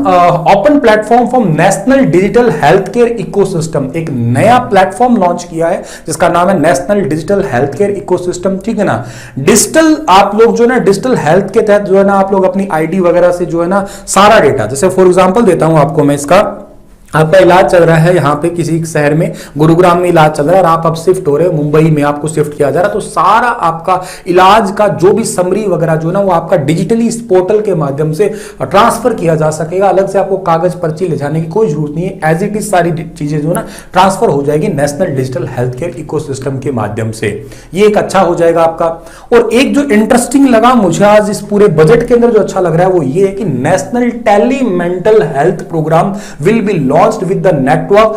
A: open platform for national digital health care ecosystem, एक नया प्लेटफॉर्म लॉन्च किया है जिसका नाम है national digital health care ecosystem, ठीक है ना। डिजिटल आप लोग जो है ना डिजिटल हेल्थ के तहत जो है ना आप लोग अपनी आईडी वगैरह से जो है ना सारा डेटा, जैसे फॉर एग्जांपल देता हूं आपको मैं, इसका आपका इलाज चल रहा है यहाँ पे किसी शहर में, गुरुग्राम में इलाज चल रहा है और आप अब शिफ्ट हो रहे हो मुंबई में, आपको शिफ्ट किया जा रहा है, तो सारा आपका इलाज का जो भी समरी वगैरह जो है ना वो आपका डिजिटली इस पोर्टल के माध्यम से ट्रांसफर किया जा सकेगा। अलग से आपको कागज पर्ची ले जाने की कोई जरूरत नहीं है। एज इट इज सारी चीजें जो है ना ट्रांसफर हो जाएगी national digital health care ecosystem के माध्यम से। ये एक अच्छा हो जाएगा आपका। और एक जो इंटरेस्टिंग लगा मुझे आज इस पूरे बजट के अंदर जो अच्छा लग रहा है वो ये है कि national tele mental health programme will be with the network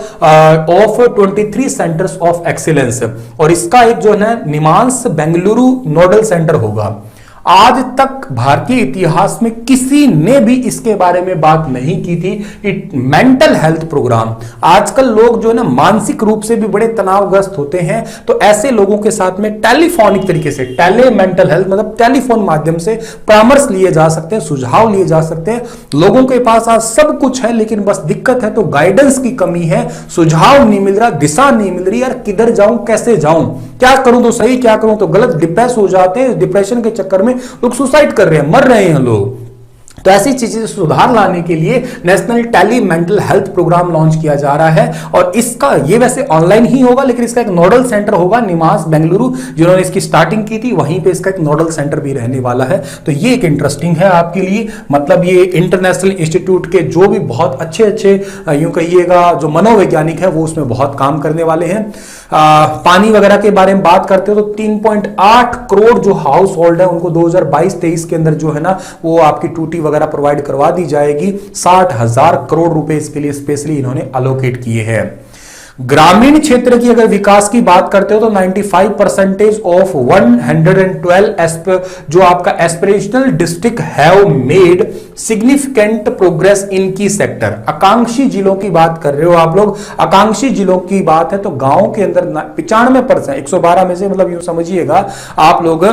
A: of 23 centers of excellence, और इसका एक जो है निमांस बेंगलुरु नोडल सेंटर होगा। आज तक भारतीय इतिहास में किसी ने भी इसके बारे में बात नहीं की थी कि मेंटल हेल्थ प्रोग्राम। आजकल लोग जो है ना मानसिक रूप से भी बड़े तनावग्रस्त होते हैं, तो ऐसे लोगों के साथ में टेलीफोनिक तरीके से, टेली मेंटल हेल्थ मतलब टेलीफोन माध्यम से परामर्श लिए जा सकते हैं, सुझाव लिए जा सकते हैं। लोगों के पास आज सब कुछ है, लेकिन बस दिक्कत है तो गाइडेंस की कमी है, सुझाव नहीं मिल रहा, दिशा नहीं मिल रही, यार किधर जाऊं, कैसे जाऊं, क्या करूं तो सही, क्या करूं तो गलत, डिप्रेस हो जाते हैं। डिप्रेशन के चक्कर में लोग सुसाइड कर रहे हैं, मर रहे हैं लोग। तो ऐसी चीजें सुधार लाने के लिए national tele mental health programme launch किया जा रहा है, और इसका ये वैसे ऑनलाइन ही होगा, लेकिन इसका एक नोडल सेंटर होगा निमास बेंगलुरु, जिन्होंने इसकी स्टार्टिंग की थी, वहीं पे इसका एक नोडल सेंटर भी रहने वाला है। तो ये एक इंटरेस्टिंग है आपके लिए, मतलब ये इंटरनेशनल इंस्टीट्यूट के जो भी बहुत अच्छे अच्छे यूं कहिएगा जो मनोवैज्ञानिक है वो उसमें बहुत काम करने वाले हैं। पानी वगैरह के बारे में बात करते हो तो 3.8 करोड़ जो हाउस होल्ड है उनको 2022-23 के अंदर जो है ना वो आपकी टूटी वगैरह प्रोवाइड करवा दी जाएगी। 60,000 करोड़ रुपए इसके लिए स्पेशली इन्होंने अलोकेट किए हैं। ग्रामीण क्षेत्र की अगर विकास की बात करते हो तो 95% ऑफ 112 जो आपका aspirational district have made significant progress in की सेक्टर। आकांक्षी जिलों की बात कर रहे हो आप लोग, आकांक्षी जिलों की बात है तो गांव के अंदर 95%, 112 में से मतलब यूं समझिएगा आप लोग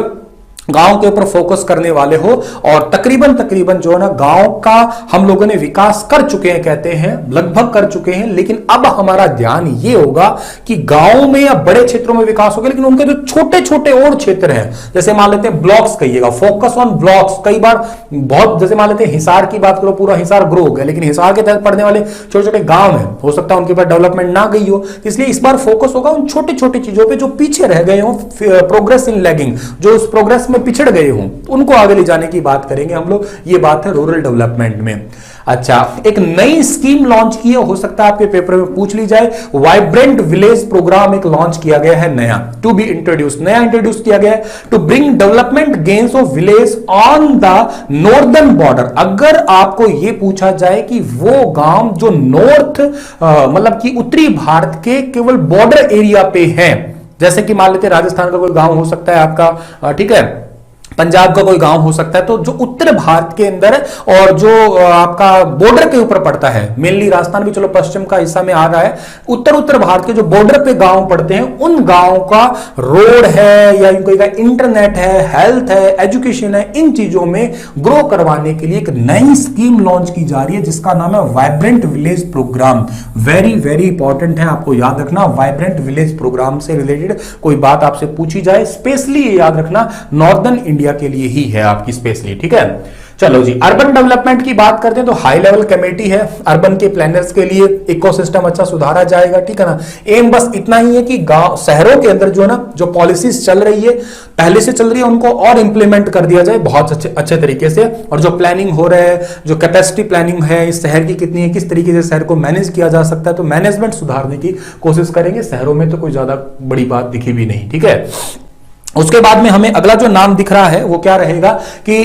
A: गांव के ऊपर फोकस करने वाले हो, और तकरीबन जो है ना गांव का हम लोगों ने विकास कर चुके हैं, कहते हैं लगभग कर चुके हैं। लेकिन अब हमारा ध्यान ये होगा कि गांव में या बड़े क्षेत्रों में विकास होगा, लेकिन उनके जो छोटे छोटे और क्षेत्र हैं, जैसे मान लेते हैं ब्लॉक्स कहिएगा, फोकस ऑन ब्लॉक्स। कई बार बहुत, जैसे मान लेते हैं हिसार की बात करो, पूरा हिसार ग्रो हो गया, लेकिन हिसार के तहत पड़ने वाले छोटे छोटे गांव हैं, हो सकता है उनके पास डेवलपमेंट ना गई हो, इसलिए इस बार फोकस होगा उन छोटी छोटी चीजों पे जो पीछे रह गए हो, प्रोग्रेस इन लैगिंग, जो उस प्रोग्रेस में पिछड़ गए हों उनको आगे ले जाने की बात करेंगे हम लोग। ये बात है रूरल डेवलपमेंट में। अच्छा, एक नई स्कीम लॉन्च की है, हो सकता है आपके पेपर में पूछ ली जाए। वाइब्रेंट विलेज प्रोग्राम एक लॉन्च किया गया है नया, टू बी इंट्रोड्यूस, नया इंट्रोड्यूस किया गया है to bring development gains of village on the northern border. अगर आपको यह पूछा जाए कि वो गांव जो नॉर्थ मतलब कि उत्तरी भारत के केवल बॉर्डर एरिया पे है, जैसे कि मान लेते राजस्थान का कोई गांव हो सकता है आपका, ठीक है, पंजाब का कोई गांव हो सकता है, तो जो उत्तर भारत के अंदर और जो आपका बॉर्डर के ऊपर पड़ता है, मेनली राजस्थान भी चलो पश्चिम का हिस्सा में आ रहा है, उत्तर भारत के जो बॉर्डर पे गांव पड़ते हैं उन गांवों का रोड है या इंटरनेट है, हेल्थ है, एजुकेशन है, इन चीजों में ग्रो करवाने के लिए एक नई स्कीम लॉन्च की जा रही है जिसका नाम है vibrant village programme. Very very important है, आपको याद रखना, वाइब्रेंट विलेज प्रोग्राम से रिलेटेड कोई बात आपसे पूछी जाए, स्पेशली याद रखना नॉर्दर्न इंडिया के लिए ही है आपकी स्पेशली, ठीक है। चलो जी, अर्बन डेवलपमेंट की बात करते हैं तो हाई लेवल कमेटी है अर्बन के प्लानर्स के लिए, इकोसिस्टम अच्छा सुधारा जाएगा, ठीक है ना। एम बस इतना ही है कि गांव शहरों के अंदर जो है ना जो पॉलिसीज चल रही है, पहले से चल रही है, उनको और इंप्लीमेंट कर दिया जाए बहुत अच्छे तरीके से। और जो प्लानिंग हो रहा है, जो कैपेसिटी प्लानिंग है, इस शहर की कितनी है, किस तरीके से शहर को मैनेज किया जा सकता है, तो मैनेजमेंट सुधारने की कोशिश करेंगे। शहरों में तो कोई ज्यादा बड़ी बात दिखी भी नहीं, ठीक है। उसके बाद में हमें अगला जो नाम दिख रहा है वो क्या रहेगा कि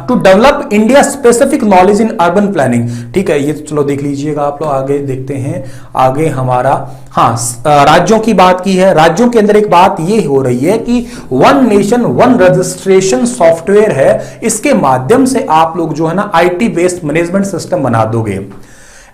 A: to develop India specific knowledge in urban planning, ठीक है। ये चलो देख लीजिएगा आप लोग, आगे देखते हैं। आगे हमारा राज्यों की बात की है। राज्यों के अंदर एक बात ये हो रही है कि one nation one registration software है, इसके माध्यम से आप लोग जो है ना आईटी बेस्ड मैनेजमेंट सिस्टम बना दोगे।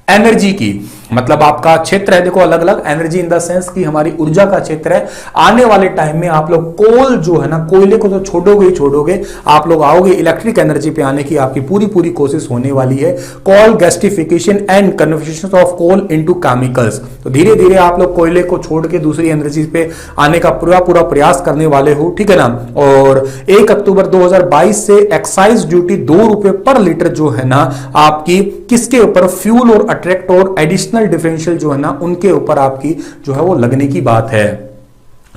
A: एनर्जी की मतलब आपका क्षेत्र है, देखो अलग अलग, एनर्जी इन द सेंस कि हमारी ऊर्जा का क्षेत्र है। आने वाले टाइम में आप लोग कोल जो है ना, कोयले को तो छोड़ोगे ही छोड़ोगे, आप लोग आओगे इलेक्ट्रिक एनर्जी पे आने की आपकी पूरी कोशिश होने वाली है। Coal gasification and conversion of coal into chemicals, तो धीरे धीरे आप लोग कोयले को छोड़ के दूसरी एनर्जी पे आने का पूरा प्रयास करने वाले हो, ठीक है ना। और 1 अक्टूबर 2022 से एक्साइज ड्यूटी ₹2 पर लीटर जो है ना आपकी किसके ऊपर, फ्यूल और अट्रैक्ट और एडिशनल डिफरेंशियल जो है ना उनके ऊपर आपकी जो है वो लगने की बात है।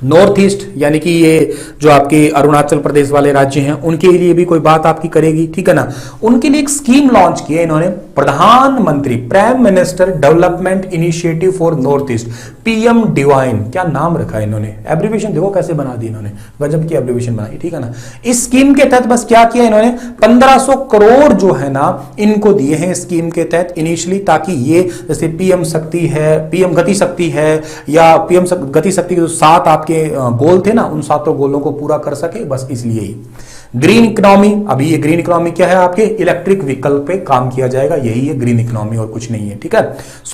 A: नॉर्थ ईस्ट यानी कि ये जो आपके अरुणाचल प्रदेश वाले राज्य हैं उनके लिए भी कोई बात आपकी करेगी, ठीक है ना। उनके लिए एक स्कीम लॉन्च की है इन्होंने, प्रधानमंत्री prime minister development initiative for north east, PM divine, क्या नाम रखा है इन्होंने, एब्रीविएशन देखो कैसे बना दी इन्होंने, गजब की एब्रीविएशन बनाई, ठीक है ना। इस स्कीम के तहत बस क्या किया इन्होंने, 1500 करोड़ जो है ना इनको दिए हैं स्कीम के तहत इनिशियली, ताकि ये जैसे पीएम शक्ति है, पीएम गति शक्ति है, या पीएम गति शक्ति के जो 7 आपके गोल थे ना, उन 7 गोलों को पूरा कर सके, बस इसलिए ही। ग्रीन इकोनॉमी, अभी ये ग्रीन इकोनॉमी क्या है, आपके इलेक्ट्रिक व्हीकल पे काम किया जाएगा, यही है ग्रीन इकोनॉमी और कुछ नहीं है, ठीक है।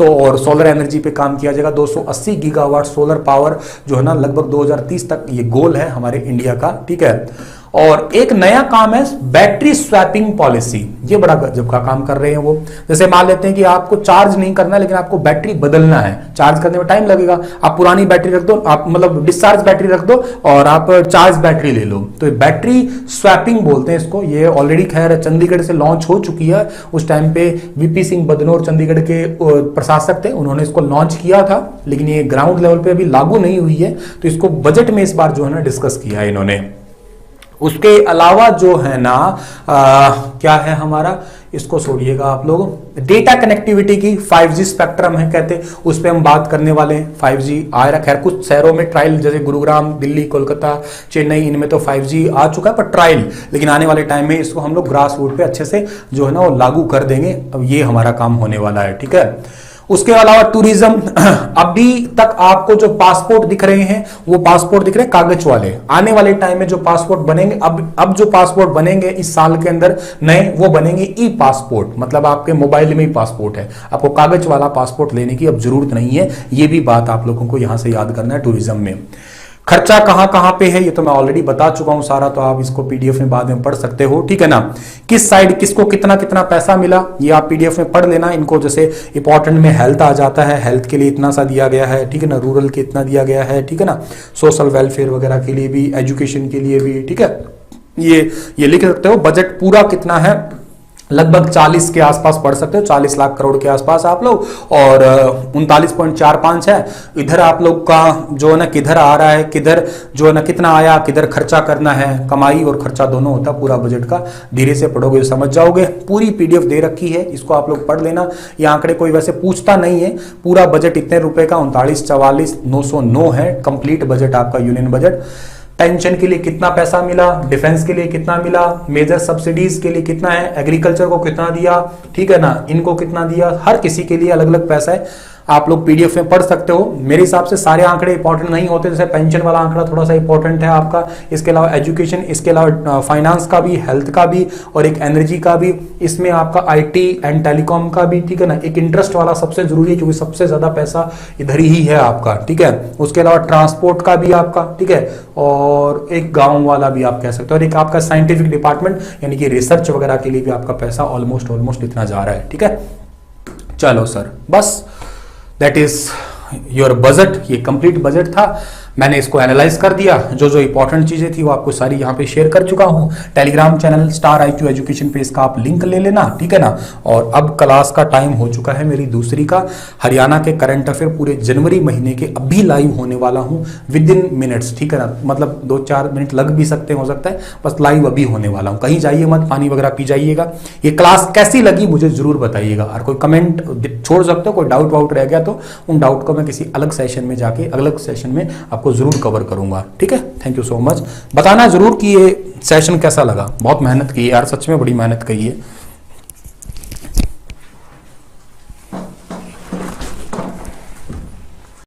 A: और सोलर एनर्जी पे काम किया जाएगा, 280 गीगावाट सोलर पावर जो है ना, लगभग 2030 तक ये गोल है हमारे इंडिया का, ठीक है। और एक नया काम है बैटरी स्वैपिंग पॉलिसी, ये बड़ा गजब का काम कर रहे हैं वो। जैसे मान लेते हैं कि आपको चार्ज नहीं करना है, लेकिन आपको बैटरी बदलना है, चार्ज करने में टाइम लगेगा, आप पुरानी बैटरी रख दो, आप मतलब डिस्चार्ज बैटरी रख दो और आप चार्ज बैटरी ले लो, तो बैटरी स्वैपिंग बोलते हैं इसको। ये ऑलरेडी खैर चंडीगढ़ से लॉन्च हो चुकी है, उस टाइम पे वीपी सिंह बदनौर चंडीगढ़ के प्रशासक थे, उन्होंने इसको लॉन्च किया था, लेकिन ये ग्राउंड लेवल पे अभी लागू नहीं हुई है, तो इसको बजट में इस बार जो है ना डिस्कस किया है इन्होंने। उसके अलावा जो है ना क्या है हमारा, इसको छोड़िएगा आप लोग, डेटा कनेक्टिविटी की 5G स्पेक्ट्रम है कहते, उस पर हम बात करने वाले हैं। 5G आ रहा, खैर कुछ शहरों में ट्रायल, जैसे गुरुग्राम, दिल्ली, कोलकाता, चेन्नई, इनमें तो 5G आ चुका है पर ट्रायल, लेकिन आने वाले टाइम में इसको हम लोग ग्रास रूट पे अच्छे से जो है ना वो लागू कर देंगे। अब ये हमारा काम होने वाला है, ठीक है। उसके अलावा टूरिज्म, अभी तक आपको जो पासपोर्ट दिख रहे हैं वो पासपोर्ट दिख रहे हैं कागज वाले, आने वाले टाइम में जो पासपोर्ट बनेंगे, अब जो पासपोर्ट बनेंगे इस साल के अंदर नए, वो बनेंगे ई पासपोर्ट, मतलब आपके मोबाइल में ही पासपोर्ट है, आपको कागज वाला पासपोर्ट लेने की अब जरूरत नहीं है। ये भी बात आप लोगों को यहां से याद करना है टूरिज्म में। खर्चा कहां कहां पे है ये तो मैं ऑलरेडी बता चुका हूं सारा, तो आप इसको पीडीएफ में बाद में पढ़ सकते हो, ठीक है ना। किस साइड किसको कितना कितना पैसा मिला ये आप पीडीएफ में पढ़ लेना। इनको जैसे इंपॉर्टेंट में हेल्थ आ जाता है, हेल्थ के लिए इतना सा दिया गया है, ठीक है ना, रूरल के इतना दिया गया है, ठीक है ना, सोशल वेलफेयर वगैरह के लिए भी, एजुकेशन के लिए भी, ठीक है। ये लिख सकते हो। बजट पूरा कितना है, लगभग 40 के आसपास पढ़ सकते हो, 40 लाख करोड़ के आसपास आप लोग, और 39.45 है। इधर आप लोग का जो है ना किधर आ रहा है, किधर जो है ना कितना आया, किधर खर्चा करना है, कमाई और खर्चा दोनों होता है पूरा बजट का। धीरे से पढ़ोगे तो समझ जाओगे। पूरी पीडीएफ दे रखी है, इसको आप लोग पढ़ लेना। ये आंकड़े कोई वैसे पूछता नहीं है। पूरा बजट इतने रुपए का 39,44,909 है, कंप्लीट बजट आपका यूनियन बजट। पेंशन के लिए कितना पैसा मिला, डिफेंस के लिए कितना मिला, मेजर सब्सिडीज के लिए कितना है, एग्रीकल्चर को कितना दिया, ठीक है ना, इनको कितना दिया, हर किसी के लिए अलग अलग पैसा है। आप लोग पीडीएफ में पढ़ सकते हो। मेरे हिसाब से सारे आंकड़े इंपॉर्टेंट नहीं होते, जैसे पेंशन वाला आंकड़ा थोड़ा सा इंपॉर्टेंट है आपका, इसके अलावा एजुकेशन, इसके अलावा फाइनेंस का भी, हेल्थ का भी, और एक एनर्जी का भी, इसमें आपका आईटी एंड टेलीकॉम का भी, ठीक है ना। एक इंटरेस्ट वाला सबसे जरूरी है क्योंकि सबसे ज्यादा पैसा इधर ही है आपका, ठीक है। उसके अलावा ट्रांसपोर्ट का भी आपका, ठीक है, और एक गाँव वाला भी आप कह सकते हो, और एक आपका साइंटिफिक डिपार्टमेंट यानी कि रिसर्च वगैरह के लिए भी आपका पैसा ऑलमोस्ट इतना जा रहा है, ठीक है। चलो सर, बस दैट इज योर बजट। ये कंप्लीट बजट था, मैंने इसको एनालाइज कर दिया, जो जो इंपॉर्टेंट चीजें थी वो आपको सारी यहाँ पे शेयर कर चुका हूँ। Telegram channel star IQ education पे इसका आप लिंक ले लेना, ठीक है ना। और अब क्लास का टाइम हो चुका है मेरी दूसरी का, हरियाणा के करंट अफेयर पूरे जनवरी महीने के अभी लाइव होने वाला हूँ विद इन मिनट्स, ठीक है ना, मतलब 2-4 मिनट लग भी सकते हो सकता है, बस लाइव अभी होने वाला हूँ। कहीं जाइए मत, पानी वगैरह पी जाइएगा। ये क्लास कैसी लगी मुझे जरूर बताइएगा, और कोई कमेंट छोड़ सकते हो, कोई डाउट वाउट रह गया तो उन डाउट को मैं किसी अलग सेशन में जाके अलग सेशन में आपको जरूर कवर करूंगा, ठीक है। Thank you so much. बताना जरूर कि ये सेशन कैसा लगा। बहुत मेहनत की है यार, सच में बड़ी मेहनत की है।